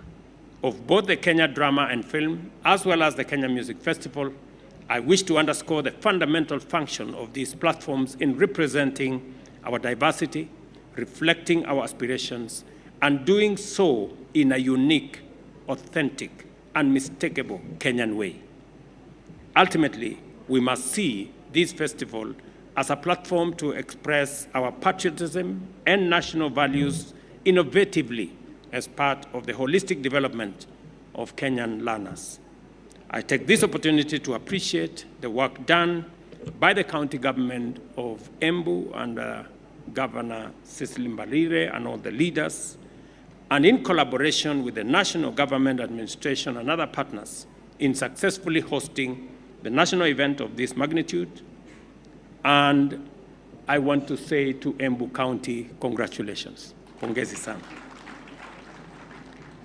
[SPEAKER 4] of both the Kenya Drama and Film, as well as the Kenya Music Festival, I wish to underscore the fundamental function of these platforms in representing our diversity, reflecting our aspirations, and doing so in a unique, authentic, unmistakable Kenyan way. Ultimately, we must see this festival as a platform to express our patriotism and national values innovatively as part of the holistic development of Kenyan learners. I take this opportunity to appreciate the work done by the county government of Embu under Governor Cecily Mbarire and all the leaders, and in collaboration with the national government administration and other partners in successfully hosting the national event of this magnitude. And I want to say to Embu County, congratulations. Pongezi sana.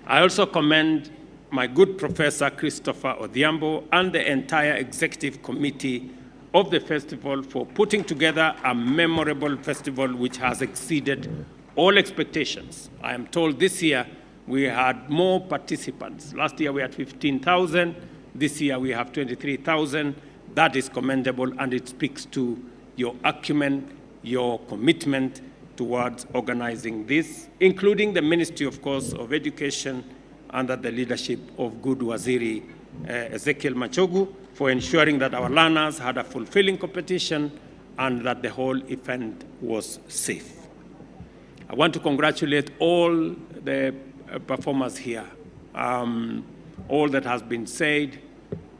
[SPEAKER 4] I also commend my good Professor Christopher Odhiambo and the entire executive committee of the festival for putting together a memorable festival which has exceeded all expectations. I am told this year we had more participants. Last year we had 15,000. This year we have 23,000. That is commendable, and it speaks to your acumen, your commitment towards organizing this, including the Ministry, of course, of Education under the leadership of good Waziri Ezekiel Machogu, for ensuring that our learners had a fulfilling competition and that the whole event was safe. I want to congratulate all the performers here. All that has been said,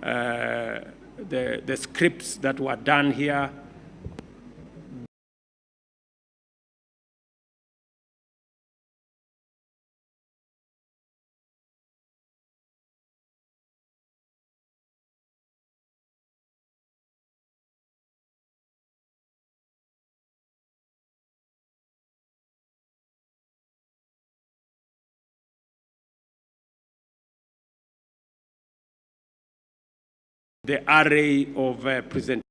[SPEAKER 4] the scripts that were done here, the array of presentations.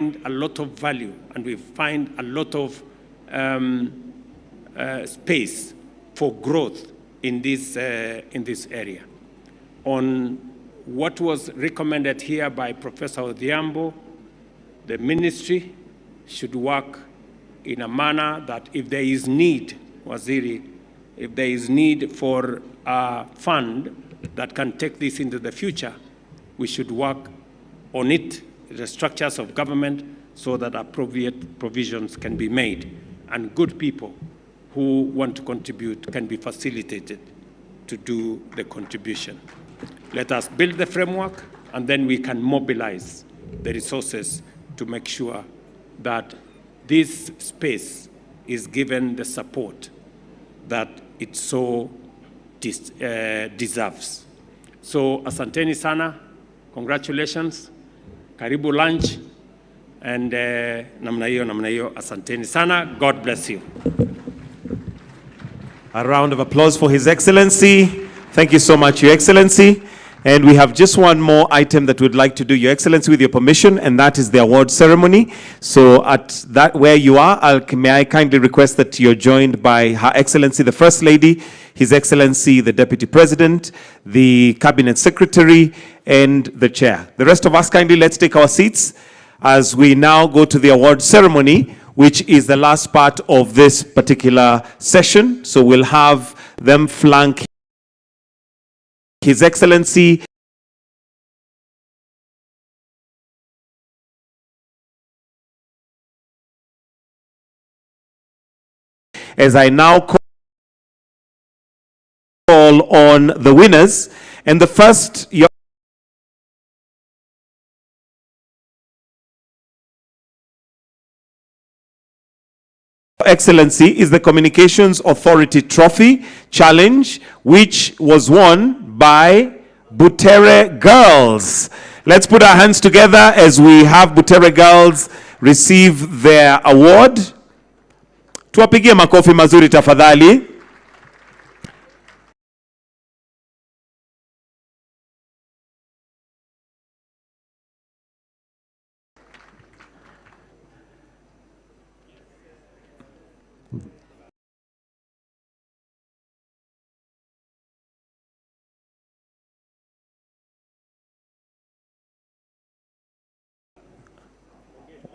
[SPEAKER 4] a lot of value and we find a lot of space for growth in this area. On what was recommended here by Professor Odhiambo, the ministry should work in a manner that if there is need, Waziri, if there is need for a fund that can take this into the future, we should work on it, the structures of government, so that appropriate provisions can be made and good people who want to contribute can be facilitated to do the contribution. Let us build the framework and then we can mobilize the resources to make sure that this space is given the support that it so deserves. So asanteni sana, congratulations, karibu lunch, and namna hiyo, asanteni sana, God bless you.
[SPEAKER 3] A round of applause for His Excellency. Thank you so much, Your Excellency. And we have just one more item that we'd like to do, Your Excellency, with your permission, and that is the award ceremony. So at that where you are, may I kindly request that you're joined by Her Excellency, the First Lady, His Excellency, the Deputy President, the Cabinet Secretary, and the Chair. The rest of us, kindly let's take our seats as we now go to the award ceremony, which is the last part of this particular session. So we'll have them flank His Excellency as I now call on the winners. And the first, Your Excellency, is the Communications Authority Trophy Challenge, which was won by Butere Girls. Let's put our hands together as we have Butere Girls receive their award. Tuwapigie makofi mazuri tafadhali.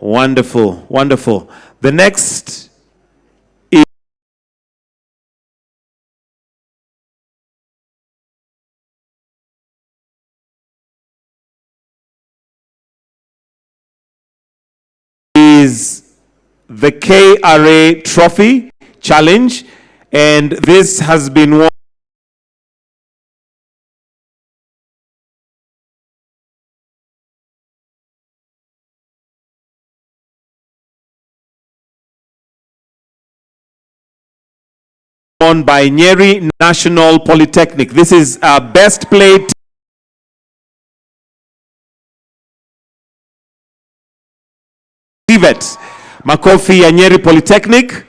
[SPEAKER 3] Wonderful, wonderful. The next is the KRA Trophy Challenge, and this has been won by Nyeri National Polytechnic. This is best played TVET. Makofi ya Nyeri Polytechnic.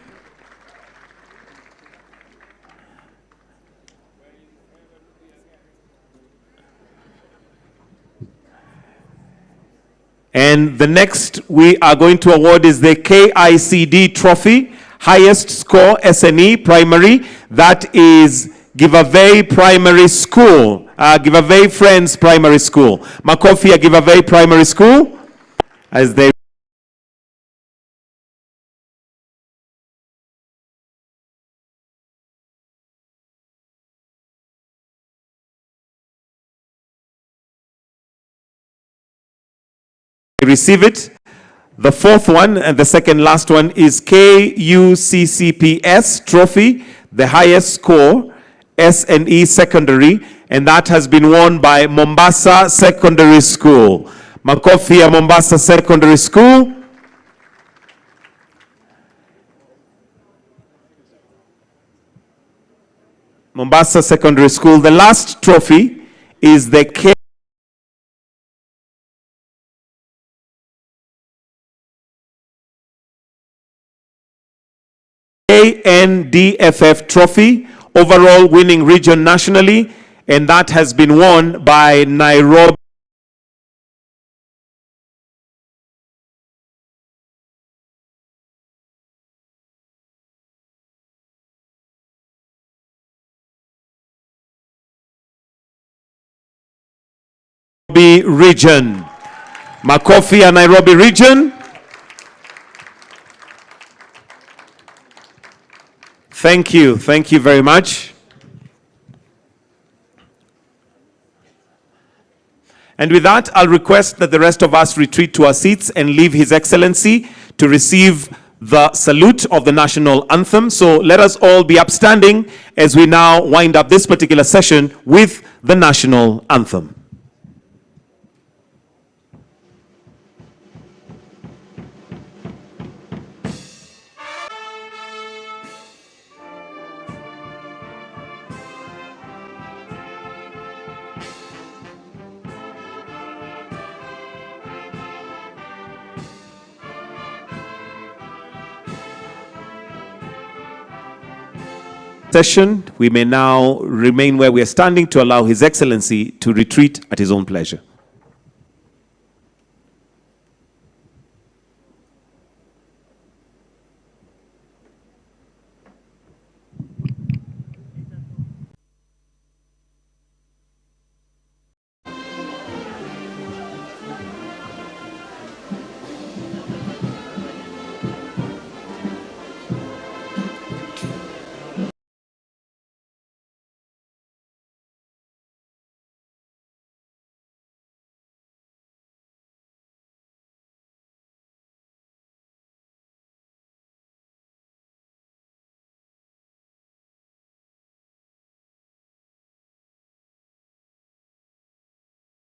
[SPEAKER 3] And the next we are going to award is the KICD Trophy. Highest score SNE primary, that is Givaway Primary School, Givaway Friends Primary School. Makofi ya Givaway Primary School as they receive it. The fourth one and the second last one is KUCCPS Trophy, the highest score, SNE Secondary, and that has been won by Mombasa Secondary School. Makofi ya Mombasa Secondary School. Mombasa Secondary School. The last trophy is the KNDFF Trophy, overall winning region nationally, and that has been won by Nairobi region. Makofi ya Nairobi region. Thank you very much. And with that, I'll request that the rest of us retreat to our seats and leave His Excellency to receive the salute of the national anthem. So let us all be upstanding as we now wind up this particular session with the national anthem. Session, we may now remain where we are standing to allow His Excellency to retreat at his own pleasure.